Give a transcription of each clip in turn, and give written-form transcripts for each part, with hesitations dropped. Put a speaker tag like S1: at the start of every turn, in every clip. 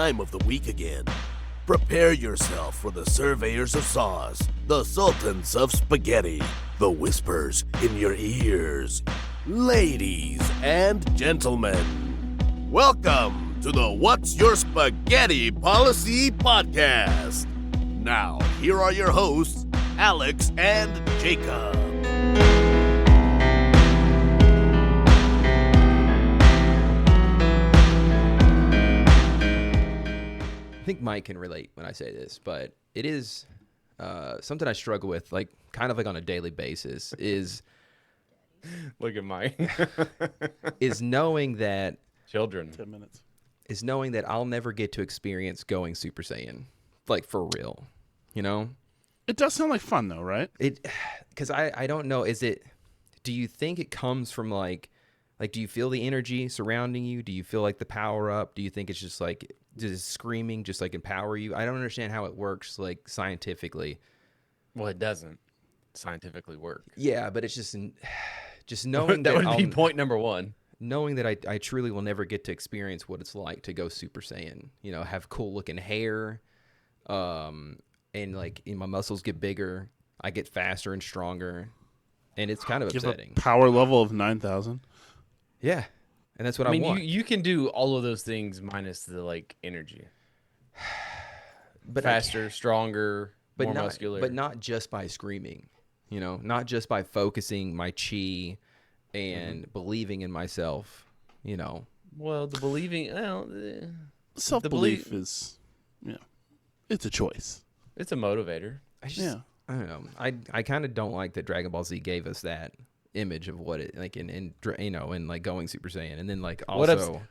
S1: time of the week again. Prepare yourself for the surveyors of sauce, the sultans of spaghetti, the whispers in your ears. Ladies and gentlemen, welcome to the What's Your Spaghetti Policy podcast. Now, here are your hosts, Alex and Jakub.
S2: I think Mike can relate when I say this, but it is something I struggle with, like kind of like on a daily basis. Is
S3: look at Mike.
S2: is knowing that
S4: 10 minutes.
S2: Is knowing that I'll never get to experience going Super Saiyan, like for real. You know,
S4: It does sound like fun though, right?
S2: Because I don't know. Do you think it comes from like do you feel the energy surrounding you? Do you feel like the power up? Do you think it's just like does screaming just like empower you? I don't understand how it works like scientifically.
S3: Well, it doesn't scientifically work.
S2: Yeah, but it's just knowing
S3: that would be point number one.
S2: Knowing that I truly will never get to experience what it's like to go Super Saiyan. You know, have cool looking hair, and like my muscles get bigger. I get faster and stronger, and it's kind of upsetting.
S4: A power level of 9,000.
S2: Yeah, and that's what I
S3: mean,
S2: want.
S3: you can do all of those things minus the like energy.
S2: But
S3: faster, stronger, more
S2: not,
S3: muscular.
S2: But not just by screaming, you know, not just by focusing my chi and believing in myself, you know.
S3: Well, the believing,
S4: Self-belief is, it's a choice.
S3: It's a motivator.
S2: I don't know. I kind of don't like that Dragon Ball Z gave us that image of what it like in like going Super Saiyan, and then like also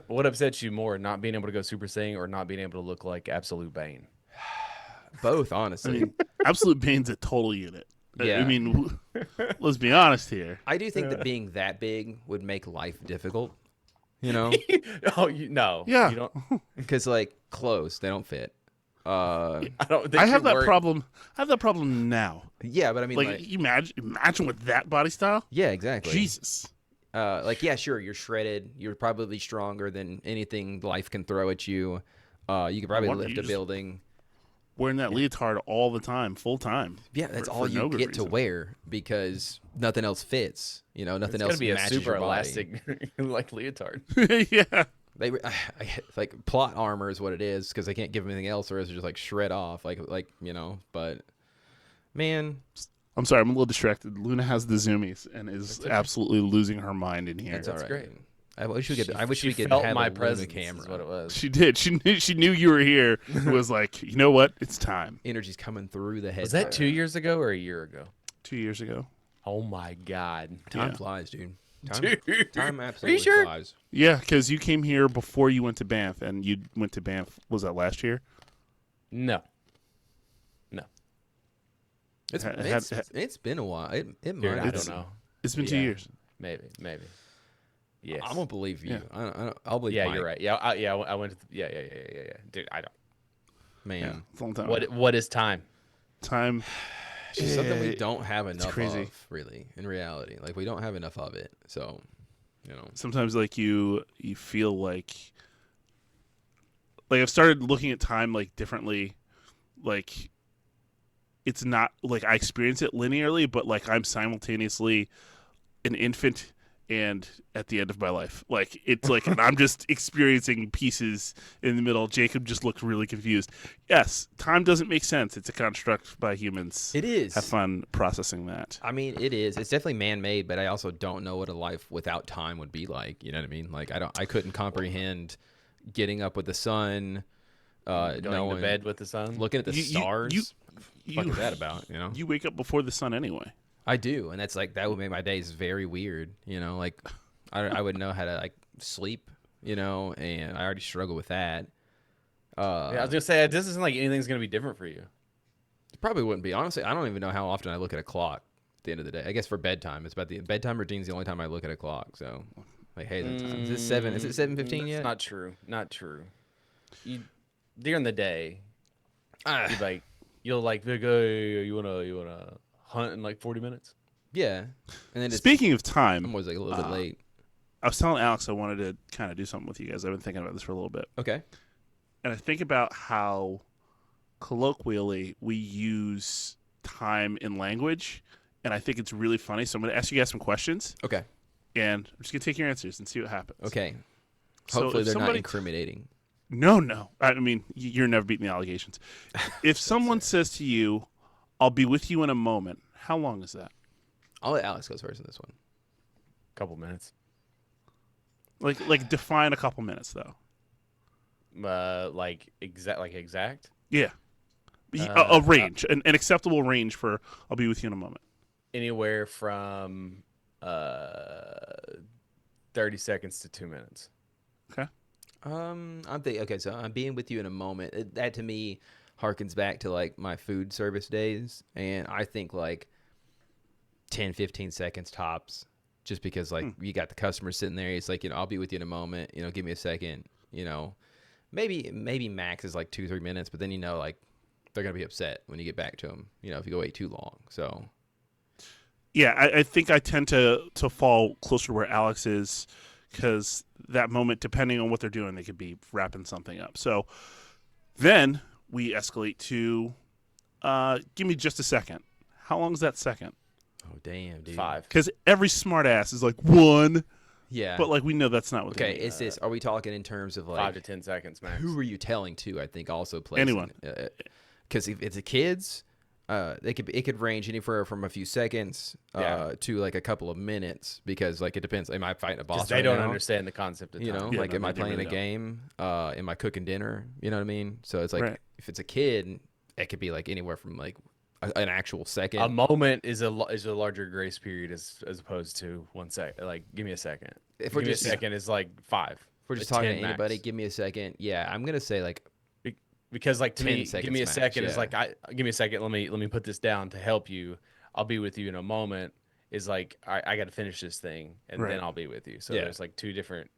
S3: what upsets you more, not being able to go Super Saiyan or not being able to look like Absolute Bane?
S2: Both, honestly.
S4: I mean, Absolute Bane's a total unit.
S2: Yeah.
S4: I mean, let's be honest here.
S2: I do think that being that big would make life difficult, you know?
S3: No.
S4: Yeah.
S3: You don't.
S2: Because like clothes, they don't fit.
S3: I don't.
S4: I have that problem. I have that problem now.
S2: Yeah, but I mean,
S4: like imagine with that body style.
S2: Yeah, exactly.
S4: Jesus.
S2: Yeah, sure, you're shredded. You're probably stronger than anything life can throw at you. You could probably lift a building.
S4: Wearing that leotard all the time, full time.
S2: Yeah, that's all you get to wear because nothing else fits. You know, nothing else
S3: be a
S2: matches
S3: super
S2: your body.
S3: elastic like leotard.
S4: Yeah.
S2: They like plot armor is what it is because they can't give them anything else, or else just like shred off, like you know. But man,
S4: I'm sorry, I'm a little distracted. Luna has the zoomies and is absolutely losing her mind in here.
S2: that's all right.
S3: great.
S2: I wish we could
S3: felt
S2: have
S3: my
S2: a
S3: presence.
S2: Luna camera.
S3: Is what it was.
S4: She did. She knew you were here. It was like, you know what? It's time.
S2: Energy's coming through the head.
S3: Was that 2 years ago or a year ago?
S4: 2 years ago.
S3: Oh my God!
S2: Time flies, dude.
S3: Dude.
S2: Time absolutely
S3: sure?
S2: flies.
S4: Yeah, because you came here before you went to Banff, and you went to Banff. Was that last year?
S3: No.
S2: It's been a while. It
S3: Dude,
S2: might.
S3: I don't know.
S4: It's been 2 years.
S3: Maybe. Yes.
S2: I won't believe you. I'll believe.
S3: Yeah,
S2: Mike.
S3: you're right. Yeah, I went. Yeah. Dude, I don't.
S2: Man.
S4: Yeah, it's a long time.
S3: What is time?
S4: Time?
S2: It's just something we don't have enough
S4: crazy.
S2: of, really, in reality. Like, we don't have enough of it. So, you know.
S4: Sometimes, like, you feel like I've started looking at time, like, differently. Like, it's not, like, I experience it linearly, but, like, I'm simultaneously an infant and at the end of my life. Like, it's like, and I'm just experiencing pieces in the middle. Jakub just looked really confused. Yes, time doesn't make sense. It's a construct by humans.
S2: It is.
S4: Have fun processing that.
S2: I mean, it is. It's definitely man-made, but I also don't know what a life without time would be like. You know what I mean? Like, I couldn't comprehend getting up with the sun,
S3: Going to bed with the sun,
S2: looking at the stars. What is that about? You know,
S4: you wake up before the sun anyway.
S2: I do, and that's like that would make my days very weird. You know, like I would know how to like sleep. You know, and I already struggle with that.
S3: yeah, I was gonna say this isn't like anything's gonna be different for you.
S2: It probably wouldn't be. Honestly, I don't even know how often I look at a clock at the end of the day. I guess for bedtime, it's about the bedtime routine's the only time I look at a clock. So, like, hey, the time. Is it 7? Is it 7:15 yet?
S3: Not true. Not true. During the day, you'll like go. You wanna hunt in like 40 minutes.
S2: Yeah, and then
S4: Speaking of time,
S2: I'm always like a little bit late.
S4: I was telling Alex I wanted to kind of do something with you guys. I've been thinking about this for a little bit.
S2: Okay.
S4: and I think about how colloquially we use time in language, and I think it's really funny. So I'm going to ask you guys some questions,
S2: Okay.
S4: and I'm just going to take your answers and see what happens.
S2: Okay.
S4: So
S2: Hopefully
S4: if
S2: they're not
S4: somebody-
S2: incriminating.
S4: No. I mean, you're never beating the allegations. If someone says to you, "I'll be with you in a moment," how long is that?
S2: I'll let Alex go first in this one.
S3: Couple minutes.
S4: Like define a couple minutes though.
S3: Like exact.
S4: Yeah. A range, an acceptable range for "I'll be with you in a moment."
S3: Anywhere from 30 seconds to 2 minutes.
S4: Okay.
S2: I'm thinking. Okay, so I'm being with you in a moment. That to me harkens back to like my food service days, and I think like 10, 15 seconds tops. Just because like you got the customer sitting there, it's like, I'll be with you in a moment. Give me a second. Maybe max is like 2-3 minutes, but then like they're gonna be upset when you get back to them. If you go wait too long. So.
S4: Yeah, I think I tend to fall closer to where Alex is, because that moment, depending on what they're doing, they could be wrapping something up. So then we escalate to, give me just a second. How long is that second?
S2: Oh, damn, dude.
S3: 5.
S4: Because every smart ass is like 1.
S2: Yeah.
S4: But like we know that's not what they
S2: Okay,
S4: mean.
S2: is this? Are we talking in terms of like
S3: 5 to 10 seconds max.
S2: who are you telling to? I think also plays
S4: Anyone.
S2: Because if it's a kids, it could range anywhere from a few seconds to like a couple of minutes, because like it depends. Am I fighting a boss?
S3: Because they
S2: right
S3: don't
S2: now?
S3: understand the concept of time.
S4: Yeah,
S2: like
S4: no,
S2: am I
S4: they
S2: playing
S4: really
S2: a game? Am I cooking dinner? You know what I mean? So it's like
S4: Right.
S2: if it's a kid, it could be like anywhere from like an actual second.
S3: A moment is a larger grace period as opposed to 1 second. Like, give me a second.
S2: If we're
S3: give me
S2: just
S3: a second is like 5.
S2: if we're just
S3: a
S2: talking
S3: 10
S2: to anybody,
S3: max.
S2: give me a second. Yeah, I'm gonna say like
S3: Because like to
S2: 10
S3: me, give
S2: seconds
S3: me a
S2: max,
S3: second is
S2: yeah.
S3: like give me a second. Let me put this down to help you. I'll be with you in a moment. Is like I got to finish this thing and
S4: Right.
S3: then I'll be with you. So
S2: Yeah.
S3: there's like 2 different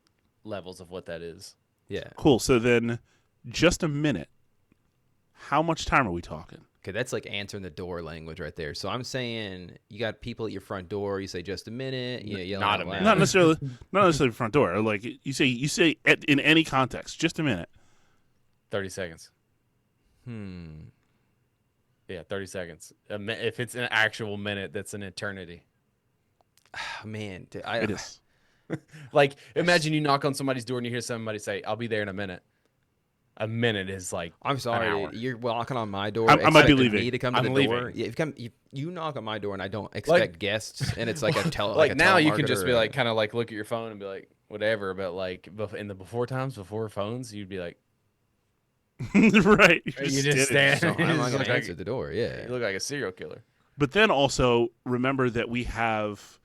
S3: levels of what that is.
S2: yeah.
S4: Cool. So then just a minute. How much time are we talking?
S2: Okay, that's like answering the door language right there. So I'm saying you got people at your front door. You say just a minute. You yell
S3: Not
S2: out
S3: a
S2: loud.
S3: minute.
S4: Not necessarily front door. Like you say in any context, just a minute.
S3: 30 seconds. Yeah, 30 seconds. If it's an actual minute, that's an eternity.
S2: Oh, man,
S4: It is.
S3: Like, imagine you knock on somebody's door and you hear somebody say, "I'll be there in a minute." A minute is like
S2: I'm sorry,
S3: an hour.
S2: dude. You're knocking on my door.
S4: I might be
S2: expecting
S4: leaving.
S2: Me to come to
S3: I'm
S2: the
S3: leaving.
S2: door. Yeah, you knock on my door and I don't expect guests, and it's like a
S3: like now you can
S2: telemarketer
S3: just be
S2: or
S3: like kind of like look at your phone and be like whatever, but like in the before phones, you'd be like
S4: Right.
S3: you
S4: standing
S3: just
S4: there.
S3: stand.
S2: so I'm
S3: You
S2: not
S3: look
S2: gonna
S3: like-
S2: answer the door. Yeah.
S3: You look like a serial killer.
S4: But then also remember that we have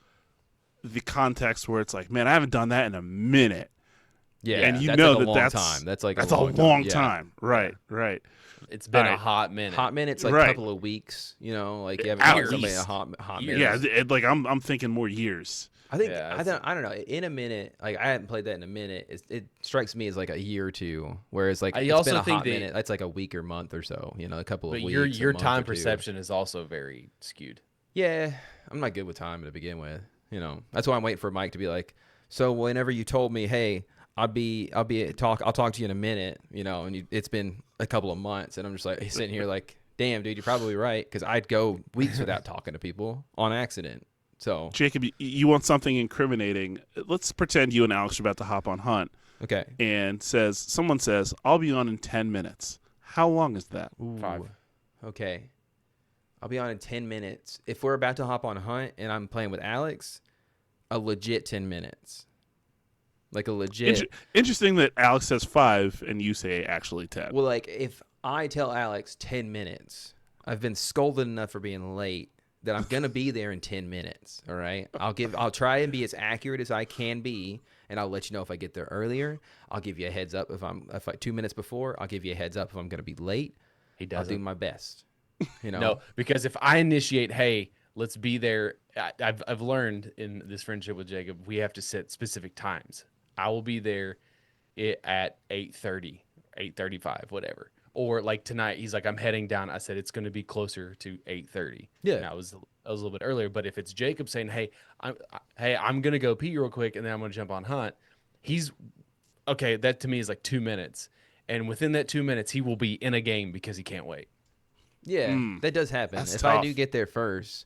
S4: the context where it's like, man, I haven't done that in a minute.
S2: Yeah,
S4: and you
S2: that's
S4: know
S2: like a
S4: that
S2: long
S4: that's
S2: time. That's like
S4: that's
S2: a long
S4: time.
S2: time.
S4: Right. Right.
S3: It's been
S4: All
S3: a
S4: right.
S3: hot minute.
S2: Hot minutes, like a
S4: Right.
S2: couple of weeks. Like you haven't
S4: At
S2: talked to somebody in a
S4: least.
S2: hot
S3: Years.
S2: minute.
S4: Yeah. Like I'm thinking more years.
S2: I think
S3: Yeah,
S2: I don't know. In a minute, like I haven't played that in a minute. It strikes me as like a year or two, whereas like
S3: I
S2: it's
S3: also
S2: been a
S3: think
S2: hot
S3: that-
S2: minute. That's like a week or month or so. A couple of
S3: But
S2: weeks.
S3: your
S2: a month
S3: time
S2: or two.
S3: perception is also very skewed.
S2: Yeah, I'm not good with time to begin with. That's why I'm waiting for Mike to be like. So whenever you told me, hey, I'll talk to you in a minute, and it's been a couple of months, and I'm just like sitting here like, damn, dude, you're probably right, because I'd go weeks without talking to people on accident. So
S4: Jacob, you want something incriminating? Let's pretend you and Alex are about to hop on Hunt,
S2: okay,
S4: and someone says, "I'll be on in 10 minutes." How long is that?
S2: Ooh,
S3: 5.
S2: Okay, I'll be on in 10 minutes. If we're about to hop on Hunt and I'm playing with Alex, a legit 10 minutes. Like a legit.
S4: Interesting that Alex says 5 and you say actually 10.
S2: Well, like if I tell Alex 10 minutes, I've been scolded enough for being late that I'm gonna be there in 10 minutes. All right, I'll try and be as accurate as I can be, and I'll let you know if I get there earlier. I'll give you a heads up if 2 minutes before. I'll give you a heads up if I'm gonna be late.
S3: He
S2: I'll
S3: doesn't.
S2: do my best.
S3: No, because if I initiate, hey, let's be there. I've learned in this friendship with Jacob, we have to set specific times. I will be there at 8:30, 8:35, whatever. Or like tonight, he's like, I'm heading down. I said it's going to be closer to 8:30.
S2: Yeah.
S3: And I was a little bit earlier. But if it's Jacob saying, hey, I'm going to go pee real quick and then I'm going to jump on Hunt, he's okay. That to me is like 2 minutes. and within that 2 minutes, he will be in a game because he can't wait.
S2: Yeah, that does happen.
S4: That's
S2: If I do
S4: tough.
S2: get there first.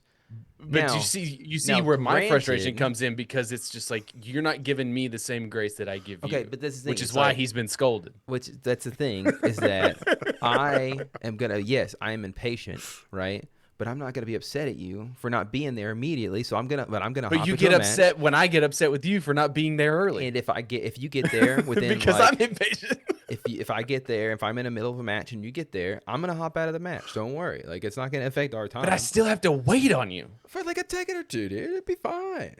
S3: But
S2: Now-
S3: you see
S2: now,
S3: where my frustration
S2: granted-
S3: comes in, because it's just like, you're not giving me the same grace that I give you.
S2: Okay, but this is the thing,
S3: which is
S2: it's
S3: why
S2: like-
S3: he's been scolded.
S2: Which that's the thing is that I am gonna. Yes, I am impatient, right? But I'm not gonna be upset at you for not being there immediately. So I'm gonna. But I'm gonna.
S3: But
S2: hop
S3: you
S2: into
S3: get
S2: a match,
S3: upset when I get upset with you for not being there early.
S2: and if you get there within
S3: because
S2: like,
S3: I'm impatient.
S2: if I get there, if I'm in the middle of a match and you get there, I'm gonna hop out of the match. Don't worry. Like it's not gonna affect our time.
S3: But I still have to wait on you.
S2: for like a second or two, dude. It'd be fine.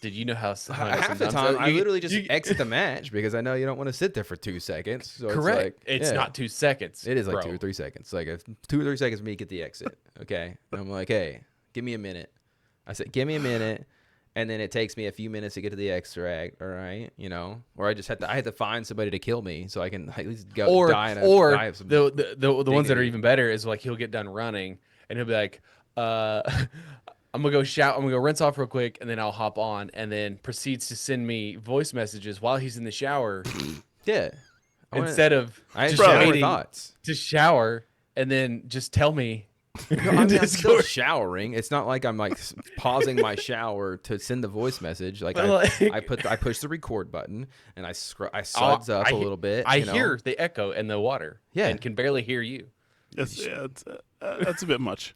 S3: Did you know how
S2: Half the time, I literally just exit the match because I know you don't want to sit there for 2 seconds. So
S3: correct.
S2: It's, like,
S3: It's
S2: yeah.
S3: not 2 seconds.
S2: It is like
S3: bro.
S2: 2 or 3 seconds. Like 2 or 3 seconds for me to get the exit. Okay. And I'm like, hey, give me a minute. I said, give me a minute. And then it takes me a few minutes to get to the extract. All right. You know, or I had to find somebody to kill me so I can at least go
S3: Or
S2: die
S3: or
S2: some
S3: the ones that are
S2: dignity.
S3: even better is like, he'll get done running and he'll be like, I'm gonna go shout. I'm gonna go rinse off real quick, and then I'll hop on, and then proceeds to send me voice messages while he's in the shower
S2: Yeah.
S3: instead of
S2: I
S3: just
S2: just shower
S3: waiting
S2: thoughts.
S3: to shower and then just tell me.
S2: No, I mean, I'm still
S3: Discord.
S2: showering. It's not like I'm like pausing my shower to send the voice message. Like
S3: But,
S2: I push the record button and I suds up a little bit.
S3: I
S2: you know?
S3: hear the echo and the water.
S2: Yeah.
S3: and can barely hear you.
S4: That's a bit much.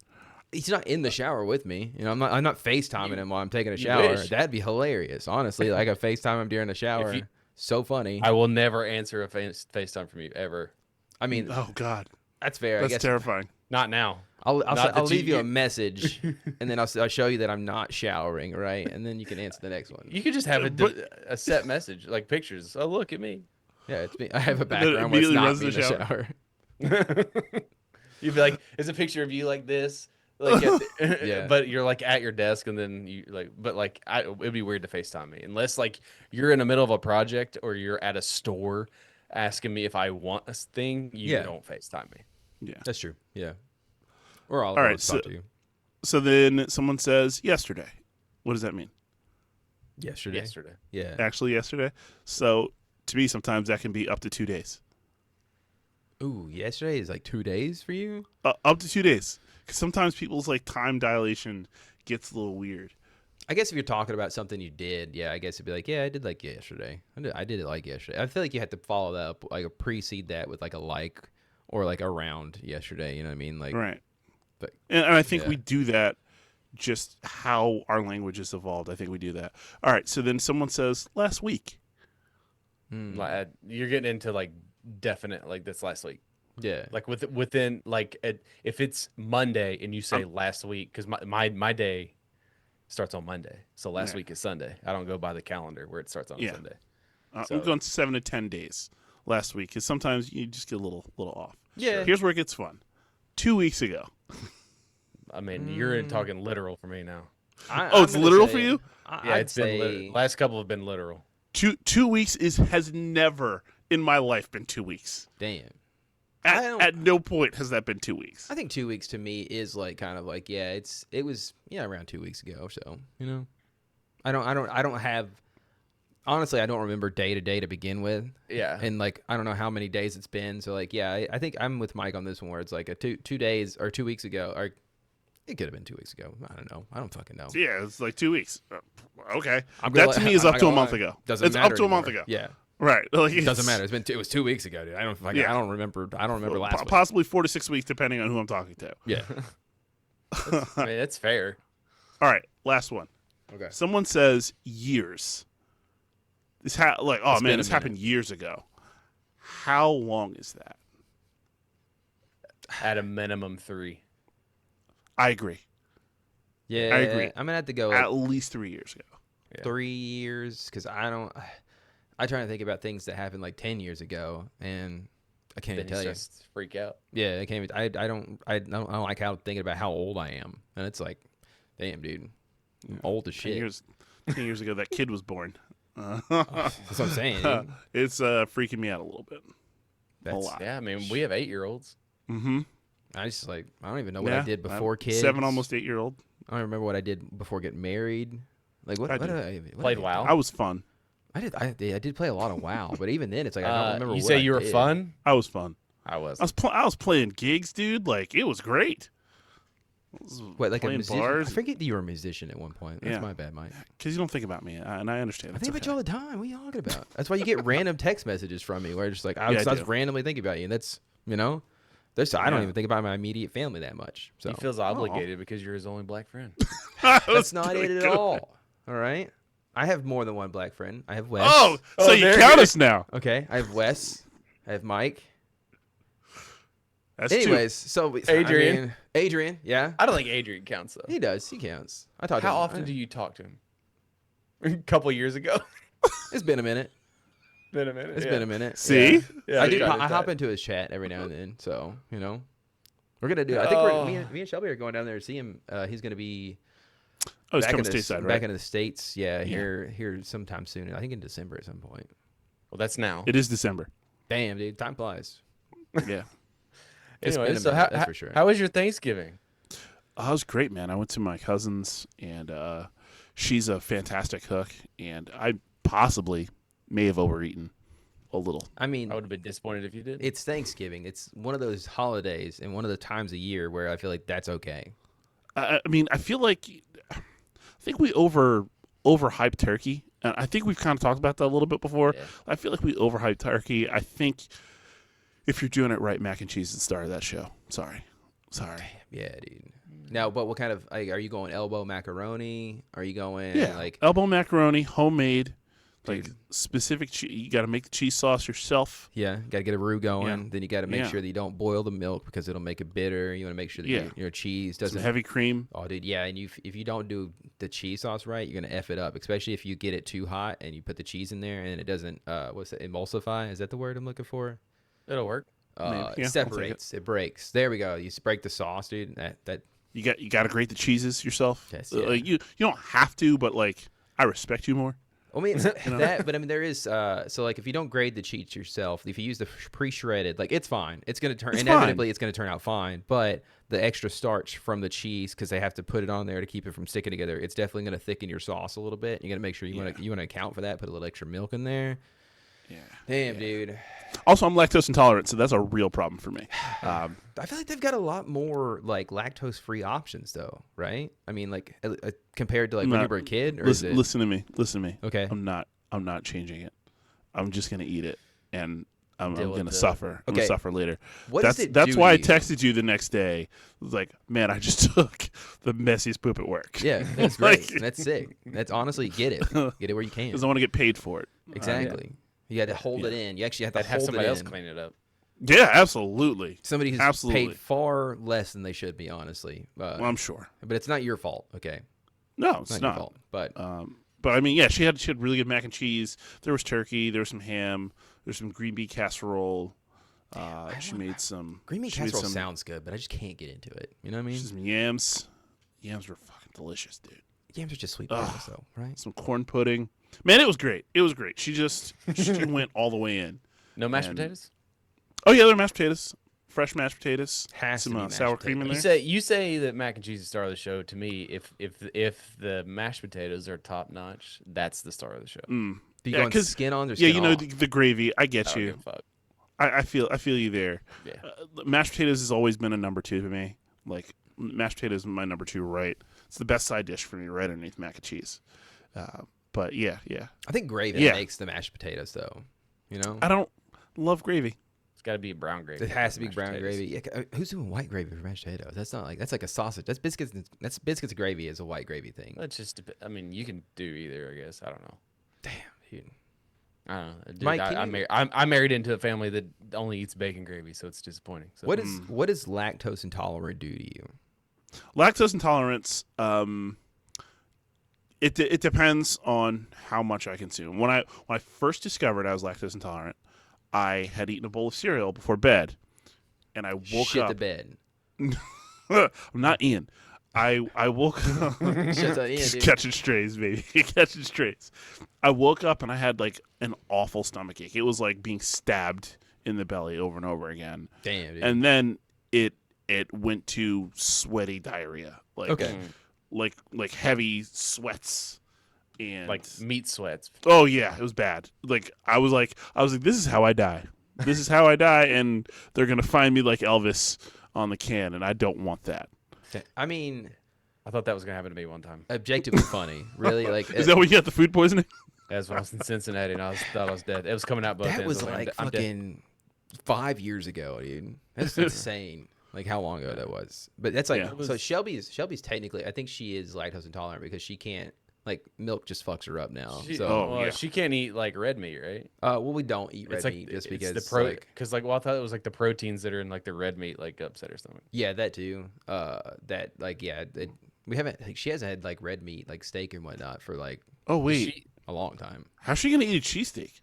S2: He's not in the shower with me. You know, I'm not FaceTiming him while I'm taking a shower.
S3: wish.
S2: That'd be hilarious. Honestly, like I FaceTime him during the shower. So funny.
S3: I will never answer a FaceTime from you ever.
S2: I mean,
S4: Oh God,
S2: that's fair. I
S4: that's
S2: guess
S4: terrifying.
S3: Not now.
S2: I'll
S3: Not that
S2: leave you a message, and then I'll show you that I'm not showering, right? And then you can answer the next one.
S3: You could just have
S4: But-
S3: a set message, like pictures. Oh, look at me.
S2: Yeah, it's me. I have a
S4: then
S2: background where it's
S4: immediately
S2: not
S4: runs
S2: me in
S4: to
S2: the
S4: the
S2: shower.
S3: You'd be like, it's a picture of you like this, like,
S2: Yeah.
S3: but you're like at your desk, and then you like, but like, it'd be weird to FaceTime me unless like you're in the middle of a project or you're at a store asking me if I want a thing. You
S2: Yeah.
S3: don't FaceTime me.
S4: Yeah.
S2: That's true. Yeah. Or I'll
S4: All right,
S2: talk to you.
S4: So then someone says yesterday. What does that mean?
S2: Yesterday. Yeah.
S4: Actually, yesterday. So to me, sometimes that can be up to 2 days.
S2: Ooh, yesterday is like 2 days for you?
S4: Up to 2 days, because sometimes people's like time dilation gets a little weird.
S2: I guess if you're talking about something you did, yeah, I guess it'd be like, yeah, I did like yesterday. I did it like yesterday. I feel like you have to follow that up, like precede that with like a like or like around yesterday. You know what I mean? Like,
S4: Right.
S2: But
S4: And I think
S2: yeah.
S4: we do that just how our language has evolved. I think we do that. All right. So then someone says last week.
S3: Like, you're getting into like definite, like this last week.
S2: yeah,
S3: Like within like if it's Monday and you say last week, because my day starts on Monday, so last
S4: Yeah.
S3: week is Sunday. I don't go by the calendar where it starts on a
S4: Yeah.
S3: Sunday.
S4: We've gone 7 to 10 days last week, because sometimes you just get a little off.
S2: Yeah.
S4: Here's where it gets fun. 2 weeks ago.
S3: I mean, you're talking literal for me now.
S4: Oh, it's literal for you?
S3: Yeah,
S2: I'd
S3: it's been last couple have been literal.
S4: 2 weeks has never in my life been 2 weeks.
S2: Damn.
S4: At no point has that been 2 weeks.
S2: I think 2 weeks to me is like kind of like, yeah, it was around 2 weeks ago or so. You know, I don't have. Honestly, I don't remember day to day to begin with.
S3: Yeah.
S2: And like, I don't know how many days it's been. So like, yeah, I think I'm with Mike on this one where it's like a 2 days or 2 weeks ago, or it could have been 2 weeks ago. I don't know. I don't fucking know.
S4: Yeah, it's like 2 weeks. Okay.
S2: I'm
S4: That
S2: gonna
S4: to
S2: let-
S4: me is
S2: I'm
S4: up
S2: not
S4: to a
S2: gonna
S4: month
S2: lie.
S4: ago.
S2: Doesn't
S4: It's
S2: matter
S4: up to a month
S2: anymore.
S4: ago.
S2: Yeah.
S4: Right. Like,
S2: It doesn't matter. It was 2 weeks ago, dude. I don't
S4: Yeah.
S2: remember last week.
S4: Possibly 4 to 6 weeks, depending on who I'm talking to.
S2: Yeah.
S3: I mean, it's fair.
S4: All right, last one.
S2: Okay.
S4: Someone says years. This
S2: It's been a
S4: this
S2: minute.
S4: happened years ago. How long is that?
S3: At a minimum 3.
S4: I agree.
S2: Yeah.
S4: I agree.
S2: I'm gonna have to go
S4: At least 3 years ago.
S2: 3 years because I try to think about things that happened like 10 years ago, and I can't
S3: Then
S2: even tell you.
S3: just freak out.
S2: Yeah, I can't even. I don't like how thinking about how old I am, and it's like, damn, dude, I'm old as
S4: 10
S2: shit.
S4: 10 years ago, that kid was born.
S2: That's what I'm saying. Dude.
S4: It's freaking me out a little bit.
S2: That's,
S4: lot.
S3: Yeah, I mean, we have 8-year-olds.
S4: Mm-hmm.
S2: I just like I don't even know what I did before kids.
S4: 7, almost 8-year-old.
S2: I don't remember what I did before getting married. Like what?
S4: I
S2: What
S4: did.
S2: did I what
S3: Played
S2: did I
S3: WoW.
S2: do?
S4: I was fun.
S2: I did play a lot of WoW, but even then, it's like I don't remember.
S3: You
S2: what
S3: say
S2: I
S3: you were
S2: did.
S3: fun?
S4: I was fun.
S3: I was.
S4: I was playing gigs, dude. Like it was great.
S2: What, like a
S4: playing
S2: musician?
S4: bars.
S2: I forget that you were a musician at one point. That's
S4: Yeah.
S2: my bad, Mike.
S4: Because you don't think about me, and I understand.
S2: I
S4: It's
S2: think about
S4: okay.
S2: you all the time. What are you talking about? That's why you get random text messages from me where it's just like I
S4: Yeah,
S2: was
S4: I
S2: just
S4: do.
S2: randomly thinking about you, and that's I don't
S4: Yeah.
S2: even think about my immediate family that much. So
S3: He feels obligated because you're his only black friend.
S2: that's not it at all. All right, I have more than one black friend. I have Wes.
S4: Oh, so
S3: Oh,
S4: you
S3: there
S4: count
S3: it
S4: us now.
S2: Okay, I have Wes. I have Mike.
S4: That's
S2: Anyways, so
S3: Adrian.
S2: Adrian, yeah,
S3: I don't think Adrian counts though.
S2: he does. He counts. I talked to
S3: How
S2: him.
S3: often do you talk to him? A couple years ago.
S2: It's been a minute.
S3: Been a minute.
S2: It's been a minute.
S4: See?
S2: Yeah.
S3: Yeah,
S2: I do.
S3: got it,
S2: I hop
S3: that.
S2: into his chat every now and then. So we're gonna do. I think me and Shelby are going down there to see him. He's gonna be
S4: Oh, he's
S2: back
S4: coming
S2: in the,
S4: stateside,
S2: back
S4: right?
S2: into the States. Yeah, here sometime soon. I think in December at some point.
S3: Well, that's now.
S4: It is December.
S2: Damn, dude, time flies.
S4: Yeah.
S2: It's
S3: Anyway,
S2: been a
S3: so
S2: minute, that's for sure.
S3: how was your Thanksgiving?
S4: Oh, it was great, man. I went to my cousin's, and she's a fantastic cook, and I possibly may have overeaten a little.
S2: I mean,
S3: I would have been disappointed if you did.
S2: it's Thanksgiving. It's one of those holidays and one of the times a year where I feel like that's okay.
S4: I mean, I feel like I think we overhyped turkey. And I think we've kind of talked about that a little bit before.
S3: Yeah.
S4: I feel like we overhyped turkey. I think if you're doing it right, mac and cheese is the star of that show. Sorry.
S2: Yeah, dude. Now, but what kind of are you going elbow macaroni? Are you going
S4: Yeah,
S2: like
S4: elbow macaroni, homemade, like
S2: Dude.
S4: specific. You got to make the cheese sauce yourself.
S2: yeah, got to get a roux going.
S4: Yeah.
S2: Then you got to make
S4: Yeah.
S2: sure that you don't boil the milk because it'll make it bitter. You want to make sure that
S4: Yeah.
S2: your cheese
S4: Some
S2: doesn't.
S4: heavy cream.
S2: Oh, dude, yeah, and if you don't do the cheese sauce right, you're gonna f it up. Especially if you get it too hot and you put the cheese in there and it doesn't what's it, emulsify? Is that the word I'm looking for?
S3: It'll work.
S4: Maybe. Yeah, I'll
S2: It
S4: take it.
S2: separates. It breaks. There we go. You break the sauce, dude. That
S4: You got to grate the cheeses yourself.
S2: Yes, yeah.
S4: Like you don't have to, but like I respect you more.
S2: I mean that, but I mean there is so like if you don't grade the cheese yourself, if you use the pre-shredded, like it's fine. It's gonna turn
S4: It's
S2: inevitably it's gonna turn out fine. But the extra starch from the cheese, because they have to put it on there to keep it from sticking together, it's definitely gonna thicken your sauce a little bit. You gotta make sure you wanna account for that. Put a little extra milk in there.
S4: Yeah.
S2: Damn, dude.
S4: Also, I'm lactose intolerant, so that's a real problem for me.
S2: I feel like they've got a lot more like lactose-free options, though, right? I mean, like compared to like when you were a kid, or
S4: listen,
S2: is it?
S4: listen to me. Listen to me.
S2: Okay.
S4: I'm not changing it. I'm just gonna eat it, and I'm
S3: Deal with
S4: gonna
S3: the-
S4: suffer. I'm
S2: Okay.
S4: gonna suffer later.
S2: What does it
S4: That's
S2: do
S4: why I
S2: to you?
S4: texted you the next day. It was like, man, I just took the messiest poop at work.
S2: Yeah, that's
S4: Like-
S2: great. That's sick. That's honestly get it where you can.
S4: Because I want to get paid for it.
S2: Exactly. You had to hold it in. You actually had to
S3: I'd have
S2: hold
S3: somebody
S2: it
S3: else
S2: in.
S3: clean it up.
S4: Yeah, absolutely.
S2: Somebody who's
S4: Absolutely.
S2: paid far less than they should be, honestly.
S4: Well, I'm sure.
S2: But it's not your fault, okay?
S4: No,
S2: It's
S4: it's
S2: not your
S4: not.
S2: fault. But
S4: But I mean, yeah, she had really good mac and cheese. There was turkey. There was some ham. There's some green bean casserole. She made some
S2: green bean
S4: she made
S2: casserole
S4: some-
S2: sounds good, but I just can't get into it. You know what I mean?
S4: Some yams. Yams were fucking delicious, dude.
S2: Yams are just sweet potatoes, though, right?
S4: Some corn pudding. Man, it was great. It was great. She went all the way in.
S3: No mashed
S4: And-
S3: potatoes?
S4: Oh yeah, there are mashed potatoes, fresh mashed potatoes,
S2: Has to
S4: some
S2: be mashed
S4: sour cream in
S3: You
S4: there.
S3: say that mac and cheese is the star of the show. To me, if the mashed potatoes are top notch, that's the star of the show.
S2: Do you
S4: Yeah,
S2: go on
S4: 'cause-
S2: skin on or
S4: Yeah,
S2: skin
S4: you know
S2: off?
S4: the gravy. I
S3: I
S4: get
S3: don't
S4: you.
S3: give a fuck.
S4: I feel you there.
S3: Yeah.
S4: Mashed potatoes has always been a number 2 to me. Like mashed potatoes is my number 2, right? It's the best side dish for me, right underneath mac and cheese. But yeah.
S2: I think gravy
S4: Yeah.
S2: makes the mashed potatoes, though. You know?
S4: I don't love gravy.
S3: It's got to be brown gravy.
S2: It has to be
S3: mashed
S2: brown
S3: potatoes.
S2: gravy. Yeah, who's doing white gravy for mashed potatoes? That's not like that's like a sausage. That's biscuits. That's biscuits and gravy is a white gravy thing.
S3: That's just. I mean, you can do either. I guess. I don't know.
S2: Damn, dude.
S3: I don't know. Dude,
S2: Mike,
S3: I'm married into a family that only eats bacon gravy, so it's disappointing. So,
S2: What does lactose intolerant do to you?
S4: Lactose intolerance. It depends on how much I consume. When I first discovered I was lactose intolerant, I had eaten a bowl of cereal before bed, and I woke
S2: Shit
S4: up.
S2: the bed.
S4: I'm not Ian. I woke up.
S2: Shut the Ian,
S4: Just
S2: dude.
S4: catching strays, baby. Catching strays. I woke up and I had like an awful stomach ache. It was like being stabbed in the belly over and over again.
S2: Damn, dude.
S4: And then it went to sweaty diarrhea. Like
S2: Okay.
S4: like heavy sweats. and
S3: Like meat sweats.
S4: oh yeah, it was bad. Like I was like, this is how I die. This is how I die, and they're gonna find me like Elvis on the can, and I don't want that.
S2: I mean,
S3: I thought that was gonna happen to me one time.
S2: objectively funny. Really, like
S4: Is that when you got the food poisoning?
S3: As when I was in Cincinnati and thought I was dead. It was coming out both
S2: that
S3: ends.
S2: was
S3: I
S2: like
S3: I'm dead.
S2: fucking 5 years ago, dude. That's insane. Like how long ago that was. But that's like
S4: Yeah.
S2: so Shelby's technically, I think she is lactose intolerant because she can't, like, milk just fucks her up now.
S3: She,
S2: So
S3: well,
S4: yeah.
S3: she can't eat like red meat, right?
S2: well, we don't eat red
S3: It's like
S2: meat just
S3: it's
S2: because
S3: well, I thought it was like the proteins that are in like the red meat like upset her stomach.
S2: yeah, that too. That like we haven't, like, she hasn't had like red meat, like steak and whatnot, for like
S4: Oh wait,
S2: a long time.
S4: how's she gonna eat a cheesesteak?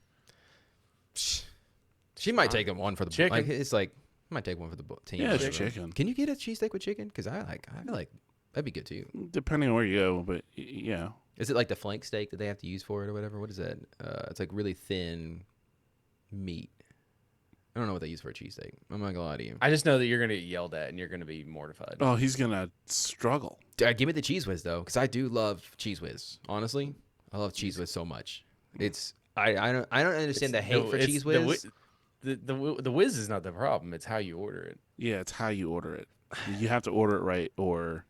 S2: She might take one for the
S3: Chicken.
S2: like it's like I might take one for the team.
S4: Yeah,
S2: or
S4: it's
S2: whatever.
S4: chicken.
S2: Can you get a cheesesteak with chicken? Because I feel like that'd be good too.
S4: Depending on where you go, but yeah.
S2: Is it like the flank steak that they have to use for it or whatever? What is that? It's like really thin meat. I don't know what they use for a cheesesteak. I'm not gonna lie to you.
S3: I just know that you're gonna get yelled at and you're gonna be mortified.
S4: Oh, he's gonna struggle.
S2: Give me the cheese whiz though, because I do love cheese whiz. Honestly, I love cheese whiz so much. It's I don't understand the hate for cheese whiz.
S3: The whiz is not the problem. It's how you order it.
S4: Yeah, it's how you order it. You have to order it right, or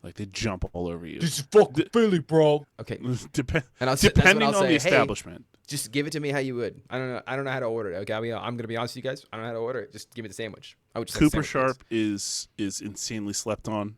S4: like they jump all over you.
S3: This is fucking Philly, bro.
S2: Okay,
S4: Depending
S2: and that's what I'll
S4: on
S2: say.
S4: the
S2: Hey,
S4: establishment.
S2: just give it to me how you would. I don't know how to order it. Okay, I'm gonna be honest with you guys. I don't know how to order it. Just give me the sandwich. I would just like
S4: Cooper
S2: sandwich,
S4: Sharp is insanely slept on.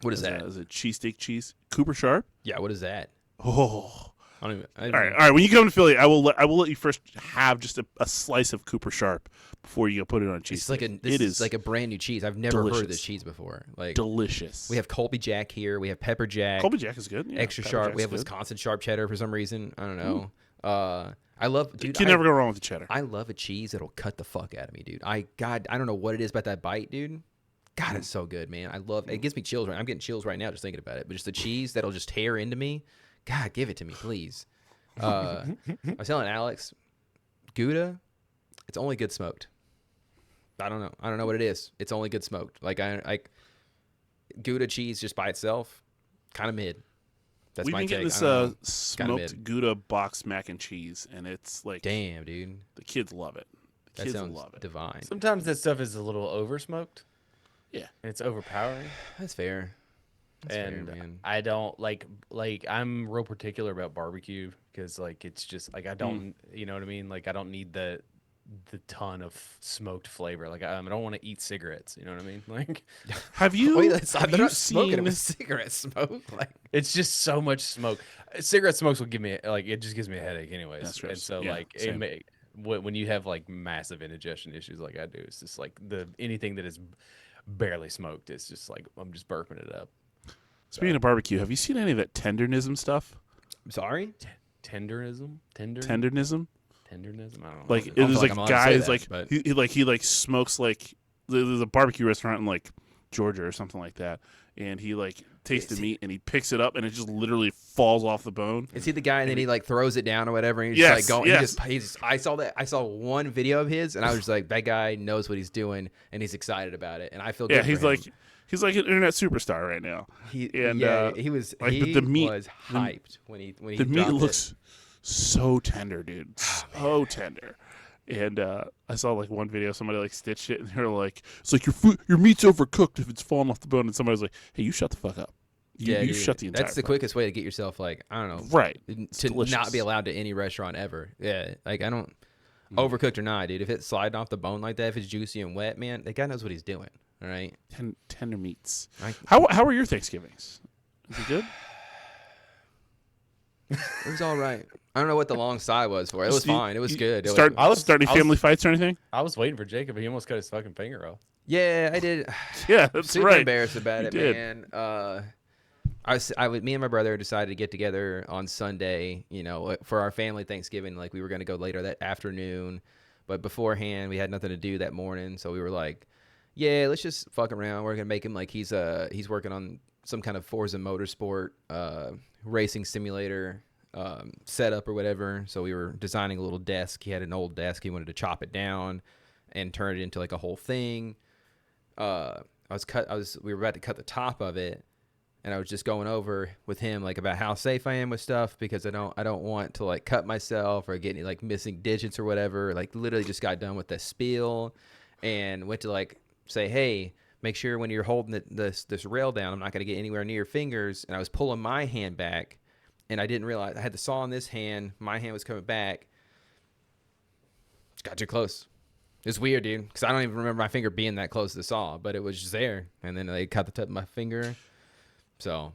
S2: please. What is
S4: as
S2: that?
S4: As a cheesesteak cheese. Cooper Sharp?
S2: Yeah, what is that?
S4: Oh.
S2: I don't even.
S4: All right. When you come to Philly, I will let you first have just a slice of Cooper Sharp before you put it on cheese.
S2: It's like this is like a brand new cheese. I've never heard of
S4: delicious.
S2: this cheese before. Like
S4: delicious.
S2: we have Colby Jack here. We have Pepper Jack.
S4: Colby Jack is good. Yeah,
S2: extra
S4: Pepper
S2: sharp.
S4: Jack's
S2: We have
S4: good.
S2: Wisconsin sharp cheddar for some reason. I don't know. I love,
S4: You
S2: dude.
S4: can never go wrong with the cheddar.
S2: I love a cheese that'll cut the fuck out of me, dude. I don't know what it is about that bite, dude. God, it's so good, man. I love it. Gives me chills. I'm getting chills right now just thinking about it. But just the cheese that'll just tear into me. God, give it to me, please. I was telling Alex, Gouda, it's only good smoked. I don't know what it is. It's only good smoked. Like Gouda cheese just by itself, kind of mid. That's
S4: We've
S2: my
S4: been getting
S2: take.
S4: this
S2: Kinda
S4: smoked
S2: mid.
S4: Gouda box mac and cheese, and it's like
S2: Damn, dude.
S4: the kids love it. The
S2: That
S4: kids
S2: sounds
S4: love it.
S2: divine.
S3: Sometimes that stuff is a little over smoked.
S4: Yeah.
S3: And it's overpowering.
S2: That's fair. That's
S3: And
S2: fair, man.
S3: I don't like I'm real particular about barbecue because like it's just like I don't you know what I mean? Like I don't need the ton of smoked flavor. Like I don't want to eat cigarettes. You know what I mean? Like
S4: Have you?
S2: Wait,
S4: have
S2: they're
S4: you
S2: not smoking it
S4: seen?
S2: with cigarette smoke. Like,
S3: it's just so much smoke. Cigarette smokes will give me like it just gives me a headache anyways.
S4: That's right.
S3: And so
S4: Yeah,
S3: like
S4: same.
S3: when you have like massive indigestion issues like I do, it's just like anything that is barely smoked, it's just like I'm just burping it up.
S4: Speaking of barbecue, have you seen any of that tendernism stuff?
S2: I'm sorry.
S3: Tenderism?
S4: Tendernism?
S3: Tendernism? I don't know.
S4: Like
S2: I don't
S4: there's
S2: feel like
S4: like
S2: I'm allowed to say
S4: guys
S2: that,
S4: like
S2: but-
S4: he smokes like there's a barbecue restaurant in like Georgia or something like that, and he like takes the meat and he picks it up and it just literally falls off the bone.
S2: Is he the guy and then he like throws it down or whatever? And he's
S4: Yes,
S2: just like going.
S4: yes.
S2: He just, I saw that. I saw one video of his and I was just like, that guy knows what he's doing and he's excited about it. And I feel good.
S4: Yeah,
S2: for
S4: he's
S2: him.
S4: like an internet superstar right now.
S2: he was
S4: like
S2: he
S4: the meat-
S2: was hyped when he
S4: The meat
S2: dropped it.
S4: looks so tender, dude.
S2: Oh,
S4: So tender. And I saw like one video, somebody like stitched it, and they're like, "It's like your meat's overcooked if it's falling off the bone." And somebody was like, "Hey, you shut the fuck up. You
S2: dude,
S4: shut the entire."
S2: That's the
S4: fuck
S2: quickest way to get yourself like I don't know
S4: Right.
S2: to
S4: delicious.
S2: not be allowed to any restaurant ever. Yeah, like I don't overcooked or not, dude. If it's sliding off the bone like that, if it's juicy and wet, man, that guy knows what he's doing. All right.
S4: Tender meats.
S2: I-
S4: How were your Thanksgivings? Is it good?
S2: It was all right. I don't know what the long sigh was for. It was fine. It was good. It
S4: Start
S2: was,
S4: starting family fights or anything?
S3: I was waiting for Jacob, but he almost cut his fucking finger off.
S2: yeah, I did.
S4: Yeah, that's
S2: Super
S4: right.
S2: embarrassed about
S4: You
S2: it,
S4: did.
S2: man. Me and my brother decided to get together on Sunday, you know, for our family Thanksgiving. Like we were going to go later that afternoon, but beforehand we had nothing to do that morning, so we were like, yeah, let's just fuck around. We're gonna make him like he's working on some kind of Forza Motorsport racing simulator setup or whatever. So we were designing a little desk. He had an old desk. He wanted to chop it down and turn it into like a whole thing. We were about to cut the top of it, and I was just going over with him like about how safe I am with stuff because I don't want to like cut myself or get any like missing digits or whatever. Like literally just got done with the spiel and went to like say, hey, make sure when you're holding this rail down, I'm not going to get anywhere near your fingers. And I was pulling my hand back, and I didn't realize I had the saw in this hand. My hand was coming back. Just got too close. It's weird, dude, because I don't even remember my finger being that close to the saw, but it was just there. And then they cut the tip of my finger. So,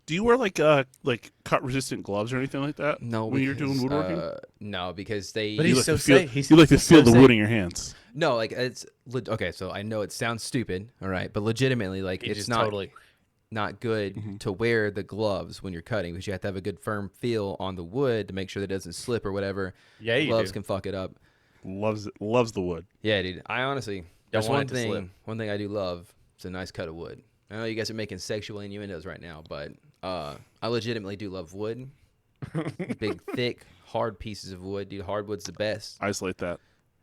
S4: Do you wear like cut resistant gloves or anything like that?
S2: no,
S4: when you're doing woodworking.
S2: No, because they.
S3: But
S4: You
S3: he's
S4: like
S3: so
S4: to feel,
S3: safe.
S4: you like to feel
S3: so
S4: the
S3: safe.
S4: wood in your hands.
S2: No, like it's okay. So I know it sounds stupid, all right, but legitimately, like
S3: He
S2: it's
S3: just
S2: not
S3: totally.
S2: not good to wear the gloves when you're cutting because you have to have a good firm feel on the wood to make sure that it doesn't slip or whatever.
S3: Yeah, you
S2: Gloves
S3: do.
S2: can fuck it up.
S4: Loves the wood.
S2: Yeah, dude. I honestly, there's
S3: want
S2: one
S3: it to slip.
S2: thing I do love. It's a nice cut of wood. I know you guys are making sexual innuendos right now, but I legitimately do love wood. Big, thick, hard pieces of wood, dude. Hardwood's the best.
S4: Isolate that.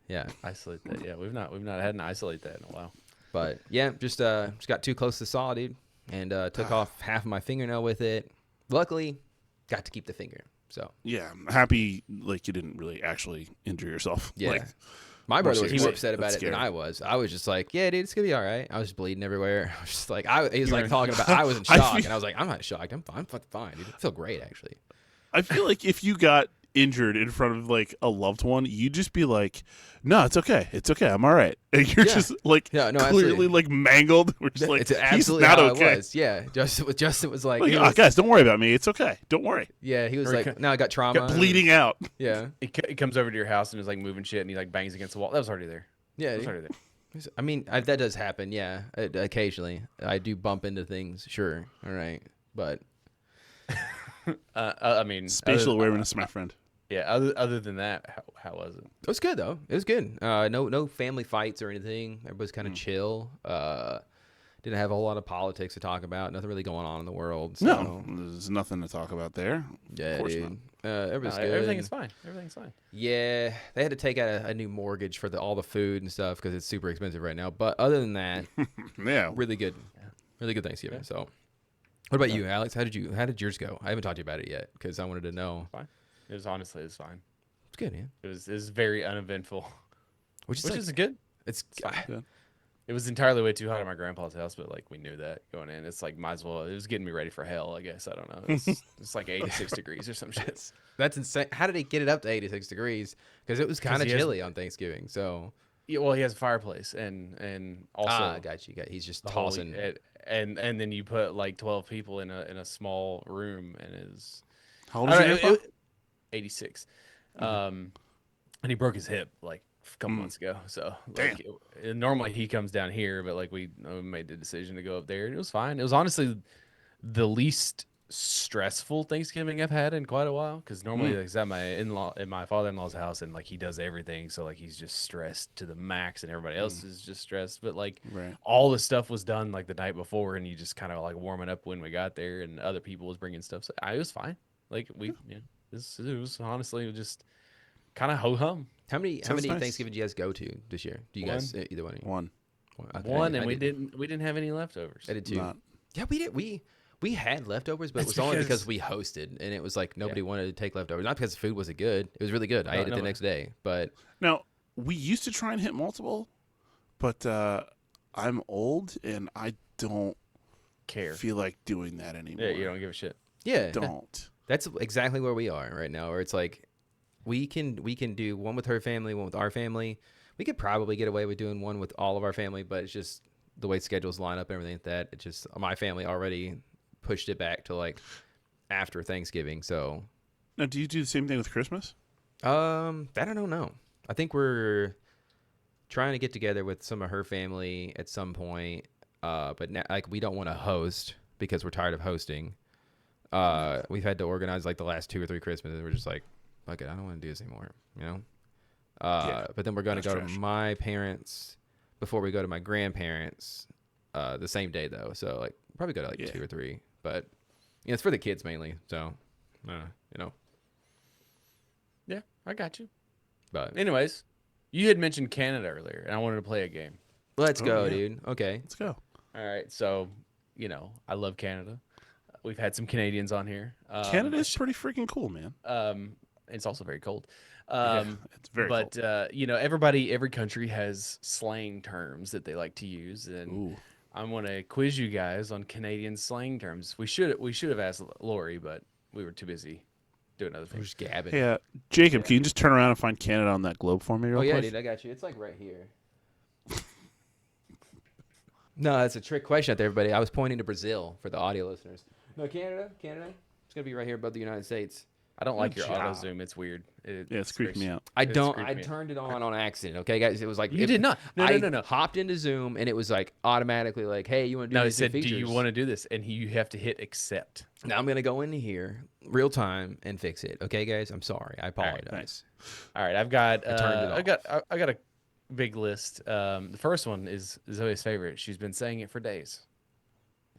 S2: Yeah,
S3: Isolate that. Yeah, we've not had an isolate that in a while.
S2: but yeah, just got too close to the saw, dude, and took off half of my fingernail with it. Luckily, got to keep the finger. So
S4: Yeah, I'm happy like you didn't really actually injure yourself.
S2: yeah.
S4: Like,
S2: My brother was
S4: seriously,
S2: more upset about
S4: that's
S2: it than
S4: scary.
S2: I was. I was just like, "Yeah, dude, it's gonna be all right." I was bleeding everywhere. I was just like, he was like
S3: in-
S2: talking about. I was in
S4: I
S2: shock,
S4: feel-
S2: and I was like, "I'm not shocked. I'm fucking fine, dude. I feel great, actually."
S4: I feel like if you got injured in front of like a loved one, you'd just be like, "No, it's okay. It's okay. I'm all right." And you're
S2: Yeah.
S4: just like
S2: Yeah, no,
S4: clearly
S2: absolutely.
S4: like mangled. We're just like,
S2: It's
S4: he's
S2: absolutely
S4: not
S2: how
S4: okay.
S2: it was. Yeah, Justin was like,
S4: Like,
S2: he
S4: "Oh,
S2: was-
S4: guys, don't worry about me. It's okay. Don't worry."
S2: yeah, he was
S3: Or he
S2: like, "No, I got trauma."
S4: Got bleeding out.
S2: Yeah,
S3: He comes over to your house and is like moving shit, and he like bangs against the wall. That was already there.
S2: yeah.
S3: That was
S2: dude.
S3: already there.
S2: I mean, that does happen. Yeah, occasionally I do bump into things. Sure, all right, but
S3: I mean,
S4: Spatial
S3: other,
S4: awareness, my friend.
S3: yeah. Other than that, how was it?
S2: it was good though. It was good. No family fights or anything. Everybody's kind of chill. Didn't have a whole lot of politics to talk about. Nothing really going on in the world. So,
S4: No, there's nothing to talk about there.
S2: yeah,
S4: of course
S2: dude.
S4: not.
S2: Everybody's
S3: No,
S2: good.
S3: everything is fine. Everything's fine.
S2: Yeah, they had to take out a new mortgage for all the food and stuff because it's super expensive right now. But other than that,
S4: Yeah,
S2: really good, really good Thanksgiving. So, what about you, Alex? How did yours go? I haven't talked to you about it yet because I wanted to know.
S3: Fine. It was fine.
S2: It's good, man.
S3: It was very uneventful,
S2: Which
S3: which is good.
S2: it's
S4: good.
S3: It was entirely way too hot at my grandpa's house, but like we knew that going in. It's like might as well. It was getting me ready for hell, I guess. I don't know. It's like 86 degrees or some shit.
S2: that's insane. How did he get it up to 86 degrees? Because it was kind of
S3: he has-
S2: chilly on Thanksgiving. So
S3: Yeah, well, he has a fireplace and also
S2: got you. He's just
S3: the whole-
S2: tossing.
S3: and then you put like 12 people in a small room and it's
S4: How old is your grandpa?
S3: 86. And he broke his hip like a couple months ago. So like, normally he comes down here, but like we made the decision to go up there and it was fine. It was honestly the least stressful Thanksgiving I've had in quite a while because normally like, it's at my father-in-law's house and like he does everything, so like he's just stressed to the max and everybody else is just stressed, but like
S4: Right.
S3: all the stuff was done like the night before and you just kind of like warming up when we got there and other people was bringing stuff, so it was fine. Like it was honestly just kind of ho-hum.
S2: How many
S4: Sounds nice.
S2: Thanksgiving did you guys go to this year? Do you guys either one?
S4: One.
S2: Okay,
S3: One,
S2: I
S3: and we
S2: did.
S3: didn't have any leftovers.
S2: I did too.
S4: Not.
S2: Yeah, we did. We had leftovers, but it
S3: That's
S2: was only because
S3: because-
S2: we hosted, and it was like nobody wanted to take leftovers. Not because the food wasn't good. It was really good. I ate it the next day. But
S4: Now, we used to try and hit multiple, but I'm old and I don't
S3: Care.
S4: feel like doing that anymore.
S3: Yeah, you don't give a shit.
S2: yeah,
S4: Don't.
S2: that's exactly where we are right now. Where it's like we can do one with her family, one with our family. We could probably get away with doing one with all of our family, but it's just the way schedules line up and everything like that. It just my family already pushed it back to like after Thanksgiving. So
S4: Now, do you do the same thing with Christmas?
S2: that I don't know. I think we're trying to get together with some of her family at some point. But now, like we don't want to host because we're tired of hosting. We've had to organize like the last 2 or 3 Christmases. We're just like, fuck it, I don't want to do this anymore. You know. But then we're going to
S4: that's
S2: go
S4: trash.
S2: to my parents before we go to my grandparents. The same day though, so like probably go to like
S4: Yeah.
S2: 2 or 3. But it's for the kids mainly. So, you know.
S3: Yeah, I got you.
S2: But
S3: Anyways, you had mentioned Canada earlier, and I wanted to play a game.
S2: let's
S4: Oh,
S2: go,
S4: yeah.
S2: dude. Okay.
S4: Let's go.
S3: All right, so I love Canada. We've had some Canadians on here.
S4: Canada's pretty freaking cool, man.
S3: It's also very cold.
S4: It's very cold.
S3: But every country has slang terms that they like to use, and
S4: Ooh.
S3: I'm gonna quiz you guys on Canadian slang terms. We should have asked Lori, but we were too busy doing other
S2: We're
S3: things.
S2: just gabbing.
S4: Hey, Jacob, can you just turn around and find Canada on that globe for me real
S2: Oh yeah,
S4: quick?
S2: dude, I got you. It's like right here. No, that's a trick question out there, everybody. I was pointing to Brazil for the audio listeners. No, Canada. It's gonna be right here above the United States.
S3: I don't like your
S4: job.
S3: auto zoom. It's weird.
S4: It's creeping me out.
S2: I
S3: It's
S2: don't.
S3: creeping
S2: I
S3: me out.
S2: turned it on accident. Okay, guys. It was like
S3: You did not. No.
S2: Hopped into Zoom and it was like automatically like, hey, you want to do
S3: No, it
S2: these new
S3: said, "Do
S2: features?
S3: you want to do this?" And you have to hit accept.
S2: Now I'm gonna go into here real time and fix it. Okay, guys. I'm sorry. I apologize.
S4: thanks.
S3: All right, I've got.
S2: turned it
S3: I got a big list. The first one is Zoe's favorite. She's been saying it for days.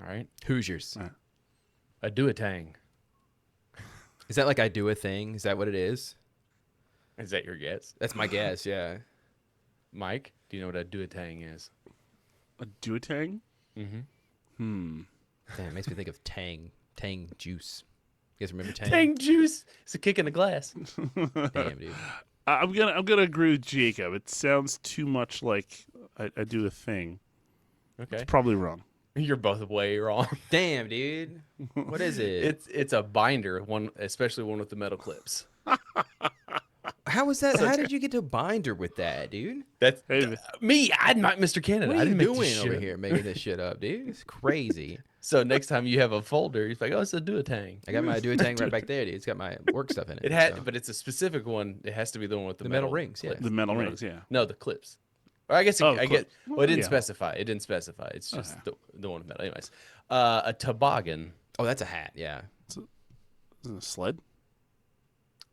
S3: All right,
S2: Hoosiers.
S3: a do-a-tang.
S2: Is that like I do a thing? Is that what it is?
S3: Is that your guess,
S2: That's my guess. Yeah.
S3: Mike? Do you know what a do-a-tang is?
S4: A duotang?
S3: Mm-hmm.
S2: Damn, it makes me think of Tang juice. You guys remember Tang?
S3: Tang juice. It's a kick in the glass.
S2: Damn, dude.
S4: I'm gonna agree with Jacob. It sounds too much like I do a thing.
S3: Okay,
S4: It's probably wrong.
S3: you're both way wrong.
S2: Damn, dude. What is it?
S3: It's a binder, especially one with the metal clips.
S2: How was that? How did you get to a binder with that, dude?
S3: That's
S4: Hey,
S3: me. I'm not Mr. Canada.
S2: What
S3: I
S2: are you
S3: didn't make
S2: doing
S3: this
S2: over
S3: shit.
S2: here making this shit up, dude? It's crazy.
S3: So next time you have a folder, it's like, oh, it's a do-a-tang.
S2: I got my do-a-tang right back there, dude. It's got my work stuff in it.
S3: It had,
S2: so.
S3: but it's a specific one. It has to be the one with the,
S2: The metal rings, yeah.
S3: clips.
S4: the metal rings, yeah.
S3: No, the clips. Or I guess
S4: Oh,
S3: I
S4: clip.
S3: get. Well, it didn't
S4: Yeah.
S3: specify. It didn't specify. It's just
S4: Okay.
S3: the one with metal. Anyways, a toboggan.
S2: Oh, that's a hat. Yeah.
S4: Isn't it a sled?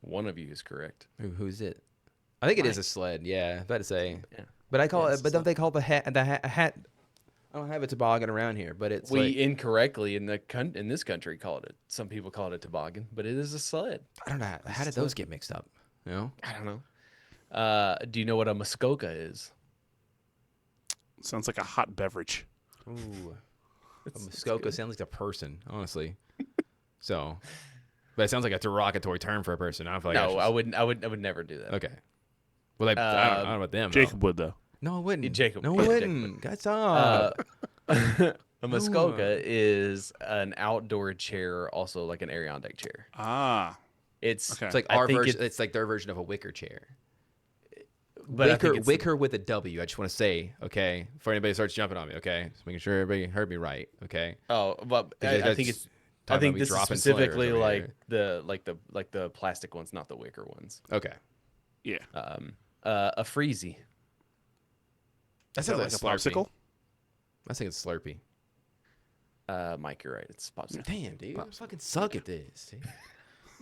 S3: One of you is correct.
S2: Who's it? I think it is
S3: Mike.
S2: a sled. Yeah, I was about to say.
S3: Yeah.
S2: But I call
S3: Yeah,
S2: it.
S3: it's a
S2: But don't
S3: sled.
S2: they call the hat a hat? I don't have a toboggan around here, but it's
S3: We
S2: like,
S3: incorrectly in this country called it. Some people call it a toboggan, but it is a sled.
S2: I don't know. How did those get mixed up? You know?
S3: I don't know. Do you know what a muskoka is?
S4: Sounds like a hot beverage.
S2: Ooh. A Muskoka sounds like a person, honestly. So, but it sounds like a derogatory term for a person. I don't feel like
S3: No, I wouldn't. I would never do that.
S2: Okay. Well, I don't know about them.
S4: Jacob would though.
S2: Though. No, I wouldn't.
S3: Jacob-
S2: No,
S3: yeah,
S2: I
S3: Jacob
S2: wouldn't. Guys, stop.
S3: A muskoka is an outdoor chair, also like an Adirondack chair.
S4: Ah,
S3: It's
S4: Okay.
S2: It's like
S3: I
S2: our
S3: think
S2: version. It's like their version of a wicker chair.
S3: but I
S2: Wicker,
S3: think it's-
S2: wicker with a W. I just want to say, okay, before anybody starts jumping on me, okay, just making sure everybody heard me right, okay.
S3: Oh, but
S2: Because
S3: I think
S2: that's
S3: it's.
S2: talking
S3: I think
S2: about me
S3: this is
S2: dropping
S3: specifically
S2: slurs over
S3: like
S2: here.
S3: the plastic ones, not the wicker ones.
S2: Okay,
S4: yeah.
S3: A freezy.
S2: that
S4: Is that
S2: sounds
S4: like a
S2: like Slurpee.
S4: popsicle?
S2: I think it's Slurpee.
S3: Mike, you're right. It's popsicle.
S2: Damn, dude, I fucking suck at this. dude.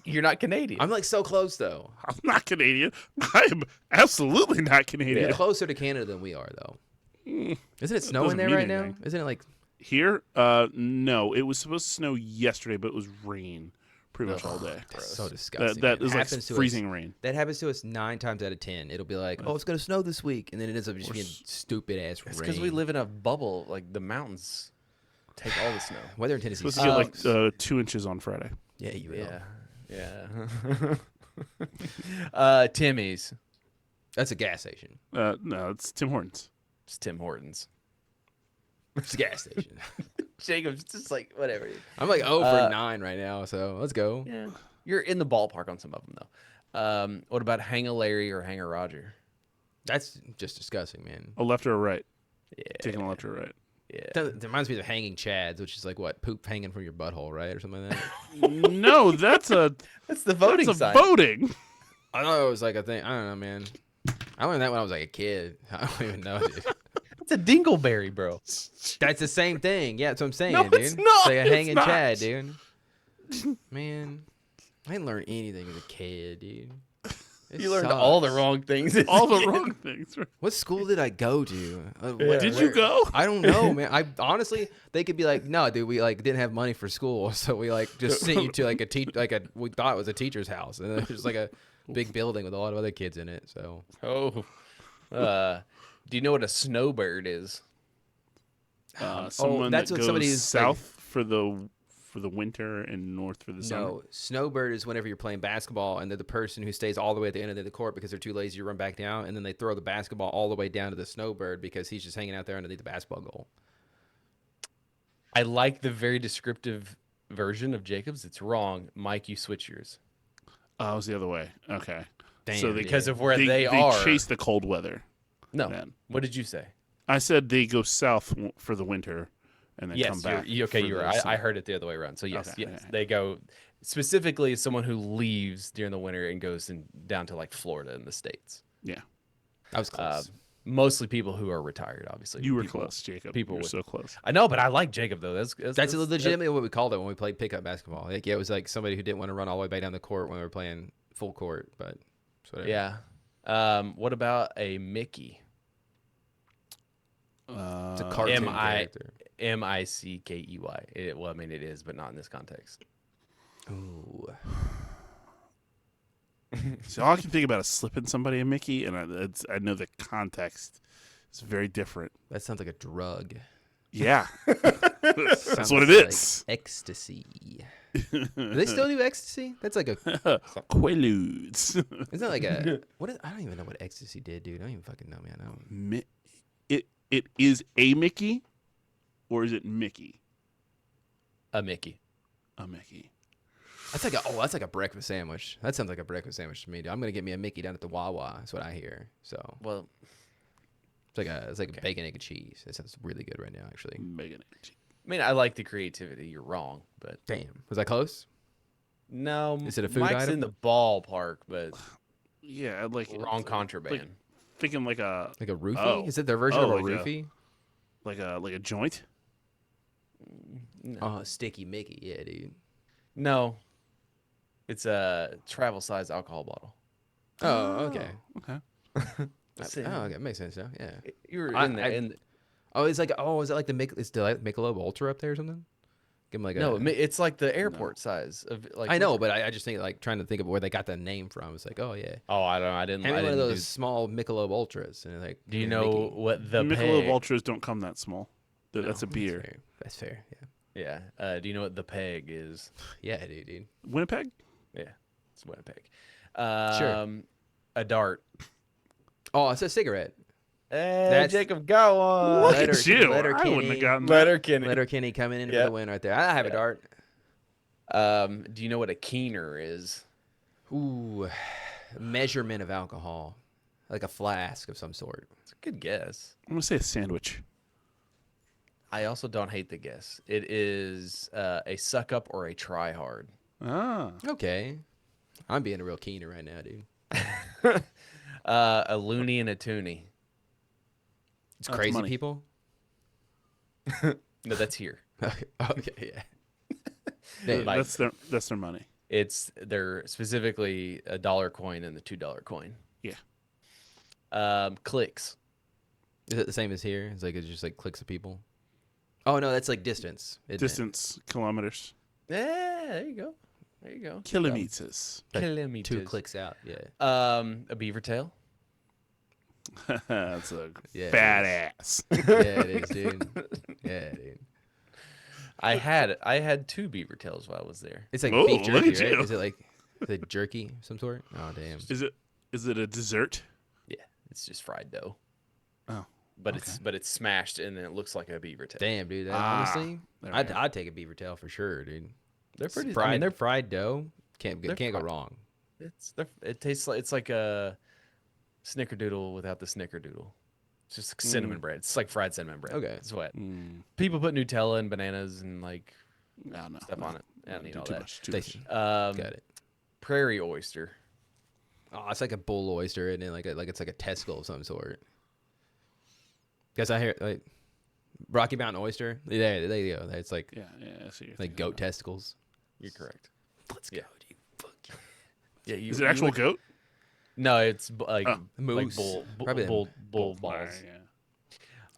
S3: You're not Canadian.
S2: I'm like so close though.
S4: I'm not Canadian. I'm absolutely not Canadian.
S2: You're closer to Canada than we are though. Isn't it snowing
S4: doesn't
S2: there
S4: mean
S2: right now?
S4: anything.
S2: Isn't it like?
S4: Here, no. It was supposed to snow yesterday, but it was rain pretty much all day.
S2: That's so disgusting.
S4: That
S2: man.
S4: is
S2: It
S4: like
S2: happens to
S4: freezing
S2: us,
S4: rain.
S2: That happens to us 9 times out of 10. It'll be like, oh, it's gonna snow this week, and then it ends up just being stupid ass rain.
S3: It's because we live in a bubble. Like the mountains take all the snow.
S2: Weather in Tennessee.
S4: Supposed to get
S2: sucks.
S4: like 2 inches on Friday.
S2: Yeah, you will.
S3: Yeah. Timmy's.
S2: That's a gas station.
S4: No, it's Tim Hortons.
S3: It's Tim Hortons.
S2: It's a gas station.
S3: Jacob's just like whatever.
S2: I'm like 0 for 9 right now, so let's go.
S3: Yeah, you're in the ballpark on some of them though. What about Hang a Larry or Hang a Roger?
S2: That's just disgusting, man.
S4: A left or a right?
S3: Yeah,
S4: Taking a left or a right.
S3: yeah.
S2: It reminds me of hanging chads, which is like what, poop hanging from your butthole, right, or something like that.
S4: No, that's
S3: That's the voting
S4: that's a
S3: side.
S4: voting.
S2: I thought it was like a thing. I don't know, man. I learned that when I was like a kid. I don't even know, dude.
S3: It's a dingleberry, bro.
S2: That's the same thing. Yeah, that's what I'm saying,
S3: No,
S2: dude.
S3: it's not.
S2: like a
S3: It's
S2: hanging
S4: not.
S2: chad, dude. Man, I didn't learn anything as a kid, dude. It
S3: You learned all the
S2: sucks.
S3: wrong things.
S4: All the wrong things.
S2: What school did I go to?
S4: Did you go?
S2: I don't know, man. I honestly, they could be like, no, dude, we like didn't have money for school, so we like just sent you to like we thought it was a teacher's house, and it was like a big building with a lot of other kids in it. So
S3: Oh. Do you know what a snowbird is?
S4: Someone
S2: that's
S4: that
S2: what
S4: goes
S2: somebody's,
S4: south for the for the winter and north for the summer?
S2: No, snowbird is whenever you're playing basketball and they're the person who stays all the way at the end of the court because they're too lazy to run back down, and then they throw the basketball all the way down to the snowbird because he's just hanging out there underneath the basketball goal.
S3: I like the very descriptive version of Jacob's. It's wrong. Mike, you switch yours.
S4: Oh, it was the other way. Okay.
S2: Damn,
S4: so
S3: Because of where
S4: they
S3: they are.
S4: chase the cold weather.
S3: No.
S4: Then.
S3: What did you say?
S4: I said they go south for the winter and then come back.
S3: You're
S4: for
S3: right.
S4: the summer.
S3: I heard it the other way around. So yes,
S4: Okay,
S3: yes,
S4: okay.
S3: they go specifically someone who leaves during the winter and goes down to like Florida in the States.
S4: Yeah.
S2: That was close.
S3: Mostly people who are retired, obviously.
S4: You were
S3: People-
S4: close, Jacob.
S3: people
S4: you were
S3: would-
S4: so close.
S3: I know, but I like Jacob though.
S2: That's legitimately what we called it when we played pickup basketball. Like, yeah, it was like somebody who didn't want to run all the way back down the court when we were playing full court, but it's whatever.
S3: Yeah. What about a Mickey?
S2: It's a cartoon character.
S3: Mickey. Well, I mean it is, but not in this context.
S2: Ooh.
S4: So all I can think about is slipping somebody a Mickey, and I know the context is very different.
S2: That sounds like a drug.
S4: Yeah. That's
S2: Sounds
S4: what it
S2: like
S4: is.
S2: Ecstasy. Do they still do ecstasy? That's like a.
S4: Quaaludes.
S2: Isn't that like a? What is, I don't even know what ecstasy did, dude. I don't even fucking know, man.
S4: It is a Mickey, or is it Mickey?
S3: A Mickey.
S4: A Mickey.
S2: That's like a breakfast sandwich. That sounds like a breakfast sandwich to me, dude. I'm gonna get me a Mickey down at the Wawa. That's what I hear. So
S3: Well,
S2: it's like a bacon, egg, and cheese. That sounds really good right now, actually.
S4: Bacon.
S3: I mean, I like the creativity. You're wrong, but
S2: Damn, was I close?
S3: no.
S2: Is it a food
S3: Mike's
S2: item?
S3: in the ballpark, but
S4: Yeah, I'd like
S3: wrong contraband.
S4: thinking like a
S2: Like a roofie?
S4: Oh.
S2: Is it their version
S4: Oh,
S2: of a
S4: like a-
S2: roofie?
S4: like a joint.
S3: No.
S2: Oh, sticky Mickey, yeah, dude.
S3: No. It's a travel size alcohol bottle.
S2: Oh, okay.
S4: Okay.
S2: Oh, okay, makes sense now. Yeah.
S3: You were
S2: I-
S3: in there.
S2: I-
S3: and
S2: Is it like the is the like Michelob Ultra up there or something? Give them like
S3: no,
S2: a.
S3: it's like the airport size of like.
S2: I know, but I just think like trying to think of where they got that name from. It's like, oh yeah,
S3: Oh, I don't know. I didn't.
S2: hand
S3: I
S2: me one of
S3: didn't
S2: those small Michelob Ultras, and like.
S3: do you
S2: yeah,
S3: know
S2: Mickey.
S3: what the
S4: Michelob
S3: peg?
S4: Ultras don't come that small. That's a
S2: No,
S4: beer.
S2: That's fair. Yeah.
S3: Yeah. Do you know what the peg is?
S2: Yeah, dude.
S4: Winnipeg.
S3: Yeah, it's Winnipeg.
S2: Sure.
S3: A dart.
S2: Oh, it's a cigarette.
S3: Hey, Jacob, go on.
S4: Look
S2: Letter-
S4: at you. I
S2: Letterkenny.
S4: wouldn't have gotten that.
S3: Letterkenny.
S2: Letterkenny coming in for
S3: Yeah.
S2: the win right there. I have a dart.
S3: Do you know what a keener is?
S2: Ooh, measurement of alcohol, like a flask of some sort.
S3: It's a good guess.
S4: I'm gonna say a sandwich.
S3: I also don't hate the guess. It is a suck up or a try hard.
S4: Ah.
S2: Okay, I'm being a real keener right now, dude.
S3: A loony and a toonie.
S2: It's
S4: That's
S2: crazy
S4: money.
S2: people.
S3: No, that's here.
S2: Okay, yeah. Damn,
S3: Like-
S4: That's their money.
S3: They're specifically a $1 coin and the $2 coin.
S4: Yeah.
S3: Clicks.
S2: is it the same as here? It's like it's just like clicks of people. Oh no, that's like distance. isn't it?
S4: Distance, kilometers,
S3: Yeah, there you go. There you go.
S4: kilometers.
S2: Like
S3: Kilometers.
S2: 2 clicks out. Yeah.
S3: A beaver tail.
S4: That's a
S2: Yeah, it
S4: badass.
S2: Yeah, it is, dude. Yeah, dude.
S3: I had 2 beaver tails while I was there.
S2: It's like
S4: Oh,
S2: beef
S4: look
S2: jerky,
S4: at
S2: right?
S4: you.
S2: Is it jerky of some sort? Oh damn.
S4: Is it a dessert?
S3: Yeah, it's just fried dough.
S4: Oh,
S3: But
S4: okay.
S3: it's smashed and then it looks like a beaver tail.
S2: Damn, dude.
S4: Ah,
S2: Honestly,
S4: there we
S2: I'd,
S4: go.
S2: I'd take a beaver tail for sure, dude.
S3: They're pretty.
S2: fried.
S3: I mean, they're
S2: fried dough. Can't
S3: they're
S2: go
S3: fried.
S2: wrong.
S3: it tastes like it's like a snickerdoodle without the snickerdoodle. It's just like cinnamon bread. It's like fried cinnamon bread.
S2: Okay.
S3: It's what
S4: Mm,
S3: people put Nutella and bananas and like
S4: no, no,
S3: stuff
S4: no.
S3: on it. I don't need
S4: Too
S3: all that.
S4: much. Too
S2: Tasty.
S4: much.
S2: Got it.
S3: Prairie oyster.
S2: Oh, it's like a bull oyster, and then like it's like a testicle of some sort. Guess I hear like Rocky Mountain oyster. There you go. It's like
S4: Yeah, I see.
S2: like goat testicles.
S3: You're correct.
S2: Let's
S3: Yeah.
S2: go, dude. Fuck yeah.
S3: Yeah, you,
S4: Is it actual goat?
S3: No, it's like
S4: Oh.
S3: like
S2: Moose.
S3: bull
S2: Probably
S3: bull
S2: them.
S3: balls.
S4: Yeah.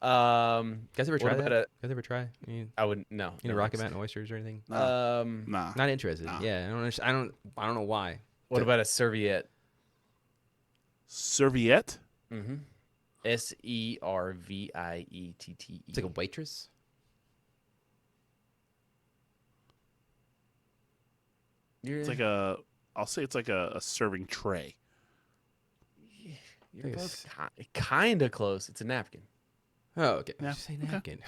S2: Guys ever
S3: What
S2: try
S3: about
S2: that? Guys ever try?
S3: I wouldn't. No.
S2: You know
S3: no
S2: Rocky
S3: thanks.
S2: Mountain oysters or anything?
S4: Nah.
S3: Um,
S4: Nah.
S2: Not interested.
S4: Nah.
S2: Yeah, I don't know why.
S3: what about a serviette?
S4: Serviette?
S3: Mm-hmm. Serviette.
S2: It's like a waitress.
S3: You're,
S4: It's like I'll say it's like a serving tray.
S3: you're both kind of close. It's a napkin.
S2: Oh, okay.
S4: Yeah,
S2: Just say
S4: okay.
S2: napkin.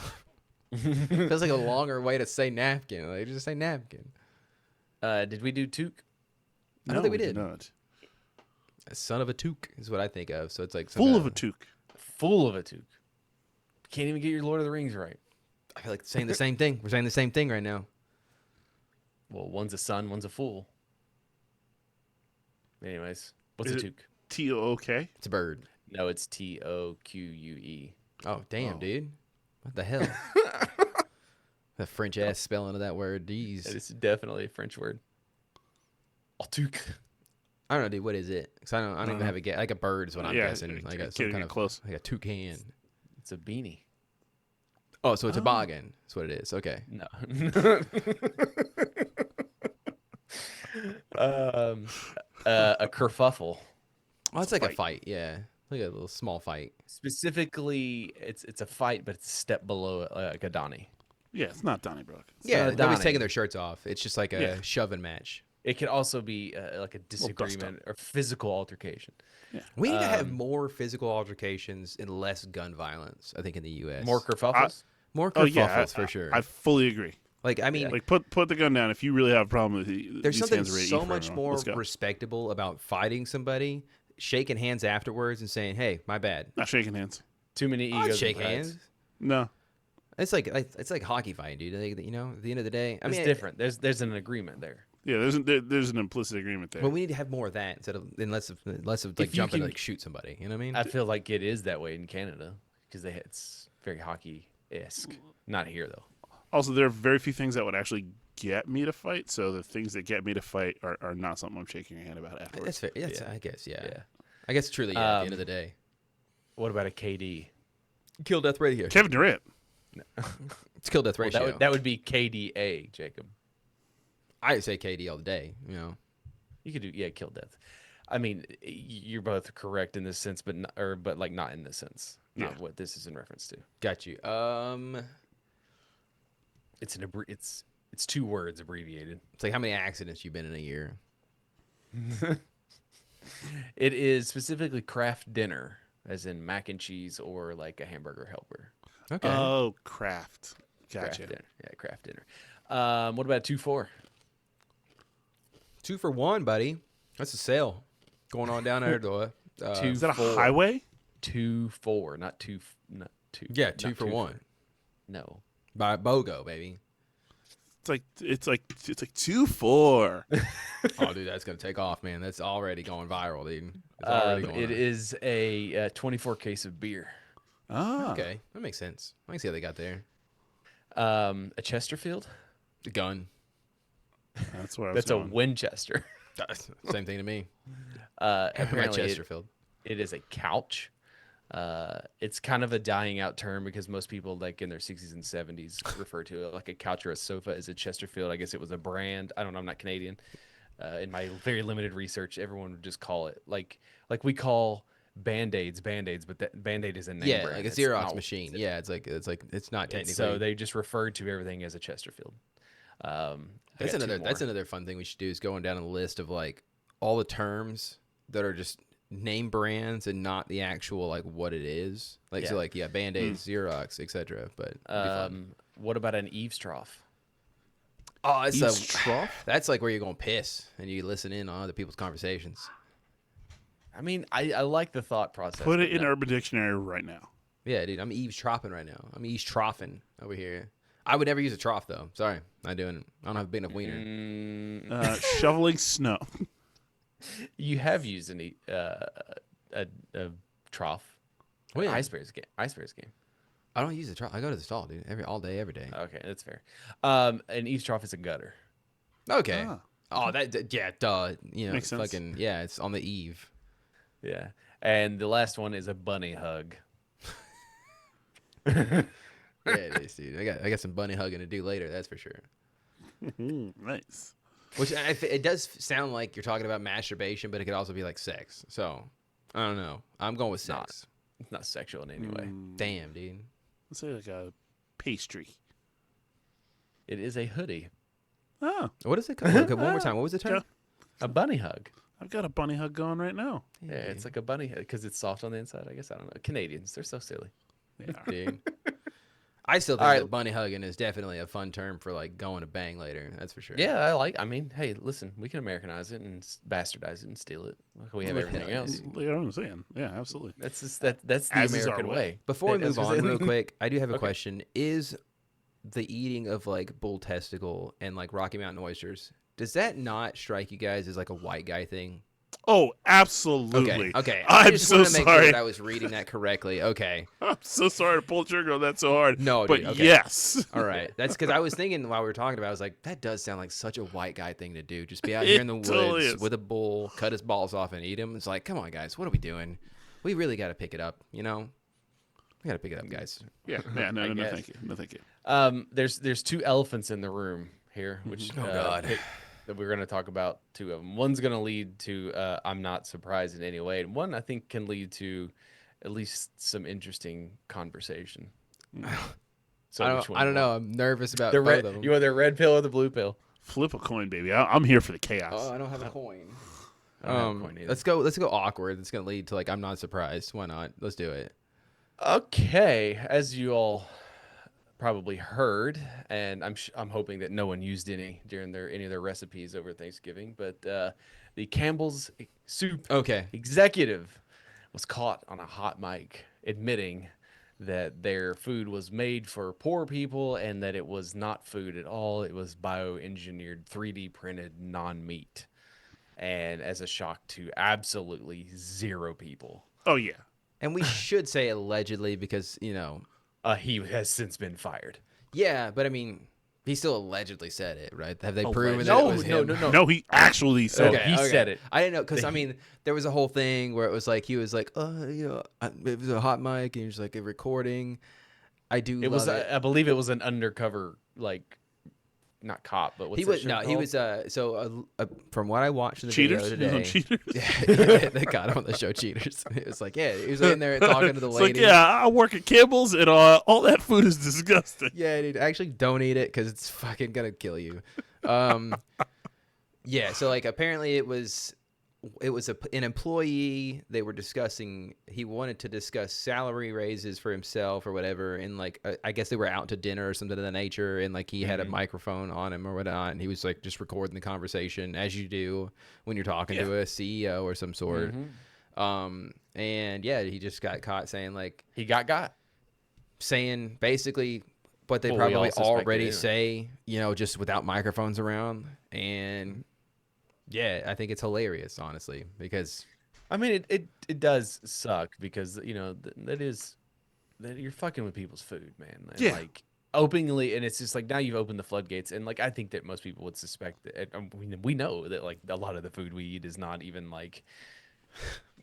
S2: Feels like a longer way to say napkin. Like, just say napkin.
S3: Did we do toque?
S2: I don't think we
S4: did
S2: did.
S4: not.
S2: A son of a toque is what I think of. So it's like
S4: Full of a toque.
S3: Full of a toque. Can't even get your Lord of the Rings right.
S2: I feel like saying the same thing. We're saying the same thing right now.
S3: Well, one's a son, one's a fool. Anyways, what's
S4: Is
S3: a
S4: it-
S3: toque?
S4: TOOK.
S2: It's a bird.
S3: No, it's TOQUE.
S2: Oh, damn,
S4: Oh.
S2: dude. What the hell? The French ass spelling of that word. Jeez.
S3: It's definitely a French word. A toque.
S2: I don't know, dude. What is it? Because I don't even have a guess. Like a bird is what I'm guessing. Like some
S4: getting
S2: kind
S4: it
S2: of
S4: close.
S2: like a toucan.
S3: It's a beanie.
S2: Oh, so it's a toboggan. That's what it is. Okay.
S3: No. A kerfuffle.
S2: Oh, it's like a
S4: fight.
S2: fight. Yeah, like a little small fight.
S3: Specifically, it's a fight, but it's a step below like a Donnie.
S4: Yeah, it's not Donnybrook.
S2: Yeah,
S3: not a
S2: nobody's
S3: Donnie.
S2: taking their shirts off. It's just like a
S4: Yeah.
S2: shoving match.
S3: It could also be like a
S4: dust up.
S3: disagreement or physical altercation.
S2: We need to have more physical altercations and less gun violence. I think in the U.S.
S3: More kerfuffles.
S2: more
S4: Oh yeah,
S2: kerfuffles for sure.
S4: I fully agree.
S2: Like I mean,
S4: Like put the gun down if you really have a problem with it.
S2: there's
S4: these
S2: something
S4: hands are ready to
S2: so
S4: eat for
S2: much
S4: everyone.
S2: more
S4: Let's go.
S2: respectable about fighting somebody, shaking hands afterwards, and saying, "Hey, my bad."
S4: Not shaking hands.
S3: Too many
S2: I'd
S3: egos.
S2: shake
S3: and prides.
S2: hands.
S4: No.
S2: It's like hockey fighting, dude. Like, you know, at the end of the day, I
S3: It's
S2: mean,
S3: different. There's an agreement there.
S4: Yeah, there's an implicit agreement there.
S2: But we need to have more of that instead of less of like
S3: If you
S2: jumping
S3: can-
S2: to like shoot somebody. You know what I mean?
S3: I feel like it is that way in Canada because it's very hockey-esque. Not here though.
S4: Also, there are very few things that would actually get me to fight. So the things that get me to fight are not something I'm shaking your hand about afterwards.
S2: That's fair. That's,
S3: Yeah.
S2: I guess. Yeah.
S3: Yeah.
S2: I guess truly. Yeah. At the end of the day,
S3: What about a KD?
S2: kill death ratio.
S4: Kevin Durant.
S2: It's kill death
S3: Well,
S2: ratio.
S3: that would be KDA, Jacob.
S2: I say KD all the day. You know.
S3: You could do kill death. I mean, you're both correct in this sense, but but like not in this sense. Not
S4: Yeah.
S3: what this is in reference to.
S2: Got you.
S3: It's 2 words abbreviated.
S2: It's like how many accidents you've been in a year.
S3: It is specifically craft dinner, as in mac and cheese or like a hamburger helper.
S2: Okay.
S4: Oh, Kraft.
S3: Craft
S4: Gotcha.
S3: dinner. Yeah, craft dinner. What about 2-4?
S2: 2 for 1, buddy. That's a sale going on down there. To,
S3: Two
S4: Is that a
S3: for-
S4: highway?
S3: 2-4, not 2. Not 2.
S2: Yeah,
S3: not
S2: 2 for 1
S3: No.
S2: by BOGO, baby.
S4: It's like 2-4.
S2: Oh, dude, that's gonna take off, man. That's already going viral, dude. It's already going.
S3: It is a 24 case of beer.
S4: Ah,
S2: Okay, that makes sense. I can see how they got there.
S3: A Chesterfield.
S2: The gun.
S4: that's where I was
S3: That's a
S4: going.
S3: Winchester.
S2: Same thing to me.
S3: Apparently,
S2: Apparently, Chesterfield.
S3: it is a couch. It's kind of a dying out term because most people like in their 60s and 70s refer to it like a couch or a sofa as a Chesterfield. I guess it was a brand. I don't know. I'm not Canadian. In my very limited research, everyone would just call it like we call Band-Aids, but that Band-Aid is a name
S2: Yeah,
S3: brand.
S2: like a
S3: It's
S2: Xerox
S3: not-
S2: machine. Yeah, it's not technically.
S3: So they just referred to everything as a Chesterfield.
S2: That's another fun thing we should do is going down a list of like all the terms that are just name brands and not the actual like what it is. Like so
S3: Yeah.
S2: like Band-Aid, Xerox, etc. But it'd be fun.
S3: What about an eaves trough?
S2: Oh, it's
S4: Eaves
S2: a
S4: trough?
S2: That's like where you're gonna piss and you listen in on other people's conversations.
S3: I mean, I like the thought process.
S4: Put
S3: but
S4: it in
S3: no.
S4: Urban Dictionary right now.
S2: Yeah, dude, I'm eavesdropping right now. I'm eavestropping over here. I would never use a trough though. Sorry, not doing it. I don't have a big enough wiener.
S4: Shoveling snow.
S3: You have used a trough.
S2: When?
S3: Ice Bears game.
S2: I don't use a trough. I go to the stall, dude. All day, every day.
S3: Okay, that's fair. An eaves trough is a gutter.
S2: Okay.
S4: Ah.
S2: Oh, yeah, duh. You know,
S4: Makes sense.
S2: fucking yeah. It's on the eve.
S3: Yeah, and the last one is a bunny hug.
S2: Yeah, it is, dude. I got some bunny hugging to do later. That's for sure.
S4: Nice.
S2: Which it does sound like you're talking about masturbation, but it could also be like sex. So I don't know. I'm going with
S3: Not.
S2: sex.
S3: It's not sexual in any way.
S2: Damn, dude.
S4: Let's say like a pastry.
S3: It is a hoodie.
S4: Oh,
S2: What is it called? Okay, one more time. What was the term?
S4: Yeah.
S3: A bunny hug.
S4: I've got a bunny hug going right now.
S3: Yeah, it's like a bunny hug because it's soft on the inside. I guess I don't know. Canadians, they're so silly.
S2: Dude. I still think
S3: All right.
S2: that bunny hugging is definitely a fun term for like going to bang later. That's for sure.
S3: Yeah, I mean, hey, listen, we can Americanize it and bastardize it and steal it. Like we have everything else.
S4: Like I'm saying. Yeah, absolutely.
S3: That's just that's the
S4: As is our
S3: American way.
S2: Before we
S3: That's
S2: move
S3: just
S2: on,
S3: it.
S2: real quick, I do have a
S3: Okay.
S2: question. Is the eating of like bull testicle and like Rocky Mountain oysters, does that not strike you guys as like a white guy thing?
S4: Oh, absolutely.
S2: Okay. I
S4: I'm
S2: just
S4: so
S2: wanted to make sure
S4: sorry.
S2: that I was reading that correctly. Okay.
S4: I'm so sorry to pull the trigger on that so hard.
S2: No,
S4: but
S2: dude, okay.
S4: yes.
S2: All right. That's because I was thinking while we were talking about it, I was like, that does sound like such a white guy thing to do. Just be out here in the woods
S4: totally is.
S2: with a bull, cut his balls off and eat him. It's like, come on, guys. What are we doing? We really got to pick it up, you know? We got to pick it up, guys.
S4: Yeah. No,
S3: guess.
S4: thank you. No, thank you.
S3: There's two elephants in the room here, which
S2: Oh, God.
S3: that we're going to talk about two of them. One's going to lead to I'm not surprised in any way, and one I think can lead to at least some interesting conversation. So
S2: I
S3: which
S2: don't,
S3: one
S2: I
S3: do
S2: don't
S3: you
S2: know.
S3: want?
S2: I'm nervous about
S3: The
S2: both
S3: red,
S2: of them.
S3: you want the red pill or the blue pill?
S4: Flip a coin, baby. I'm here for the chaos.
S2: Oh, I don't have a coin.
S3: I don't have a coin either.
S2: Let's go awkward. It's gonna lead to like I'm not surprised. Why not? Let's do it.
S3: Okay, as you all probably heard, and I'm hoping that no one used any during any of their recipes over Thanksgiving, but the Campbell's soup
S2: Okay.
S3: executive was caught on a hot mic admitting that their food was made for poor people and that it was not food at all. It was bioengineered, 3D printed non-meat, and as a shock to absolutely zero people.
S4: Oh yeah.
S2: And we should say allegedly because you know.
S3: He has since been fired.
S2: Yeah, but I mean, he still allegedly said it, right? Have they
S3: Oh,
S2: proven
S3: no,
S2: that it was him?
S4: No, he actually said
S3: Okay.
S4: it.
S3: He said it.
S2: I didn't know because I mean, there was a whole thing where it was like he was like, you know, it was a hot mic and he was like a recording. I do.
S3: It was,
S2: love it.
S3: I believe, it was an undercover, like, not cop, but what's
S2: He
S3: that
S2: was
S3: show
S2: no, he
S3: called?
S2: was from what I watched in the
S4: Cheaters.
S2: video
S4: He's
S2: today.
S4: on Cheaters.
S2: Yeah, they got him on the show Cheaters. It was like, yeah, he was in there talking to the
S4: It's
S2: lady.
S4: like, yeah, I work at Campbell's, and all that food is disgusting.
S2: Yeah, dude, actually don't eat it because it's fucking gonna kill you. Yeah, so like apparently it was an employee. They were discussing. He wanted to discuss salary raises for himself or whatever, and like I guess they were out to dinner or something of that nature, and like he had a microphone on him or whatnot, and he was like just recording the conversation as you do when you're talking to a CEO or some sort. And yeah, he just got caught saying like
S3: He got.
S2: saying basically what they
S3: Well, we all
S2: probably
S3: suspected
S2: already
S3: anyway.
S2: say, you know, just without microphones around. And yeah, I think it's hilarious, honestly, because
S3: I mean, it does suck because, you know, that you're fucking with people's food, man. And,
S4: Yeah.
S3: like, openly, and it's just like now you've opened the floodgates, and like I think that most people would suspect that we know that like a lot of the food we eat is not even like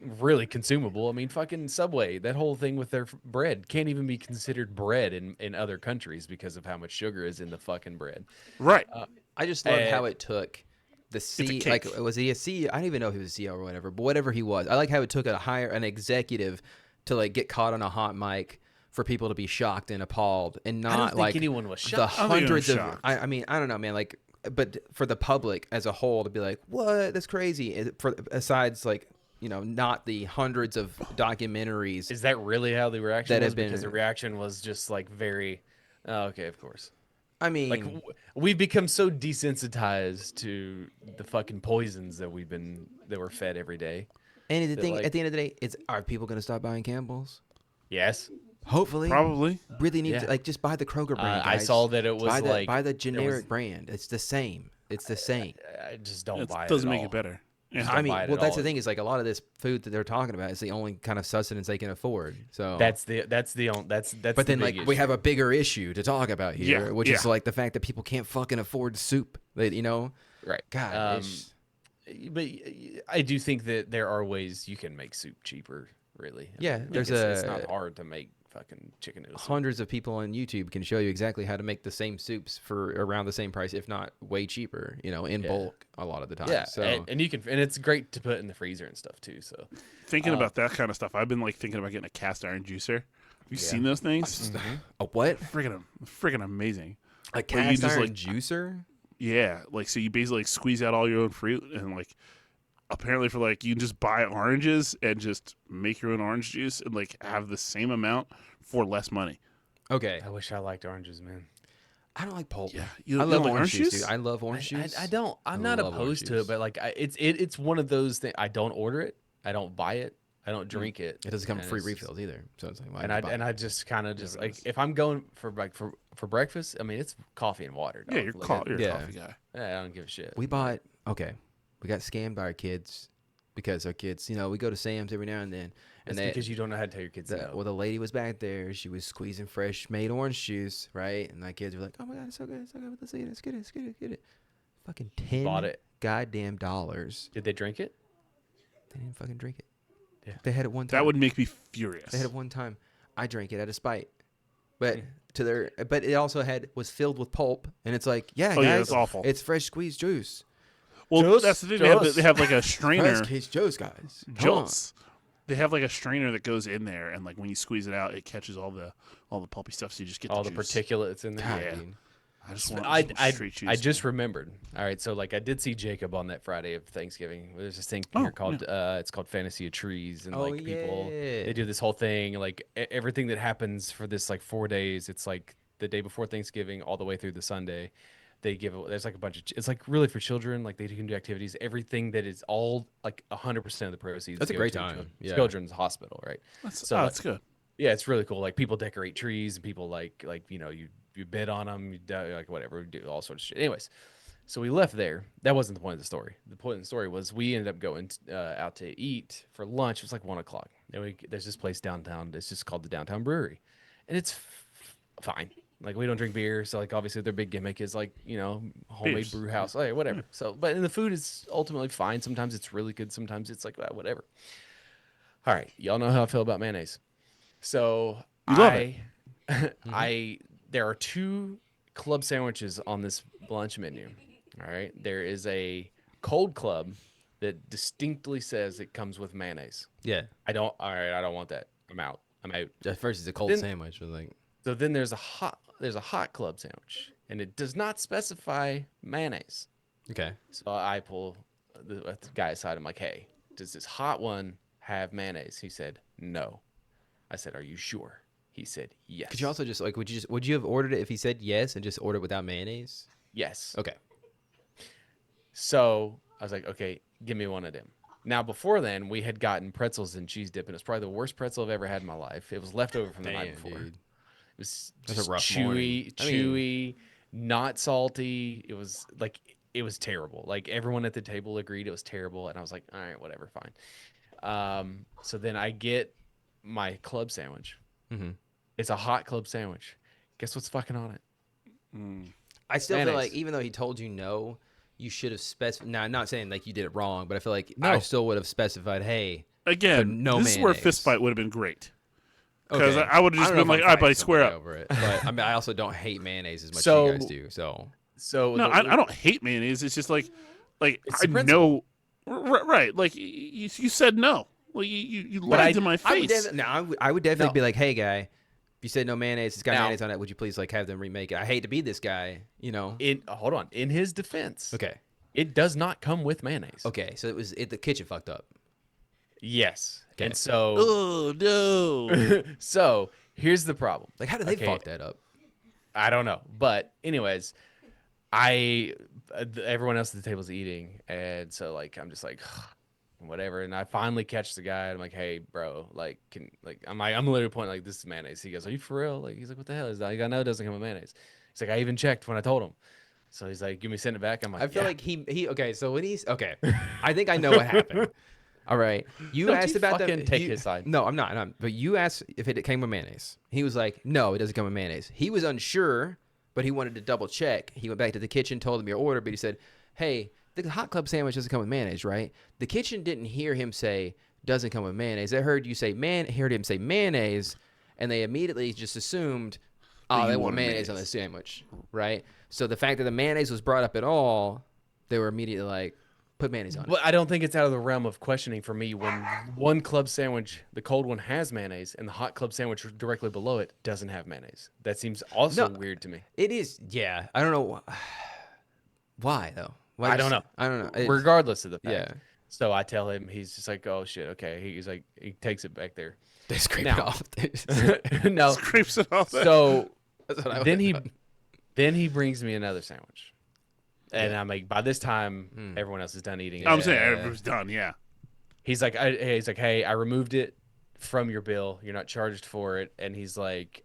S3: really consumable. I mean, fucking Subway, that whole thing with their bread can't even be considered bread in other countries because of how much sugar is in the fucking bread.
S4: Right.
S2: I just love how
S3: And-
S2: it took the
S4: a
S2: C,
S4: cake.
S2: like, was he a CEO? I don't even know if he was a CEO or whatever, but whatever he was, I like how it took an executive to like get caught on a hot mic for people to be shocked and appalled and
S3: I don't
S2: not
S3: think
S2: like
S3: anyone was
S2: the
S3: shocked.
S4: I don't think anyone was
S2: hundreds of,
S4: shocked.
S2: I mean, I don't know, man, like, but for the public as a whole to be like, what? That's crazy. For besides like, you know, not the hundreds of documentaries.
S3: Is that really how the reaction
S2: That
S3: was?
S2: have been-
S3: Because the reaction was just like very, oh, okay, of course.
S2: I mean,
S3: Like we've become so desensitized to the fucking poisons that we're fed every day.
S2: and the
S3: that,
S2: thing
S3: like-
S2: at the end of the day, it's are people going to stop buying Campbell's?
S3: Yes,
S2: Hopefully,
S4: Probably.
S2: really need
S3: Yeah.
S2: to like just buy the Kroger brand.
S3: I
S2: guys.
S3: saw that it was
S2: buy the,
S3: like
S2: buy the
S3: there was-
S2: generic brand. It's the same. It's the same.
S3: I just don't
S4: It
S3: buy it.
S4: doesn't
S3: at
S4: make
S3: all.
S4: it better. Yeah.
S3: Just
S2: I
S3: don't
S2: mean,
S3: buy it
S2: well,
S3: at
S2: that's the
S3: all.
S2: thing is like a lot of this food that they're talking about is the only kind of sustenance they can afford. So
S3: That's the only that's
S2: but then
S3: the
S2: like
S3: big
S2: we
S3: issue.
S2: have a bigger issue to talk about here,
S4: Yeah,
S2: which is
S4: yeah.
S2: like the fact that people can't fucking afford soup. They, you know,
S3: right.
S2: God, it's-
S3: But I do think that there are ways you can make soup cheaper. Really.
S2: Yeah,
S3: like,
S2: there's
S3: it's
S2: a-
S3: not hard to make fucking chicken noodle soup.
S2: hundreds of people on YouTube can show you exactly how to make the same soups for around the same price, if not way cheaper. You know, in
S3: Yeah.
S2: bulk a lot of the time.
S3: Yeah,
S2: So
S3: and you can, and it's great to put in the freazer and stuff too. So
S4: Thinking about that kind of stuff, I've been like thinking about getting a cast iron juicer. Have you seen those things?
S2: a what?
S4: Friggin' amazing.
S2: A
S4: you
S2: cast
S4: just,
S2: iron
S4: like-
S2: juicer?
S4: Yeah, like so you basically like squeeze out all your own fruit and like apparently for like you can just buy oranges and just make your own orange juice and like have the same amount for less money.
S2: Okay.
S3: I wish I liked oranges, man.
S2: I don't like pulp.
S4: Yeah,
S2: I
S4: you
S2: love
S4: don't like
S2: orange juice, dude. I love orange
S3: I,
S2: juice.
S3: I don't. I'm not
S2: love orange
S3: opposed to it,
S2: juice.
S3: but like it's one of those things. I don't order it. I don't buy it. I don't drink it.
S2: It doesn't come with
S3: and
S2: free
S3: it's-
S2: refills either. So it's like, why
S3: And
S2: just buy it?
S3: I just kind of just
S4: Never
S3: like
S4: is.
S3: if I'm going for like for breakfast, I mean it's coffee and water.
S4: Yeah,
S3: dog.
S4: you're,
S3: Like,
S4: you're
S2: Yeah.
S4: a coffee guy.
S3: I don't give a shit.
S2: We bought we got scammed by our kids because our kids, we go to Sam's every now and then,
S3: It's
S2: and
S3: because you don't know how to tell your kids no.
S2: well, the lady was back there. She was squeezing fresh made orange juice, right? And my kids were like, "Oh my god, it's so good, it's so good. Let's eat it. Let's get it. Let's get it. Let's get it." Fucking
S3: Bought
S2: $10
S3: it.
S2: goddamn dollars.
S3: Did they drink it?
S2: They didn't fucking drink it.
S3: Yeah.
S2: They had it one time.
S4: That would make me furious.
S2: They had it one time. I drank it out of spite. But but it also was filled with pulp, and it's like, yeah,
S4: Oh,
S2: guys,
S4: yeah, that's awful.
S2: it's fresh squeezed juice.
S4: Well,
S3: Juice,
S4: that's the thing.
S3: juice.
S4: They have like a strainer.
S2: Fresh case juice, guys. Come on.
S4: Juice. They have like a strainer that goes in there, and like when you squeeze it out, it catches all the pulpy stuff. So you just get
S3: All
S4: the
S3: the
S4: juice.
S3: particulates in there.
S2: God,
S4: Yeah.
S2: dude.
S4: I just want
S3: I
S4: straight juice.
S3: I just remembered. All right, so like I did see Jacob on that Friday of Thanksgiving. There's this thing
S4: Oh,
S3: here called it's called Fantasy of Trees, and
S2: Oh,
S3: like people
S2: yeah.
S3: they do this whole thing like everything that happens for this like 4 days. It's like the day before Thanksgiving all the way through the Sunday. They give there's like a bunch of it's like really for children. Like they can do activities. Everything that is all like 100% of the proceeds.
S2: That's a
S3: go
S2: great
S3: to
S2: time. Yeah.
S3: Children's Hospital, right?
S4: That's,
S3: so,
S4: that's good.
S3: Yeah, it's really cool. Like people decorate trees and people like you bid on them, like whatever, do all sorts of shit. Anyways, so we left there. That wasn't the point of the story. The point of the story was we ended up going out to eat for lunch. It was like 1:00. And there's this place downtown. It's just called the Downtown Brewery, and it's fine. Like we don't drink beer, so like obviously their big gimmick is like homemade
S4: Beers.
S3: brew house, like whatever. So, but and the food is ultimately fine. Sometimes it's really good. Sometimes it's like whatever. All right, y'all know how I feel about mayonnaise. So
S4: You love it.
S3: There are 2 club sandwiches on this lunch menu. All right, there is a cold club that distinctly says it comes with mayonnaise.
S2: Yeah.
S3: I don't want that. I'm out.
S2: At first, it's a cold
S3: Then-
S2: sandwich. But like,
S3: So then there's a hot club sandwich, and it does not specify mayonnaise.
S2: okay.
S3: So I pull the guy aside. I'm like, hey, does this hot one have mayonnaise? He said, no. I said, are you sure? He said, yes.
S2: Could you also just like, would you have ordered it if he said yes and just ordered without mayonnaise?
S3: Yes.
S2: Okay.
S3: So I was like, okay, give me one of them. Now, before then, we had gotten pretzels and cheese dip, and it's probably the worst pretzel I've ever had in my life. It was left over from the night before.
S2: Dude.
S3: It was
S2: That's a
S3: just
S2: rough
S3: chewy,
S2: morning. I mean-
S3: chewy, not salty. It was terrible. Like everyone at the table agreed it was terrible, and I was like, all right, whatever, fine. So then I get my club sandwich.
S2: Mhm.
S3: It's a hot club sandwich. Guess what's fucking on it?
S2: I still feel
S3: Mayonnaise.
S2: like even though he told you no, you should have specified. Now, I'm not saying like you did it wrong, but I feel like
S3: No.
S2: I still would have specified, hey,
S4: Again,
S2: no
S4: this is where a
S2: mayonnaise.
S4: fist fight would have been great. Because
S2: okay.
S4: I would have just
S2: don't know
S4: been
S2: if
S4: like,
S2: I'm
S4: all right, buddy,
S2: fighting
S4: square
S2: somebody
S4: up.
S2: over it. But I mean, I also don't hate mayonnaise as much
S3: So-
S2: as you guys do. So
S4: No, I don't hate mayonnaise. It's just like
S3: It's
S4: I
S3: the principle.
S4: know, right? Like you said no. Well, you lied to my
S2: I would,
S4: face.
S2: I would definitely
S3: No.
S2: be like, hey, guy, if you said no mayonnaise, it's got
S3: Now-
S2: mayonnaise on it. Would you please like have them remake it? I hate to be this guy,
S3: Hold on. In his defense,
S2: Okay.
S3: it does not come with mayonnaise.
S2: Okay. So the kitchen fucked up.
S3: Yes.
S2: Okay.
S3: And so,
S4: Oh no!
S3: so here's the problem.
S2: Like, how did they
S3: Okay.
S2: fuck that up?
S3: I don't know, but anyways, everyone else at the table's eating, and so like I'm just like whatever, and I finally catch the guy. And I'm like, hey, bro, like I'm literally pointing like this is mayonnaise. He goes, are you for real? Like he's like, what the hell is that? Like, I know it doesn't come with mayonnaise. He's like, I even checked when I told him. So he's like, give me send it back. I'm like,
S2: I feel
S3: yeah.
S2: like he okay. So when he's okay, I think I know what happened. All right, you
S3: Don't
S2: asked
S3: you
S2: about
S3: fucking
S2: the
S3: take his side.
S2: No, I'm not. But you asked if it came with mayonnaise. He was like, no, it doesn't come with mayonnaise. He was unsure, but he wanted to double check. He went back to the kitchen, told him your order, but he said, hey, the hot club sandwich doesn't come with mayonnaise, right? The kitchen didn't hear him say doesn't come with mayonnaise. They heard you say heard him say mayonnaise, and they immediately just assumed, oh,
S4: you
S2: they want
S4: wanted
S2: mayonnaise on the
S4: mayonnaise.
S2: sandwich, right? So the fact that the mayonnaise was brought up at all, they were immediately like, put mayonnaise on it.
S3: But I don't think it's out of the realm of questioning for me when one club sandwich, the cold one, has mayonnaise, and the hot club sandwich directly below it doesn't have mayonnaise. That seems also
S2: No.
S3: weird to me.
S2: It is, yeah. I don't know. Why though? Why
S3: I
S2: just-
S3: don't know.
S2: I don't know. It's-
S3: Regardless of the fact.
S2: yeah,
S3: So I tell him, he's just like, oh shit, okay. He's like, he takes it back there.
S2: they scrape
S3: Now-
S2: it off.
S3: No.
S4: Scrapes it off.
S3: So
S2: That's what I
S3: then
S2: would've done.
S3: then he brings me another sandwich. And I'm like, by this time, everyone else is done eating it.
S4: I'm saying everything's done. Yeah.
S3: He's like, hey, I removed it from your bill. You're not charged for it. And he's like,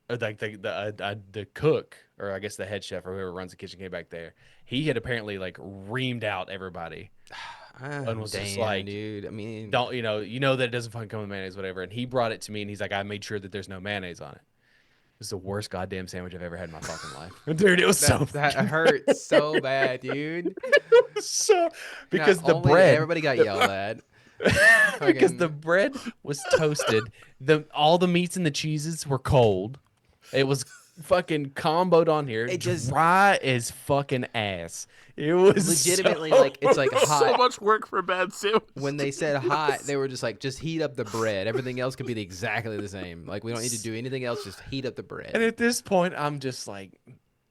S3: the cook, or I guess the head chef or whoever runs the kitchen, came back there. He had apparently like reamed out everybody. And was just
S2: Damn,
S3: like,
S2: dude. I mean,
S3: don't you know that it doesn't fucking come with mayonnaise, whatever. And he brought it to me, and he's like, I made sure that there's no mayonnaise on it. It's the worst goddamn sandwich I've ever had in my fucking life, dude. It was
S2: that hurts so bad, dude.
S3: so because
S2: Not
S3: the
S2: only
S3: bread,
S2: everybody got yelled at.
S3: because the bread was toasted. All the meats and the cheeses were cold. It was fucking comboed on here.
S2: It just-
S3: dry as fucking ass. It was
S2: Legitimately,
S3: so-
S2: like, it's like hot.
S4: So much work for a bad sandwich.
S2: When they said hot, they were just like, just heat up the bread. Everything else could be exactly the same. Like, we don't need to do anything else. Just heat up the bread.
S3: And at this point, I'm just like,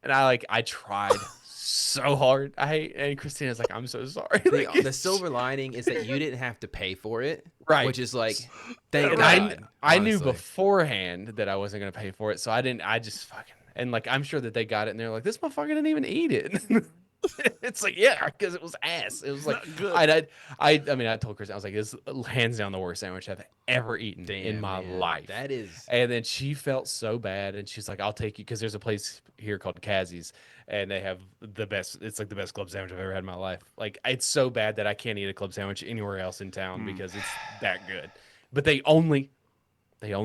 S3: and I tried so hard. And Christina's like, I'm so sorry. Like,
S2: The silver lining is that you didn't have to pay for it,
S3: Right.
S2: Which is like, thank
S3: And
S2: God.
S3: I knew
S2: honestly.
S3: beforehand that I wasn't gonna pay for it, so I just fucking, and like I'm sure that they got it, and they're like, this motherfucker didn't even eat it. It's like, yeah, because it was ass. It was like,
S4: Not good.
S3: I mean, I told Chris, I was like, this is hands down the worst sandwich I've ever eaten in
S2: Damn,
S3: my
S2: man.
S3: life.
S2: That is.
S3: And then she felt so bad, and she's like, I'll take you, because there's a place here called Kazzy's, and they have the best, it's like the best club sandwich I've ever had in my life. Like, it's so bad that I can't eat a club sandwich anywhere else in town because it's that good. But they only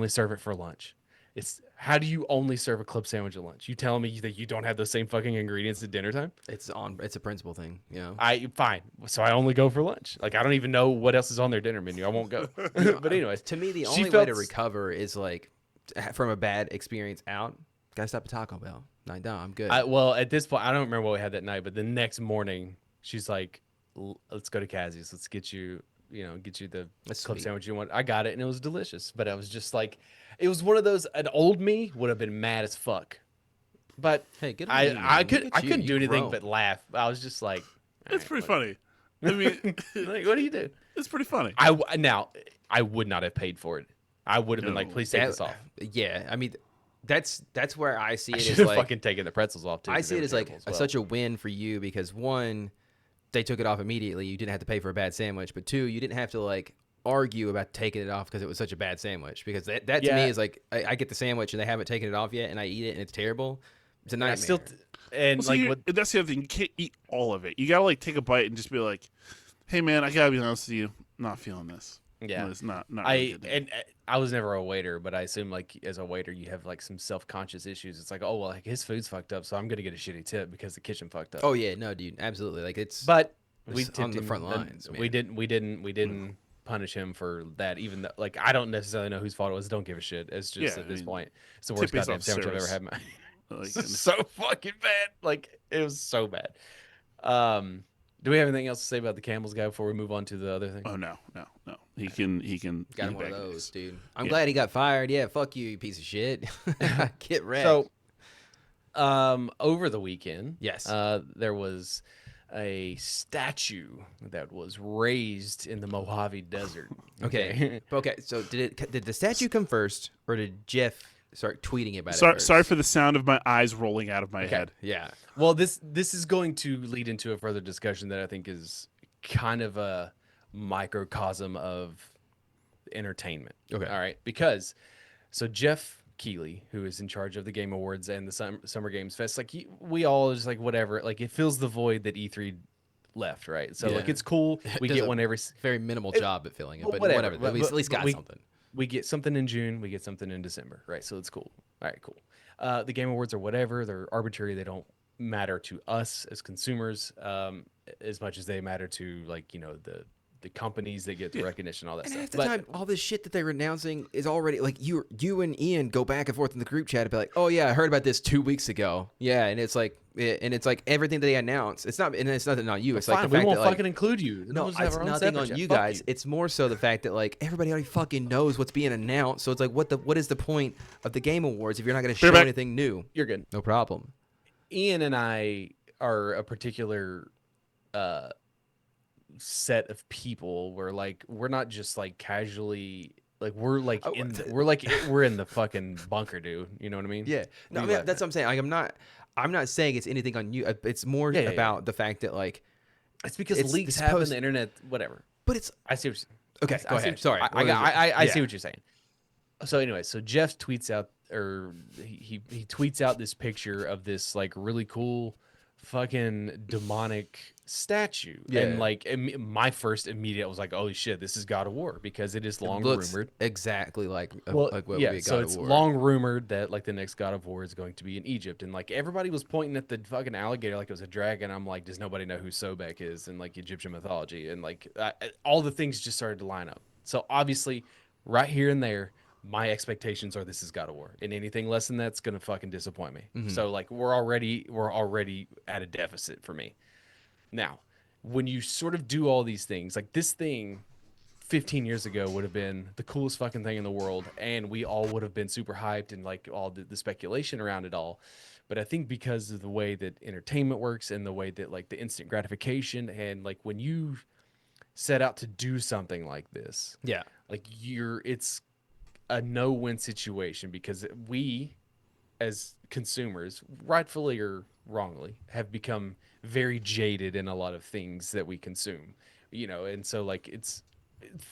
S3: serve it for lunch. It's, how do you only serve a club sandwich at lunch? You telling me that you don't have the same fucking ingredients at dinner time?
S2: It's a principle thing, you know.
S3: Fine. So I only go for lunch. Like, I don't even know what else is on their dinner menu. I won't go. But anyways,
S2: To me, the
S3: she
S2: only way to
S3: felt-
S2: recover is like from a bad experience out. Gotta stop at Taco Bell. Like, no, I'm good.
S3: well, at this point, I don't remember what we had that night, but the next morning, she's like, let's go to Kazzy's. Let's get you the
S2: That's
S3: club
S2: sweet.
S3: sandwich you want. I got it, and it was delicious. But I was just like, it was one of those, an old me would have been mad as fuck. But
S2: Hey, good on you, man.
S3: I
S2: Look
S3: couldn't
S2: at you.
S3: do
S2: You
S3: anything
S2: grown.
S3: but laugh. I was just like,
S4: It's pretty funny. I mean,
S3: like, what do you do?
S4: it's pretty funny.
S3: Now I would not have paid for it. I would have been like,
S4: No.
S3: please take this off.
S2: Yeah, I mean, that's where I see
S3: I
S2: it
S3: should
S2: as
S3: have
S2: like
S3: fucking taken the pretzels off too.
S2: I
S3: 'cause
S2: see
S3: they
S2: it
S3: were
S2: as like
S3: terrible as well.
S2: such a win for you because one, they took it off immediately. You didn't have to pay for a bad sandwich, but two, you didn't have to like argue about taking it off because it was such a bad sandwich. Because that to me
S3: Yeah.
S2: is like I get the sandwich and they haven't taken it off yet, and I eat it and it's terrible. It's a
S3: And I
S2: nightmare.
S3: still and
S4: Well, so
S3: like what
S4: that's the other thing. You can't eat all of it. You gotta like take a bite and just be like, "Hey, man, I gotta be honest with you. Not feeling this.
S3: yeah.
S4: It's not really good."
S3: And I was never a waiter, but I assume like as a waiter you have like some self-conscious issues. It's like, oh well, like his food's fucked up, so I'm gonna get a shitty tip because the kitchen fucked up.
S2: Oh yeah, no, dude, absolutely. Like it's
S3: But we
S2: It's
S3: tipped
S2: on the
S3: him,
S2: front
S3: and
S2: lines,
S3: We
S2: man.
S3: didn't punish him for that. Even though, like, I don't necessarily know whose fault it was. Don't give a shit. It's just
S4: Yeah,
S3: at this
S4: I mean,
S3: point, it's the worst
S4: tip is
S3: goddamn
S4: of
S3: sandwich I've ever
S4: service.
S3: had. In my
S4: Like,
S3: It's so fucking bad. Like, it was so bad. Do we have anything else to say about the Campbell's guy before we move on to the other thing?
S4: oh no. He can
S2: got him
S4: eat
S2: one of
S4: back
S2: those,
S4: his-
S2: dude. I'm
S4: Yeah.
S2: glad he got fired. Yeah, fuck you, you piece of shit. Get wrecked.
S3: So, over the weekend,
S2: Yes.
S3: there was a statue that was raised in the Mojave Desert.
S2: Okay. Okay. So did the statue come first, or did Jeff start tweeting about it?
S4: Sorry,
S2: First?
S4: sorry for the sound of my eyes rolling out of my
S3: Okay.
S4: head.
S2: Yeah.
S3: Well, this is going to lead into a further discussion that I think is kind of a microcosm of entertainment.
S2: Okay.
S3: All right. Because so Jeff Keighley, who is in charge of the Game Awards and the Summer Games Fest, like we all just like whatever, like it fills the void that E3 left, right? So like
S2: Yeah.
S3: it's cool. We
S2: Does
S3: get
S2: a
S3: one every.
S2: Very minimal job at filling it,
S3: well,
S2: but
S3: whatever,
S2: whatever.
S3: but-
S2: We at least
S3: but
S2: got
S3: we-
S2: something.
S3: We get something in June. We get something in December, right? So it's cool. All right, cool. The Game Awards are whatever. They're arbitrary. They don't matter to us as consumers as much as they matter to like the companies that get the recognition, all that
S2: And
S3: stuff.
S2: half the
S3: But
S2: time, all this shit that they're announcing is already like you and Ian go back and forth in the group chat and be like, "Oh yeah, I heard about this 2 weeks ago." Yeah, and it's like everything that they announce. It's not, and it's nothing on you. It's like
S3: fine,
S2: the
S3: we
S2: fact
S3: won't
S2: that like
S3: fucking include you.
S2: no,
S3: We'll just have
S2: it's
S3: our own
S2: nothing
S3: separate
S2: on
S3: chat.
S2: you
S3: Fuck
S2: guys. It's more so the fact that like everybody already fucking knows what's being announced. So it's like, what is the point of the Game Awards if you're not going to show
S4: back.
S2: anything new?
S3: You're good.
S2: No problem.
S3: Ian and I are a particular uh set of people where like we're not just like casually like we're like
S2: Oh,
S3: we're in the fucking bunker, dude. You know what I mean?
S2: Yeah.
S3: What
S2: No,
S3: are
S2: I
S3: you
S2: mean
S3: laughing
S2: that's
S3: at?
S2: what I'm saying. Like I'm not saying it's anything on you. It's more
S3: Yeah, yeah, yeah.
S2: about the fact that like
S3: It's because
S2: it's
S3: leaks happen,
S2: supposed,
S3: the internet, whatever.
S2: but it's
S3: I see what
S2: okay. Go
S3: I see
S2: ahead.
S3: what
S2: Sorry.
S3: I got. I see
S2: Yeah.
S3: what you're saying. So anyway, so Jeff tweets out, or he tweets out this picture of this like really cool, fucking demonic statue, and
S2: Yeah.
S3: like my first immediate was like, holy shit, this is God of War because it is
S2: It
S3: long
S2: looks
S3: rumored.
S2: exactly
S3: Well,
S2: like what would
S3: yeah,
S2: be a
S3: so
S2: God of
S3: it's
S2: War.
S3: long rumored that like the next God of War is going to be in Egypt, and like everybody was pointing at the fucking alligator like it was a dragon. I'm like, does nobody know who Sobek is in like Egyptian mythology? And like all the things just started to line up. So obviously, right here and there, my expectations are this is God of War, and anything less than that's gonna fucking disappoint me.
S2: Mhm.
S3: So like we're already at a deficit for me. Now, when you sort of do all these things, like this thing 15 years ago would have been the coolest fucking thing in the world, and we all would have been super hyped and like all the speculation around it all. But I think because of the way that entertainment works and the way that like the instant gratification, and like when you set out to do something like this,
S2: Yeah.
S3: like it's a no-win situation because we as consumers, rightfully or wrongly, have become very jaded in a lot of things that we consume. And so like it's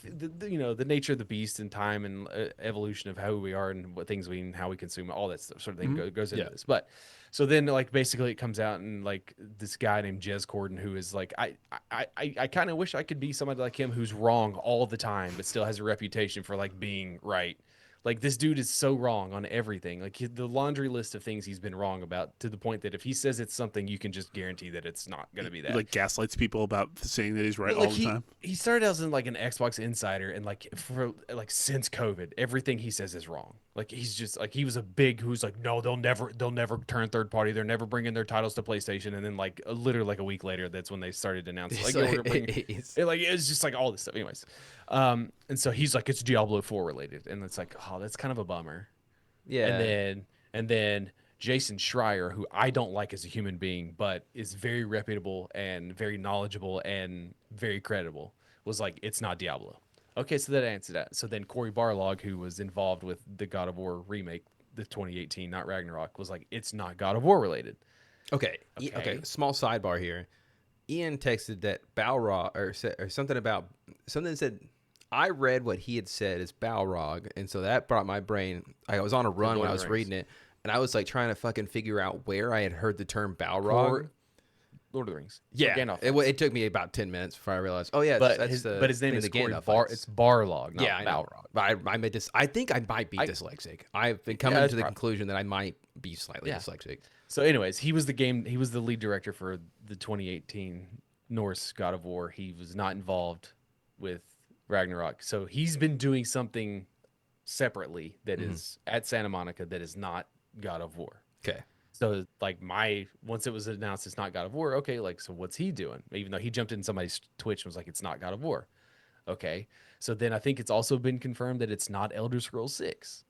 S3: the nature of the beast and time and evolution of how we are and what things we and how we consume all that stuff, sort of thing goes into
S2: Yeah.
S3: this. But so then like basically it comes out and like this guy named Jez Corden, who is like I kind of wish I could be somebody like him who's wrong all the time but still has a reputation for like being right. Like this dude is so wrong on everything. Like the laundry list of things he's been wrong about, to the point that if he says it's something, you can just guarantee that it's not going to be that.
S4: Like gaslights people about saying that he's right
S3: Like
S4: all the time.
S3: he started out as like an Xbox insider, and like for like since COVID, everything he says is wrong. Like he's just like he was a big who's like, no, they'll never turn third party. They're never bringing their titles to PlayStation. And then like literally like a week later, that's when they started announcing like, yeah, we're bringing like it was just like all this stuff. Anyways, and so he's like, it's Diablo 4 related, and it's like, oh, that's kind of a bummer.
S2: Yeah.
S3: And then Jason Schreier, who I don't like as a human being, but is very reputable and very knowledgeable and very credible, was like, it's not Diablo. Okay, so that answered that. So then Cory Barlog, who was involved with the God of War remake, the 2018, not Ragnarok, was like, it's not God of War related.
S2: Okay.
S3: Okay.
S2: Okay. Small sidebar here. Ian texted that Balrog or something about something that said I read what he had said as Balrog, and so that brought my brain. I was on a run
S3: Lord
S2: when
S3: of
S2: I
S3: the
S2: was
S3: Rings.
S2: reading it, and I was like trying to fucking figure out where I had heard the term Balrog.
S3: Lord of the Rings.
S2: Yeah,
S3: Gandalf
S2: it,
S3: fights.
S2: it took me about 10 minutes before I realized. Oh yeah,
S3: but
S2: that's
S3: his,
S2: the
S3: but his name
S2: thing
S3: is
S2: the
S3: Cory
S2: Gandalf
S3: Bar.
S2: fights.
S3: It's Barlog, not
S2: Yeah, I know.
S3: Balrog.
S2: But I think I might be dyslexic. I've been coming
S3: that's
S2: to the
S3: probably-
S2: conclusion that I might be slightly
S3: Yeah.
S2: dyslexic.
S3: So, anyways, he was the lead director for the 2018 Norse God of War. He was not involved with Ragnarok. So he's been doing something separately that is at Santa Monica that is not God of War.
S2: Okay.
S3: So like once it was announced it's not God of War, okay, like so what's he doing? Even though he jumped in somebody's Twitch and was like, it's not God of War. Okay. So then I think it's also been confirmed that it's not Elder Scrolls 6.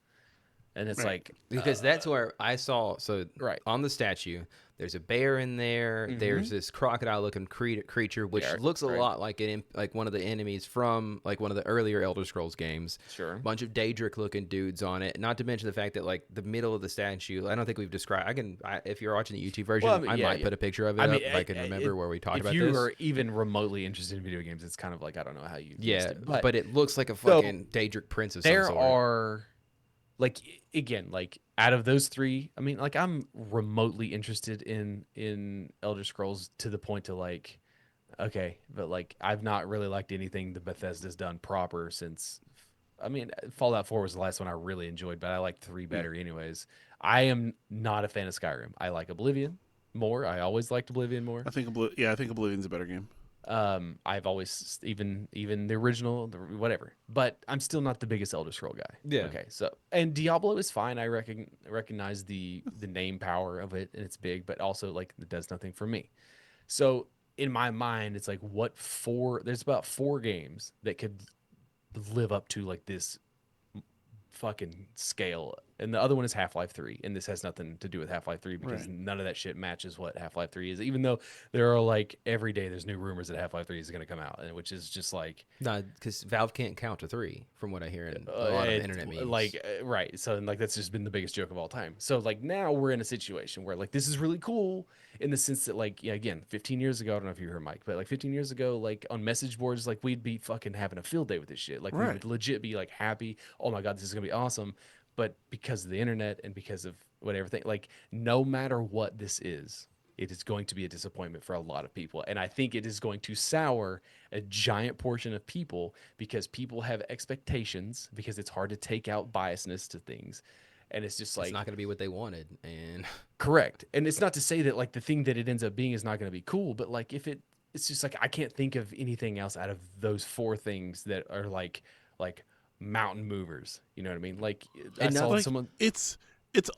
S3: And it's
S4: Right.
S3: like
S2: Because that's where I saw. So
S3: right.
S2: on the statue, there's a bear in there. There's this crocodile-looking creature, which
S3: Yeah,
S2: looks a
S3: right.
S2: lot like like one of the enemies from like one of the earlier Elder Scrolls games.
S3: Sure.
S2: Bunch of Daedric-looking dudes on it. Not to mention the fact that like the middle of the statue. I don't think we've described. If you're watching the YouTube version,
S3: Well, I mean,
S2: I might put a picture of it up if I can remember where we talked about
S3: If
S2: this.
S3: you are even remotely interested in video games, it's kind of like I don't know how you missed
S2: Yeah,
S3: it.
S2: but it looks like a fucking Daedric prince of some
S3: there
S2: sort.
S3: are like again like out of those three, I mean, like I'm remotely interested in Elder Scrolls to the point to like okay, but like I've not really liked anything the Bethesda's done proper since. I mean, Fallout 4 was the last one I really enjoyed, but I like 3 better anyways. I am not a fan of Skyrim. I like Oblivion more. I always liked Oblivion more.
S4: I think Oblivion's a better game.
S3: I've always even the original, whatever. But I'm still not the biggest Elder Scroll guy.
S2: Yeah.
S3: Okay. So and Diablo is fine. I recognize the name power of it, and it's big, but also like it does nothing for me. So in my mind, it's like there's about 4 games that could live up to like this fucking scale and the other one is Half-Life 3. And this has nothing to do with Half-Life 3 because
S4: Right.
S3: none of that shit matches what Half-Life 3 is. Even though there are like every day there's new rumors that Half-Life 3 is going to come out, and which is just like
S2: No, because Valve can't count to 3, from what I hear in a lot of internet memes.
S3: like right. So and, like that's just been the biggest joke of all time. So like now we're in a situation where like this is really cool in the sense that like yeah, again 15 years ago, I don't know if you heard Mike, but like 15 years ago, like on message boards, like we'd be fucking having a field day with this shit. Like we
S4: Right.
S3: would legit be like happy. Oh my god, this is gonna be awesome. But because of the internet and because of whatever thing, like no matter what this is, it is going to be a disappointment for a lot of people. And I think it is going to sour a giant portion of people because people have expectations because it's hard to take out biasness to things. And it's just like
S2: It's not going to be what they wanted, and
S3: correct. And it's not to say that like the thing that it ends up being is not going to be cool, but like if it's just like I can't think of anything else out of those 4 things that are like mountain movers. You know what I mean? Like I
S2: And
S3: saw
S2: not-
S4: Like,
S3: someone
S4: it's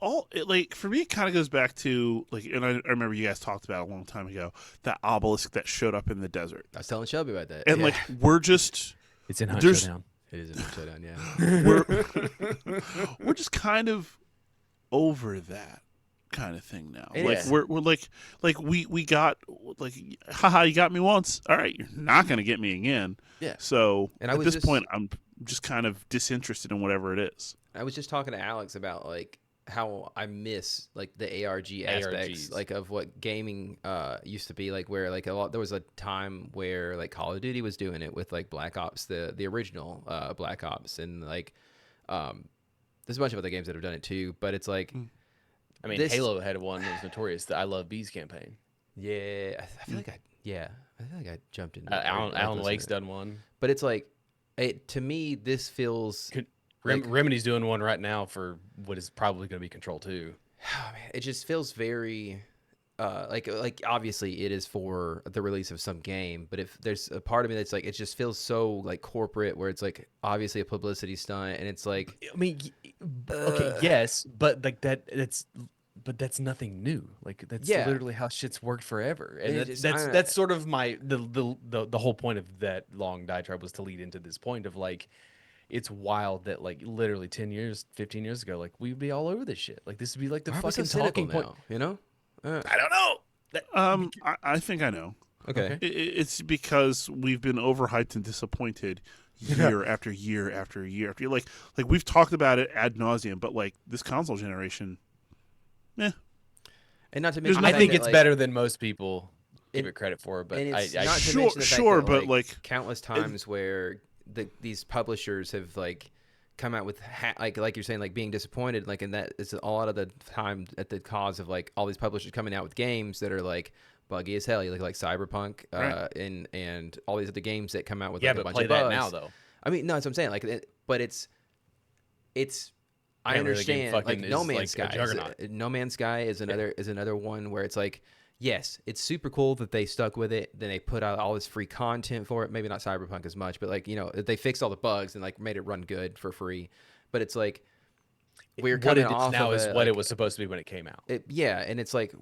S4: all like for me. It kind of goes back to like, and I remember you guys talked about a long time ago that obelisk that showed up in the desert,
S2: I was telling Shelby about that.
S4: and
S2: Yeah.
S4: like we're just
S3: it's in Hunt
S4: there's-
S3: Showdown.
S2: It is an showdown, yeah.
S4: we're just kind of over that kind of thing now.
S2: It
S4: like
S2: is.
S4: we're like we got like haha, you got me once. All right, you're not gonna get me again.
S3: Yeah.
S4: So
S2: And I
S4: at
S2: was
S4: this
S2: just-
S4: point, I'm just kind of disinterested in whatever it is.
S2: I was just talking to Alex about like how I miss like the ARG aspects
S3: ARGs.
S2: like of what gaming used to be like, where like there was a time where like Call of Duty was doing it with like Black Ops, the original Black Ops, and like there's a bunch of other games that have done it too, but it's like
S3: I mean,
S2: This-
S3: Halo had one that was notorious, the I Love Bees campaign.
S2: yeah, I feel like I jumped in.
S3: Alan Wake's done one.
S2: But it's like to me this feels like-
S3: Remedy's doing one right now for what is probably going to be Control 2.
S2: oh, man, it just feels very like obviously it is for the release of some game, but if there's a part of me that's like it just feels so like corporate, where it's like obviously a publicity stunt, and it's like
S3: I mean, okay, yes, but like that's nothing new. Like that's
S2: Yeah.
S3: literally how shit's worked forever, and
S2: It
S3: that's
S2: just- I-
S3: that's sort of my the whole point of that long diatribe was to lead into this point of like. It's wild that like literally 10 years, 15 years ago, like we'd be all over this shit. Like this would be like the
S2: why are we so
S3: fucking
S2: cynical
S3: talking point.
S2: now, you know?
S3: I don't know.
S4: I think I know.
S2: Okay.
S4: It's because we've been overhyped and disappointed year after year after year after year. Like we've talked about it ad nauseum, but like this console generation,
S2: And not to
S4: There's
S2: mention,
S3: I
S2: the
S3: think
S2: fact
S3: it's
S2: that, like,
S3: better than most people give
S2: And-
S3: it credit for, but
S2: and it's
S3: I
S2: not to
S4: Sure-
S2: mention the fact
S4: sure,
S2: that,
S4: but, like,
S2: countless times where these publishers have like come out with like you're saying, like being disappointed, like, and that is a lot of the time at the cause of like all these publishers coming out with games that are like buggy as hell, like Cyberpunk,
S4: Right.
S2: and all these other games that come out with
S3: yeah,
S2: like, a
S3: but
S2: bunch
S3: play
S2: of
S3: that
S2: bugs.
S3: now though.
S2: I mean, no, that's what I'm saying. Like, but it's. I
S3: Hammer the game
S2: understand. Like
S3: fucking
S2: No
S3: is,
S2: Man's
S3: like, a
S2: Sky.
S3: juggernaut.
S2: No Man's Sky is another one where it's like, yes, it's super cool that they stuck with it. Then they put out all this free content for it. Maybe not Cyberpunk as much, but like they fixed all the bugs and like made it run good for free. But it's like we're
S3: What
S2: coming
S3: it is
S2: off
S3: now
S2: of
S3: is
S2: a,
S3: what it
S2: like,
S3: was supposed to be when it came out.
S2: yeah, and it's like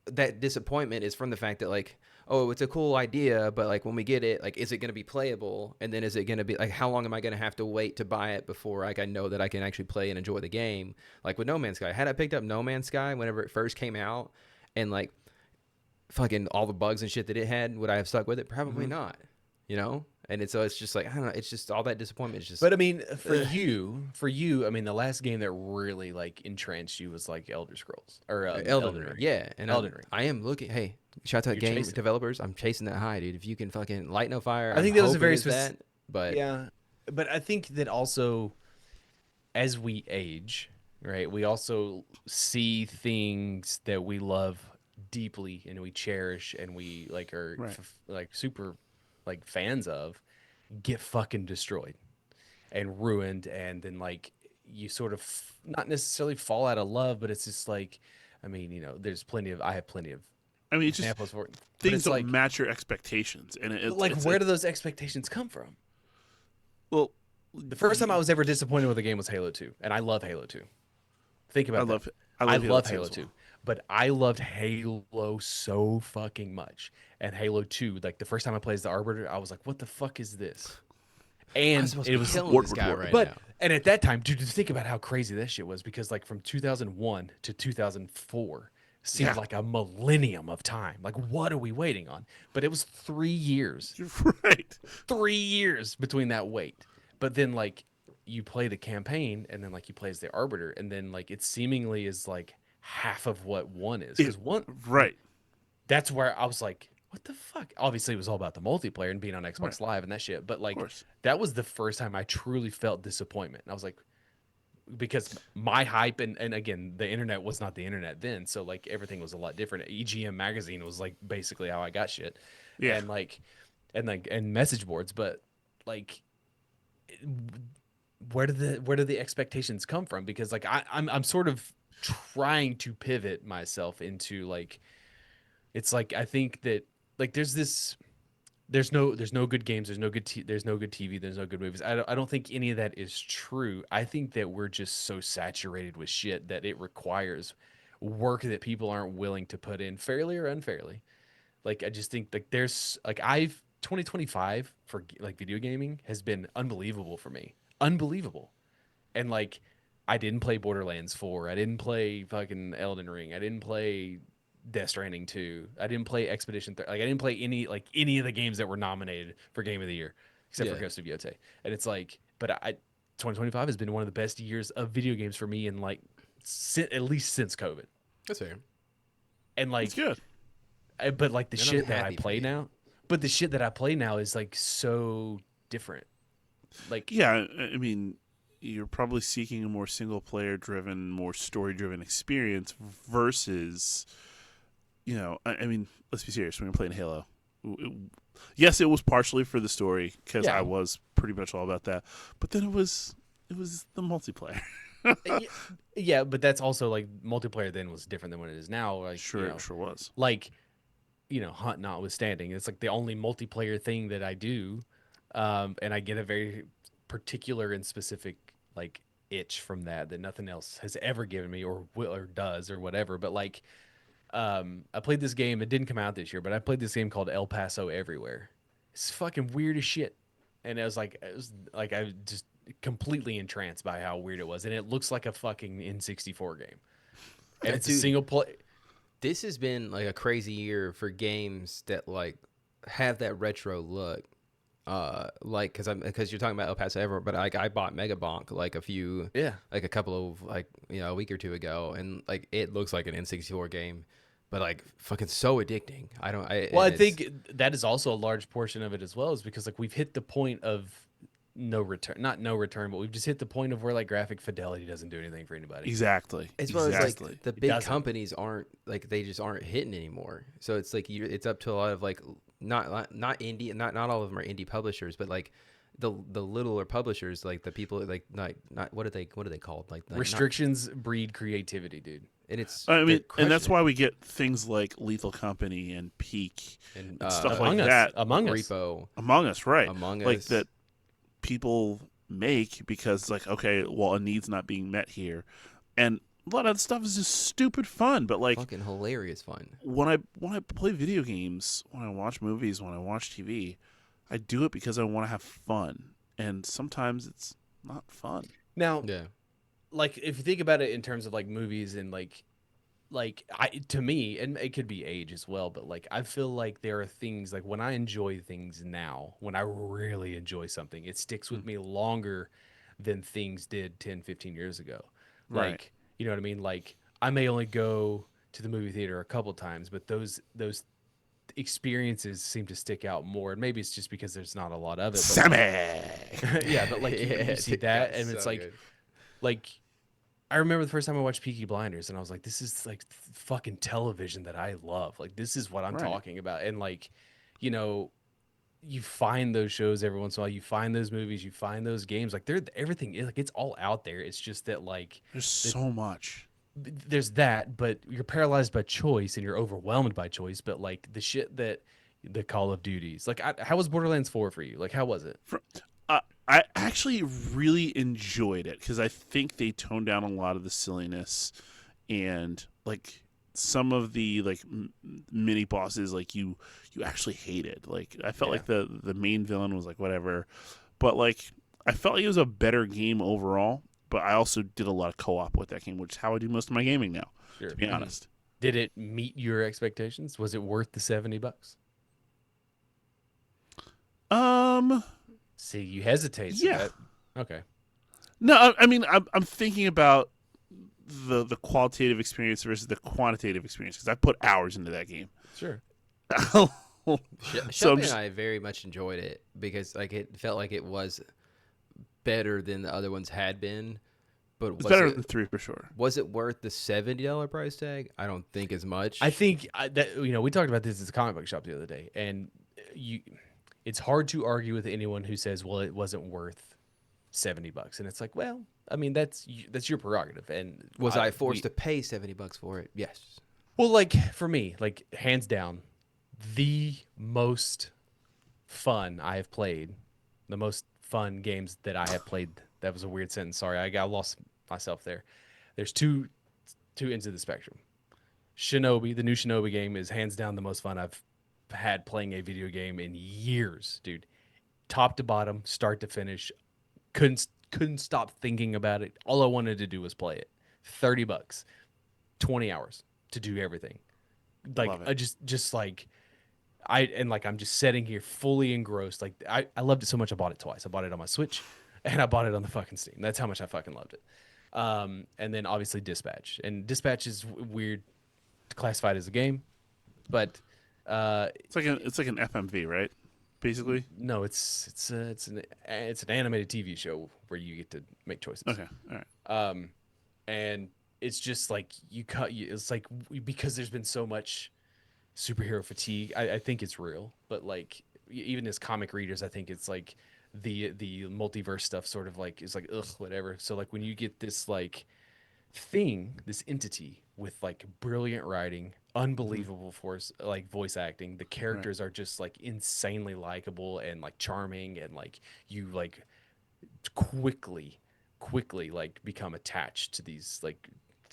S2: that disappointment is from the fact that like, oh, it's a cool idea, but like when we get it, like, is it going to be playable? And then is it going to be like, how long am I going to have to wait to buy it before like I know that I can actually play and enjoy the game? Like with No Man's Sky, had I picked up No Man's Sky whenever it first came out, and like fucking all the bugs and shit that it had, would I have stuck with it? Probably not. You know. And it's just like, I don't know. It's just all that disappointment is just.
S3: But I mean, for you, I mean, the last game that really like entrenched you was like Elder Scrolls or
S2: Elden Ring. Yeah, and
S3: Elden Ring.
S2: I am looking. Hey, shout out
S3: You're
S2: game
S3: chasing it.
S2: developers. I'm chasing that high, dude. If you can fucking light no fire,
S3: I think
S2: I'm
S3: that was a
S2: hoping
S3: very
S2: it's that. But
S3: Yeah, but I think that also, as we age, right, we also see things that we love deeply and we cherish and we like are
S4: Right.
S3: like super like fans of get fucking destroyed and ruined, and then like you sort of not necessarily fall out of love, but it's just like, I mean, you know, I have plenty of
S4: I mean, it's just
S3: examples for it. But
S4: things
S3: it's
S4: don't
S3: like,
S4: match your expectations, and
S3: but, like, where do those expectations come from?
S4: well,
S3: The first time I was ever disappointed with a game was Halo 2, and I love Halo 2. Think about that.
S4: I love
S3: Halo
S4: as
S3: 2,
S4: well.
S3: but I loved Halo so fucking much. And Halo 2, like the first time I played as the Arbiter, I was like, "What the fuck is this?" And
S2: supposed
S3: it
S2: to be
S3: was
S2: killing this guy right
S3: but
S2: now.
S3: and at that time, dude, to think about how crazy that shit was, because like from 2001 to 2004 seemed
S4: Yeah.
S3: like a millennium of time. Like, what are we waiting on? But it was 3 years,
S4: Right.
S3: 3 years between that wait. But then like you play the campaign, and then like you play as the Arbiter, and then like it seemingly is like half of what one is, because one
S4: Right.
S3: that's where I was like, what the fuck? Obviously, it was all about the multiplayer and being on Xbox Live and that shit. But like,
S4: course.
S3: that was the first time I truly felt disappointment. I was like, because my hype and again, the internet was not the internet then, so like everything was a lot different. EGM magazine was like basically how I got shit,
S4: Yeah.
S3: and message boards. But like, where do the expectations come from? Because like I'm sort of trying to pivot myself into like, it's like I think that like there's no good games, there's no good there's no good TV, there's no good movies. I don't think any of that is true. I think that we're just so saturated with shit that it requires work that people aren't willing to put in, fairly or unfairly. Like I just think like there's like 2025 for like video gaming has been unbelievable for me. Unbelievable. And like I didn't play Borderlands 4. I didn't play fucking Elden Ring. I didn't play Death Stranding 2. I didn't play Expedition 3. Like I didn't play any of the games that were nominated for Game of the Year except for Ghost of Yotei. And it's like, but 2025 has been one of the best years of video games for me in like at least since COVID.
S2: That's fair.
S3: And like
S4: It's good.
S3: but like the
S2: And I'm
S3: shit that I
S2: happy for
S3: play
S2: you.
S3: now, but the shit that I play now is like so different. Like
S4: Yeah, I mean, you're probably seeking a more single player driven, more story driven experience versus, I mean, let's be serious. When you're playing Halo, yes, it was partially for the story because
S3: Yeah.
S4: I was pretty much all about that, but then it was the multiplayer.
S3: yeah, but that's also like multiplayer then was different than what it is now. Like
S4: Sure,
S3: you know,
S4: it sure was.
S3: like Hunt notwithstanding, it's like the only multiplayer thing that I do, and I get a very particular and specific like itch from that nothing else has ever given me or will or does or whatever. But like, I played this game. It didn't come out this year, but I played this game called El Paso Everywhere. It's fucking weird as shit, and it was like I was just completely entranced by how weird it was, and it looks like a fucking N64 game, and it's a
S2: Dude.
S3: single play.
S2: This has been like a crazy year for games that like have that retro look. Like because you're talking about El Paso Everywhere, but like I bought Mega Bonk like a couple of like a week or two ago, and like it looks like an N64 game, but like fucking so addicting.
S3: I think that is also a large portion of it as well, is because like we've hit the point of not no return, but we've just hit the point of where like graphic fidelity doesn't do anything for anybody.
S4: Exactly.
S2: as well as
S4: exactly.
S2: like the big
S3: doesn't.
S2: companies aren't like they just aren't hitting anymore. So it's like it's up to a lot of like not indie, not all of them are indie publishers, but like the littler publishers, like the people like not what are they called like
S3: Restrictions breed creativity, dude.
S2: and it's
S4: I mean,
S2: they're
S4: and that's
S2: crushing
S4: why we get things like Lethal Company and Peak
S2: it. And
S4: and stuff
S3: Among
S4: like
S3: Us.
S4: that.
S3: Among Us.
S2: Repo,
S4: Among Us, right?
S2: Among
S4: Like
S2: Us.
S4: that people make because like, okay, well, a need's not being met here, and a lot of that stuff is just stupid fun. But like
S2: fucking hilarious fun.
S4: when I play video games, when I watch movies, when I watch TV, I do it because I want to have fun, and sometimes it's not fun.
S3: Now,
S2: Yeah.
S3: like if you think about it in terms of like movies and like to me, and it could be age as well, but like I feel like there are things like when I enjoy things now, when I really enjoy something, it sticks with me longer than things did 10, 15 years ago. Like,
S4: Right.
S3: you know what I mean? Like I may only go to the movie theater a couple times, but those experiences seem to stick out more. And maybe it's just because there's not a lot of it. But
S4: Sammy.
S3: yeah, but like you see that, and it's
S2: so
S3: like
S2: good.
S3: like I remember the first time I watched Peaky Blinders, and I was like, this is like fucking television that I love. Like this is what I'm
S4: Right.
S3: talking about. And like, you find those shows every once in a while, you find those movies, you find those games, like everything is like it's all out there. It's just that like
S4: There's so much.
S3: there's that, but you're paralyzed by choice and you're overwhelmed by choice. But like the shit that the Call of Duties, like how was Borderlands 4 for you? Like how was it?
S4: I actually really enjoyed it because I think they toned down a lot of the silliness and like some of the like mini bosses like you actually hated. Like I felt like the main villain was like whatever, but like I felt like it was a better game overall. But I also did a lot of co-op with that game, which is how I do most of my gaming now.
S3: Sure.
S4: To be honest.
S3: Did it meet your expectations? Was it worth the $70? See, you hesitate. So
S4: Yeah.
S3: Okay.
S4: No, I mean I'm thinking about the qualitative experience versus the quantitative experience because I put hours into that game.
S3: Sure.
S2: Shelby and I very much enjoyed it because like it felt like it was better than the other ones had been. But
S4: it's better than 3 for sure.
S2: Was it worth the $70 price tag? I don't think as much.
S3: I think that we talked about this at the comic book shop the other day, and it's hard to argue with anyone who says, "Well, it wasn't worth $70," and it's like, well, I mean, that's your prerogative. And
S2: was I forced to pay $70 for it? Yes.
S3: Well, like for me, like hands down, the most fun I have played, the most fun games that I have played. That was a weird sentence. Sorry, I lost myself there. There's two ends of the spectrum. Shinobi, the new Shinobi game, is hands down the most fun I've had playing a video game in years, dude. Top to bottom, start to finish, couldn't stop thinking about it. All I wanted to do was play it. $30, 20 hours to do everything. Like I just like I'm just sitting here fully engrossed. Like I loved it so much I bought it twice. I bought it on my Switch and I bought it on the fucking Steam. That's how much I fucking loved it. And then obviously Dispatch. And Dispatch is weird classified as a game, but
S4: it's like an FMV, right? Basically.
S3: No, it's an animated TV show where you get to make choices.
S4: Okay, all right.
S3: And it's just like it's like because there's been so much superhero fatigue. I think it's real, but like even as comic readers, I think it's like the multiverse stuff sort of like is like ugh whatever. So like when you get this like thing, this entity with like brilliant writing, unbelievable like voice acting, the characters are just like insanely likable and like charming, and like you like quickly like become attached to these like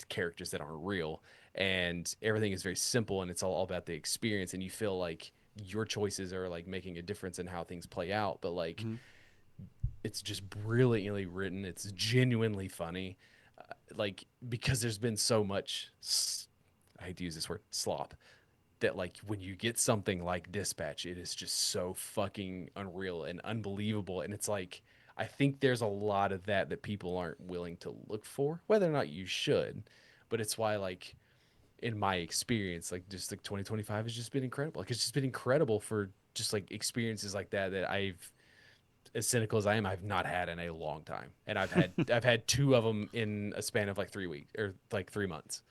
S3: characters that aren't real, and everything is very simple and it's all about the experience, and you feel like your choices are like making a difference in how things play out, but like it's just brilliantly written, it's genuinely funny, like because there's been so much I hate to use this word slop, that like when you get something like Dispatch, it is just so fucking unreal and unbelievable, and it's like I think there's a lot of that people aren't willing to look for, whether or not you should, but it's why like in my experience, like just like 2025 has just been incredible. Like it's just been incredible for just like experiences like that I've, as cynical as I am, I've not had in a long time, and I've had 2 of them in a span of like 3 weeks or like 3 months.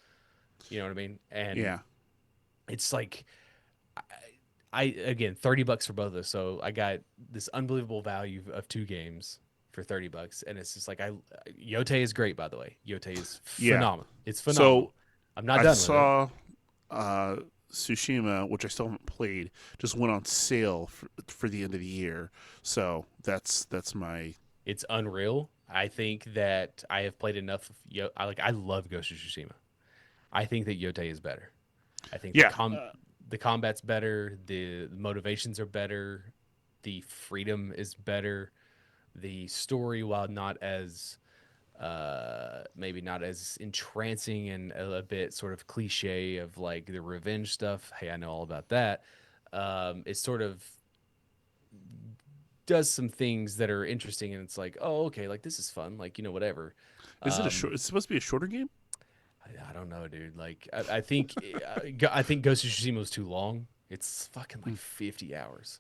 S3: You know what I mean? And
S4: yeah,
S3: it's like I again $30 for both of those. So I got this unbelievable value of 2 games for $30, and it's just like Yote is great, by the way. Yote is phenomenal. It's phenomenal. So I'm not done with it.
S4: I saw Tsushima, which I still haven't played, just went on sale for the end of the year. So that's my.
S3: It's unreal. I think that I have played enough. I love Ghost of Tsushima. I think that Yote is better. I think the combat's better. The motivations are better. The freedom is better. The story, while not as maybe not as entrancing and a bit sort of cliche of like the revenge stuff. Hey, I know all about that. It sort of does some things that are interesting, and it's like, oh, okay, like this is fun, like whatever.
S4: Is it it's supposed to be a shorter game?
S3: I don't know, dude. Like I think I think Ghost of Tsushima was too long. It's fucking like 50 hours.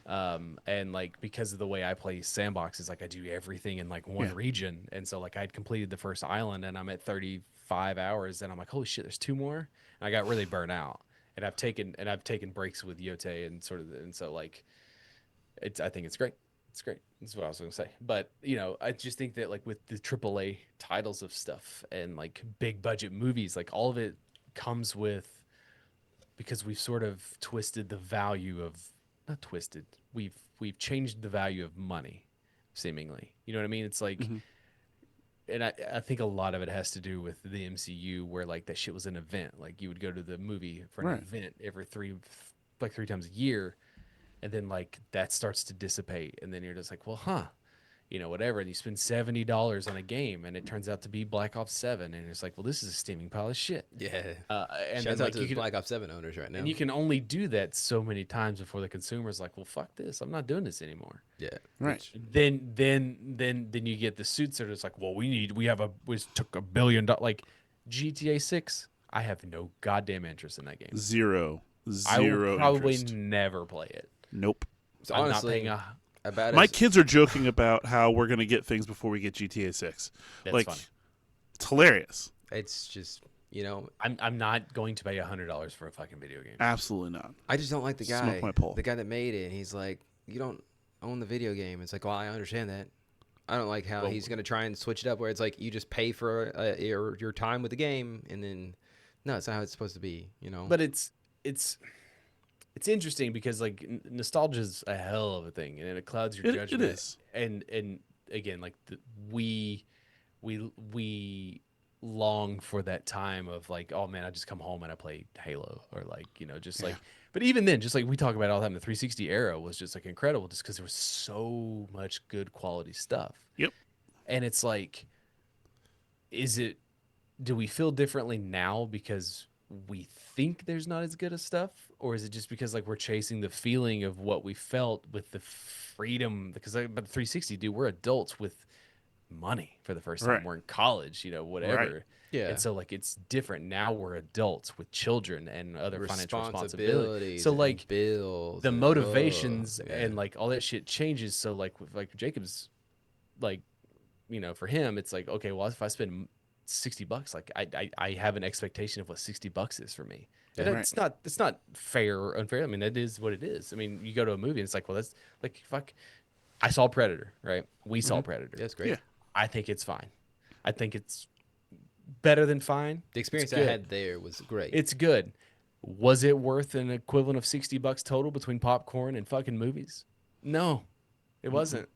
S3: And like because of the way I play sandbox is like I do everything in like one region, and so like I'd completed the first island and I'm at 35 hours, and I'm like, holy shit, there's 2 more, and I got really burnt out, and I've taken breaks with Yote and so like I think it's great. It's great. That's what I was going to say. But, I just think that like with the AAA titles of stuff and like big budget movies, like all of it comes with, because we've sort of twisted the value of, not twisted, we've changed the value of money, seemingly. You know what I mean? It's like, and I think a lot of it has to do with the MCU, where like that shit was an event. Like you would go to the movie for an event every 3 times a year. and then like that starts to dissipate, and then you're just like, well, whatever, and you spend $70 on a game, and it turns out to be Black Ops 7, and it's like, well, this is a steaming pile of shit.
S2: Yeah.
S3: And
S2: Shouts
S3: then
S2: out
S3: like
S2: to the Black Ops 7 owners right now.
S3: and you can only do that so many times before the consumer's like, well, fuck this, I'm not doing this anymore.
S2: Yeah.
S4: Right.
S3: Then you get the suits that are just like, well, we took $1 billion. Like GTA 6, I have no goddamn interest in that game.
S4: Zero
S3: I will probably
S4: interest.
S3: never play it.
S4: Nope.
S2: So
S3: I'm
S2: honestly,
S3: not paying
S2: about
S4: My
S2: as,
S4: kids are joking about how we're gonna get things before we get GTA 6.
S3: That's
S4: like,
S3: fun.
S4: it's hilarious.
S2: it's just,
S3: I'm not going to pay $100 for a fucking video game.
S4: Absolutely not.
S2: I just don't like the guy.
S4: Smoke my pole.
S2: The guy that made it. He's like, you don't own the video game. It's like, well, I understand that. I don't like how he's going to try and switch it up where it's like you just pay for your time with the game, and then no, it's not how it's supposed to be,
S3: But it's interesting because like nostalgia is a hell of a thing, and it clouds your judgment.
S4: It is.
S3: And again, like we long for that time of like, oh man, I just come home and I play Halo, or like just like. But even then, just like we talk about all the time, the 360 era was just like incredible, just because there was so much good quality stuff.
S4: Yep.
S3: And it's like, do we feel differently now because we think there's not as good of stuff, or is it just because like we're chasing the feeling of what we felt with the freedom? Because but the 360, dude, we're adults with money for the first time.
S4: Right.
S3: We're in college, whatever.
S4: Right.
S2: Yeah.
S3: And so like it's different now. We're adults with children and other financial responsibilities.
S2: Responsibilities
S3: So
S2: and
S3: like
S2: bills
S3: the
S2: and-
S3: motivations
S2: yeah.
S3: and like all that shit changes. So like with like Jacob's, like for him, it's like, okay, well, if I spend $60, like I have an expectation of what $60 is for me. And
S4: Right.
S3: it's not fair or unfair. I mean, that is what it is. I mean, you go to a movie and it's like, well, that's like, fuck. I saw Predator, right? We saw Predator.
S2: Yeah, it's great.
S4: Yeah.
S3: I think it's fine. I think it's better than fine.
S2: The experience
S3: It's
S2: I
S3: good.
S2: had there was great.
S3: It's good. Was it worth an equivalent of $60 total between popcorn and fucking movies? No, it wasn't.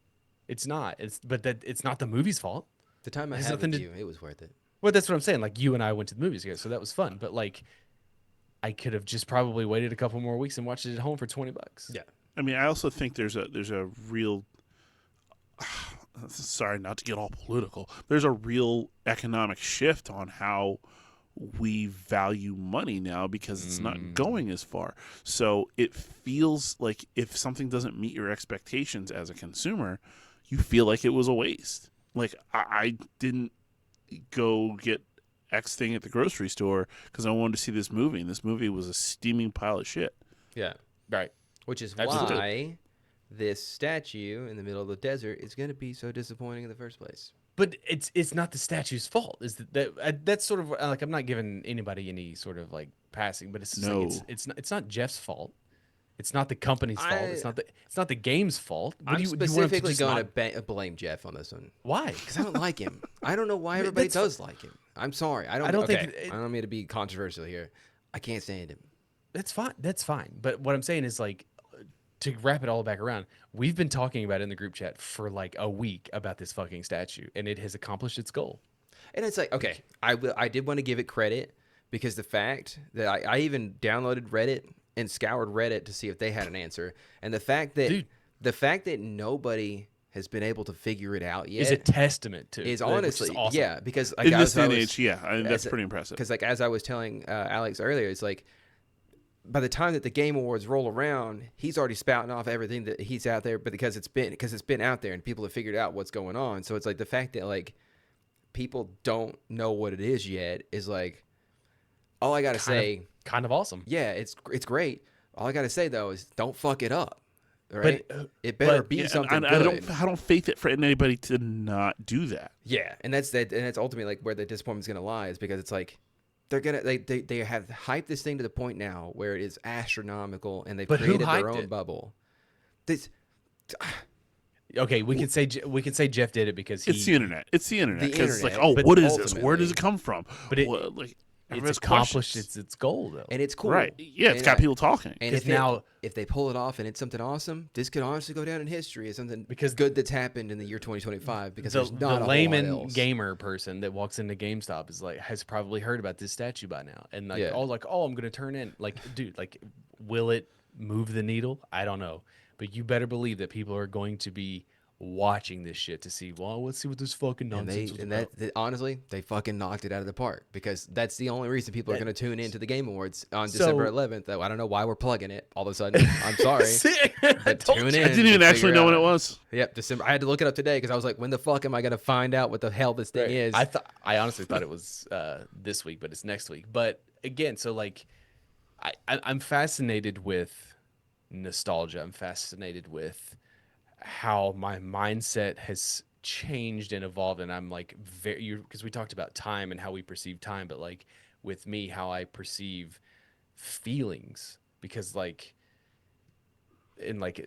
S3: It's not. It's not the movie's fault.
S2: the time I
S3: has
S2: had
S3: nothing
S2: with
S3: to-
S2: you, it was worth it.
S3: Well, that's what I'm saying. Like you and I went to the movies together, so that was fun. But like, I could have just probably waited a couple more weeks and watched it at home for $20.
S2: Yeah.
S4: I mean, I also think there's a real. Sorry, not to get all political. There's a real economic shift on how we value money now because it's not going as far. So it feels like if something doesn't meet your expectations as a consumer, you feel like it was a waste. Like I didn't go get X thing at the grocery store because I wanted to see this movie, and this movie was a steaming pile of shit.
S2: Yeah.
S3: Right.
S2: Which is
S3: Absolutely.
S2: why this statue in the middle of the desert is going to be so disappointing in the first place.
S3: But it's not the statue's fault. Is that's sort of like, I'm not giving anybody any sort of like passing, but it's just
S4: No.
S3: like it's not Jeff's fault. It's not the company's fault. It's not the game's fault. What
S2: I'm
S3: do you want him to
S2: specifically
S3: just
S2: going
S3: not-
S2: to blame Jeff on this one
S3: Why?
S2: because I don't like him. I don't know why everybody
S3: That's-
S2: does like him. I'm sorry. I
S3: don't
S2: okay,
S3: think it-
S2: I don't mean to be controversial here. I can't stand him.
S3: That's fine. That's fine. But what I'm saying is like, to wrap it all back around, we've been talking about it in the group chat for like a week about this fucking statue, and it has accomplished its goal.
S2: And it's like, okay, I did want to give it credit because the fact that I even downloaded Reddit and scoured Reddit to see if they had an answer, and the fact that nobody has been able to figure it out yet
S3: Is a testament to
S2: is
S3: which
S2: honestly
S3: awesome.
S2: yeah, because like,
S4: In this
S2: as
S4: day
S2: I
S4: and
S2: was-
S4: age, yeah, I mean, that's
S2: as-
S4: pretty impressive.
S2: Because like as I was telling Alex earlier, it's like by the time that the Game Awards roll around, he's already spouting off everything that he's out there, but because it's been out there and people have figured out what's going on. So it's like the fact that like people don't know what it is yet is like all I gotta say.
S3: Kind of awesome.
S2: Yeah, it's great. All I gotta say though is don't fuck it up. All right,
S3: But,
S2: it better
S3: but-
S2: be
S4: Yeah,
S2: something
S4: and
S2: good.
S4: I don't faith it for anybody to not do that.
S2: Yeah, and that's ultimately like where the disappointment's gonna lie is because it's like they have hyped this thing to the point now where it is astronomical and they've
S3: But who
S2: created their
S3: hyped
S2: own
S3: it?
S2: bubble. This
S3: Okay, we can say Jeff did it because
S4: It's the internet. It's the internet.
S2: The
S4: Because it's like,
S2: internet,
S4: oh,
S2: but
S4: what is this? Where does
S2: ultimately-
S4: it come from?
S3: But it-
S4: What, like,
S3: it's
S4: everybody has
S3: accomplished
S4: questions.
S3: its goal though.
S2: and it's cool,
S4: Right. Yeah, it's
S2: And
S4: got
S2: I-
S4: people talking.
S2: And
S3: 'Cause now-
S2: if they pull it off and it's something awesome, this could honestly go down in history as something
S3: Because
S2: good that's happened in the year 2025. Because
S3: the
S2: there's not a whole
S3: layman
S2: lot else.
S3: gamer person that walks into GameStop is like has probably heard about this statue by now, and like
S2: Yeah.
S3: I'm gonna turn in. Like, dude, like, will it move the needle? I don't know. But you better believe that people are going to be watching this shit to see, well, let's see what this fucking
S2: And
S3: nonsense was about.
S2: honestly, they fucking knocked it out of the park because that's the only reason people are going to tune into the Game Awards on
S3: So-
S2: December 11th. Though I don't know why we're plugging it all of a sudden. I'm sorry.
S3: I
S2: But
S3: told
S2: tune
S3: you.
S2: in.
S4: I didn't even
S2: to
S4: actually
S2: figure
S4: know when
S2: out.
S4: it was.
S2: Yep, December. I had to look it up today because I was like, when the fuck am I going to find out what the hell this thing
S3: Right.
S2: is?
S3: I honestly thought it was this week, but it's next week. But again, so like I'm fascinated with nostalgia. I'm fascinated with how my mindset has changed and evolved, and I'm like because we talked about time and how we perceive time, but like with me, how I perceive feelings, because like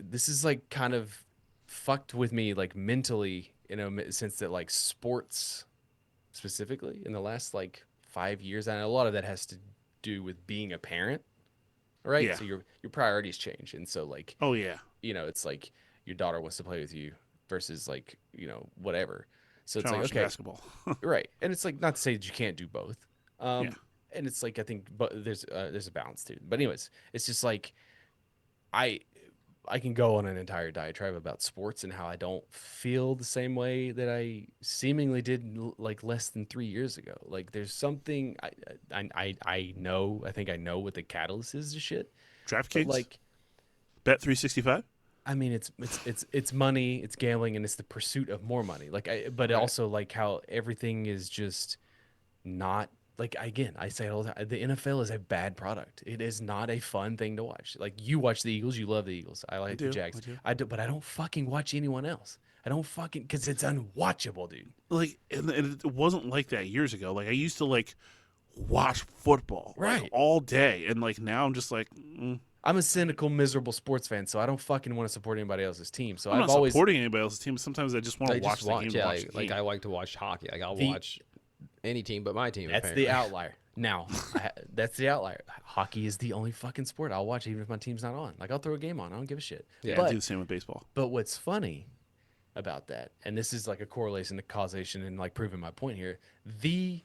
S3: this is like kind of fucked with me like mentally in a sense that like sports specifically in the last like 5 years, and a lot of that has to do with being a parent, right?
S4: Yeah.
S3: So your priorities change, and so like
S4: Oh yeah.
S3: it's like your daughter wants to play with you versus like whatever. So it's
S4: Trying to
S3: like
S4: watch
S3: okay,
S4: basketball.
S3: right, and it's like not to say that you can't do both.
S4: Yeah.
S3: And it's like I think, but there's a balance too. But anyways, it's just like I can go on an entire diatribe about sports and how I don't feel the same way that I seemingly did like less than 3 years ago. Like there's something I know. I think I know what the catalyst is to shit. But
S4: DraftKings,
S3: like,
S4: Bet 365.
S3: I mean, it's money, it's gambling, and it's the pursuit of more money. Like, but also like how everything is just not. Like again, I say it all the time. The NFL is a bad product. It is not a fun thing to watch. Like you watch the Eagles, you love the Eagles. I like the
S4: do,
S3: Jags.
S4: I do.
S3: But I don't fucking watch anyone else. I don't fucking because it's unwatchable, dude.
S4: Like, and it wasn't like that years ago. Like, I used to like watch football like,
S3: Right.
S4: all day, and like now I'm just like,
S3: I'm a cynical, miserable sports fan, so I don't fucking want to support anybody else's team. So
S4: I'm
S3: I've
S4: not
S3: always
S4: supporting anybody else's team. Sometimes I just want to watch the game.
S2: Yeah,
S4: to watch the
S2: like
S4: game.
S2: I like to watch hockey. Like I'll
S3: The-
S2: watch any team but my team.
S3: That's
S2: apparently.
S3: the outlier. Now, that's the outlier. Hockey is the only fucking sport I'll watch, even if my team's not on. Like I'll throw a game on. I don't give a shit.
S2: Yeah,
S4: I
S3: but
S4: do the same with baseball.
S3: But what's funny about that, and this is like a correlation to causation and like proving my point here, the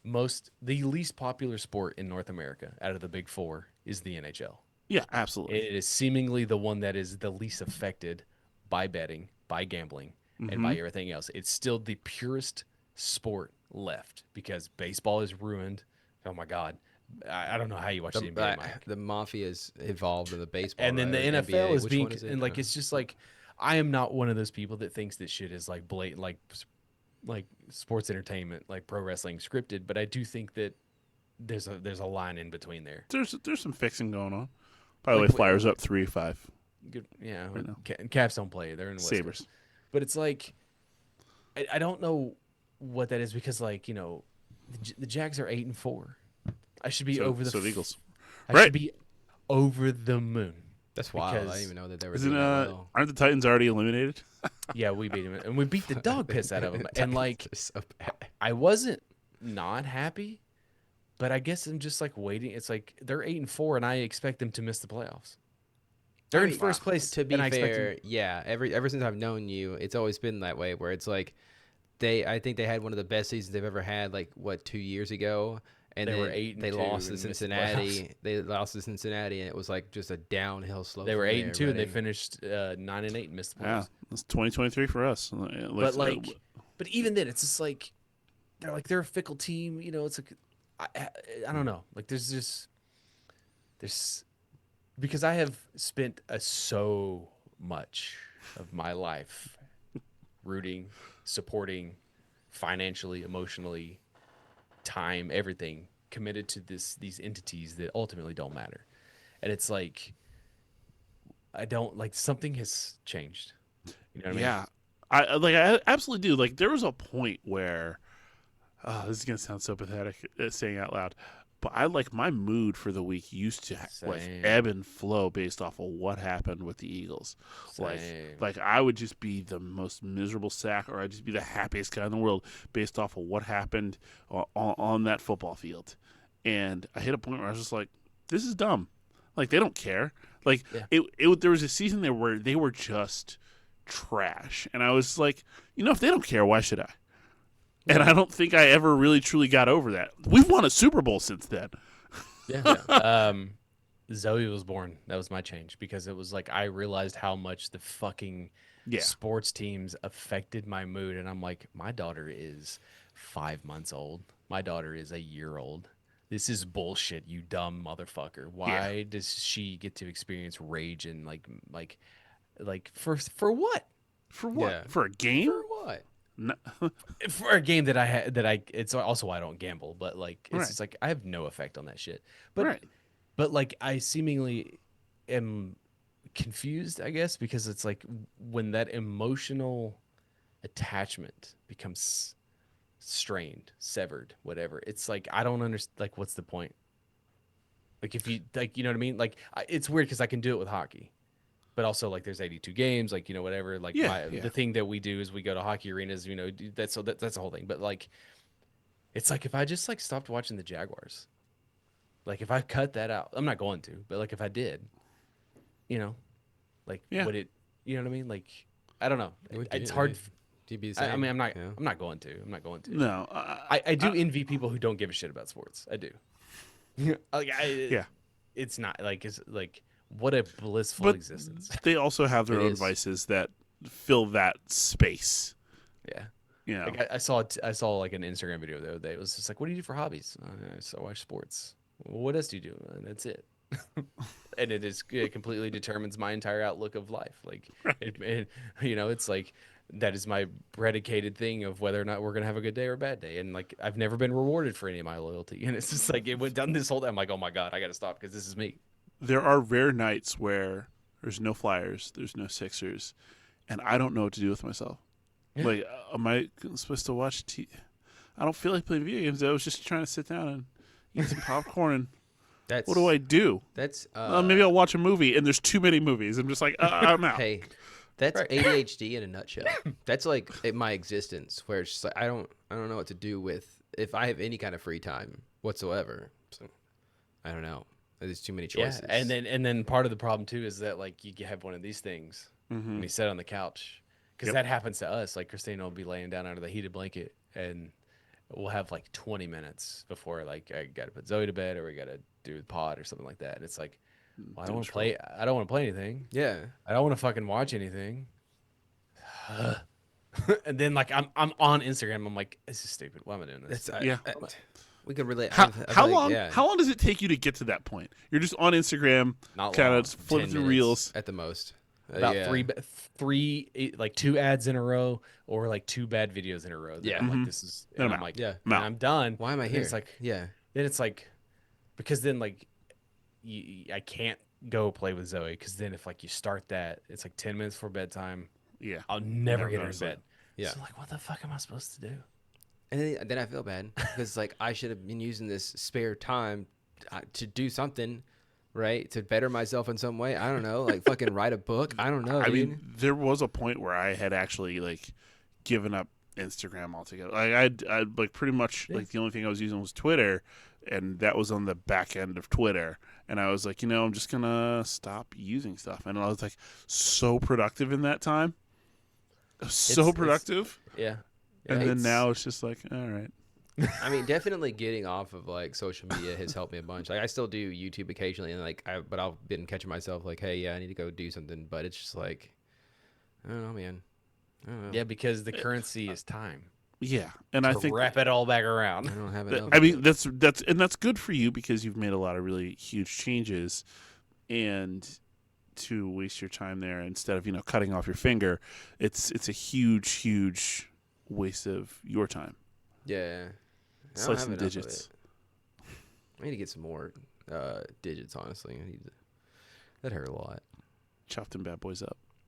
S3: least popular sport in North America out of the big four is the NHL.
S4: Yeah, absolutely.
S3: It is seemingly the one that is the least affected by betting, by gambling, and by everything else. It's still the purest sport left because baseball is ruined. Oh my God. I don't know how you watch the NBA, Mike.
S2: The mafia's evolved in the baseball,
S3: And then the
S2: right?
S3: NFL
S2: NBA.
S3: is
S2: Which
S3: being,
S2: one is it?
S3: and like, it's just like, I am not one of those people that thinks that shit is like blatant, like sports entertainment, like pro wrestling scripted. But I do think that there's a line in between there.
S4: There's some fixing going on. By the way,
S3: Like,
S4: Flyers up 3-5.
S3: Good, yeah.
S4: Right now.
S3: Caps don't play. They're in the West
S4: Sabres.
S3: Coast. But it's like, I don't know what that is because like the Jags are 8-4. I should be over the
S4: so the Eagles.
S3: I
S4: Right.
S3: should be over the moon.
S2: That's wild. I
S3: because-
S2: didn't even know that they were
S4: Isn't
S2: doing that well.
S4: aren't the Titans already eliminated?
S3: Yeah, we beat him, and we beat the dog piss out of him. And like,
S2: It's so bad.
S3: I wasn't not happy, but I guess I'm just like waiting. It's like they're 8-4, and I expect them to miss the playoffs. They're
S2: I
S3: in
S2: mean,
S3: first place.
S2: To be
S3: and I expect
S2: fair,
S3: them-
S2: yeah. Ever since I've known you, it's always been that way. Where it's like, I think they had one of the best seasons they've ever had. Like 2 years ago, and
S3: They
S2: then
S3: were 8-2
S2: they lost to
S3: and missed the
S2: Cincinnati. They lost to Cincinnati, and it was like just a downhill slope.
S3: they were
S2: from
S3: 8-2,
S2: there,
S3: and they
S2: right?
S3: finished 9-8 and missed the playoffs.
S4: Yeah, it's 2023 for us.
S3: But like, but even then, it's just like they're a fickle team. It's like I don't know. Like there's because I have spent so much of my life rooting, supporting, financially, emotionally, time, everything committed to these entities that ultimately don't matter, and it's like I don't like something has changed. You know what I mean?
S4: yeah, I absolutely do. Like there was a point where, this is gonna sound so pathetic saying out loud, but my mood for the week used to
S3: Same.
S4: ebb and flow based off of what happened with the Eagles.
S3: Same.
S4: Like I would just be the most miserable sack, or I'd just be the happiest guy in the world based off of what happened on that football field. And I hit a point where I was just like, this is dumb. Like they don't care. Like
S3: Yeah.
S4: there was a season there where they were just trash, and I was like, if they don't care, why should I? And I don't think I ever really truly got over that. We've won a Super Bowl since then.
S3: Yeah. Zoe was born. That was my change because it was like I realized how much the fucking
S4: Yeah.
S3: sports teams affected my mood, and I'm like, my daughter is 5 months old. My daughter is a year old. This is bullshit, you dumb motherfucker. Why does she get to experience rage and like for what?
S4: For what?
S2: Yeah.
S4: For a game?
S2: For what?
S4: No.
S3: For a game that I had it's also why I don't gamble, but like it's
S4: Right.
S3: just like I have no effect on that shit. But
S4: Right.
S3: but like I seemingly am confused, I guess, because it's like when that emotional attachment becomes strained, severed, whatever. It's like I don't understand. Like, what's the point? Like, if you like, you know what I mean? Like, it's weird because I can do it with hockey, but also like there's 82 games, like whatever. Like the thing that we do is we go to hockey arenas. That's the whole thing. But like, it's like if I just like stopped watching the Jaguars, like if I cut that out, I'm not going to, but like if I did, like would it? You know what I mean? Like I don't know. It's hard.
S2: Do you be the
S3: I
S2: same?
S3: mean, I'm not.
S2: Yeah.
S3: I'm not going to. I'm not going to.
S4: No.
S3: I do envy people who don't give a shit about sports. I do.
S4: Yeah.
S3: It's not like it's like what a blissful existence.
S4: They also have their
S2: It
S4: own
S2: is.
S4: vices that fill that space.
S3: Yeah.
S4: You know.
S3: Like I saw like an Instagram video the other day. It was just like, what do you do for hobbies? So I watch sports. Well, what else do you do? And that's it. And it completely determines my entire outlook of life. Like, it's like that is my predicated thing of whether or not we're gonna have a good day or a bad day. And like, I've never been rewarded for any of my loyalty. And it's just like it went down this whole time. I'm like, oh my god, I gotta stop because this is me.
S4: There are rare nights where there's no Flyers, there's no Sixers, and I don't know what to do with myself.
S3: Yeah.
S4: Like, am I supposed to watch I don't feel like playing video games. I was just trying to sit down and eat some popcorn and
S2: That's
S4: what do I do?
S2: That's
S4: Maybe I'll watch a movie, and there's too many movies. I'm just like, I'm out.
S2: Hey, that's
S3: Right.
S2: ADHD in a nutshell. That's like my existence, where it's just like I don't know what to do with if I have any kind of free time whatsoever. So I don't know. There's too many choices.
S3: Yeah, and then part of the problem too is that like you have one of these things when you sit on the couch because that happens to us. Like Christina will be laying down under the heated blanket, and we'll have like 20 minutes before like I got to put Zoe to bed or we got to do the pod or something like that. And it's like, well, I don't want to play. I don't want to play anything.
S2: Yeah.
S3: I don't want to fucking watch anything. And then like I'm on Instagram. I'm like, this is stupid. Why am I doing this?
S2: That's we could relate.
S4: How long? How long does it take you to get to that point? You're just on Instagram,
S3: Not
S4: kind
S3: long.
S4: of flipping
S3: 10
S4: through
S3: minutes.
S4: reels.
S2: at the most?
S3: About
S2: Yeah.
S3: three like 2 ads in a row or like 2 bad videos in a row.
S2: Yeah.
S3: I'm like, this is.
S4: And
S3: And
S4: I'm
S3: I'm
S4: out.
S3: like,
S2: Yeah.
S3: and I'm done.
S2: Why am I
S3: And
S2: here?
S3: It's like,
S2: yeah.
S3: then it's like, because then like, I can't go play with Zoe because then if like you start that, it's like 10 minutes before bedtime.
S4: Yeah.
S3: I'll never
S4: Never
S3: get her in
S4: goes like-
S3: bed.
S2: Yeah.
S3: So like, what the fuck am I supposed to do?
S2: And then I feel bad because like I should have been using this spare time to do something, right? To better myself in some way. I don't know, like fucking write a book. I don't know.
S4: I
S2: dude.
S4: mean, there was a point where I had actually like given up Instagram altogether. Like I'd like pretty much like the only thing I was using was Twitter, and that was on the back end of Twitter. And I was like, I'm just gonna stop using stuff. And I was like so productive in that time. So
S3: It's-
S4: productive.
S3: Yeah.
S4: And then
S2: it's-
S4: now it's just like, all right.
S2: I mean, definitely getting off of like social media has helped me a bunch. Like I still do YouTube occasionally, and like but I've been catching myself like, hey, yeah, I need to go do something. But it's just like, I don't know, man. I don't know.
S3: Yeah, because the currency is time.
S4: Yeah. And I
S3: To
S4: think
S3: wrap it all back around.
S2: I don't have
S4: that-
S2: enough.
S4: I mean that's good for you because you've made a lot of really huge changes, and to waste your time there instead of cutting off your finger, it's a huge waste of your time.
S2: Yeah. I don't
S4: Slicing
S2: have enough of
S4: digits.
S2: it. I need to get some more digits. Honestly, that hurt a lot.
S4: Chop them bad boys up.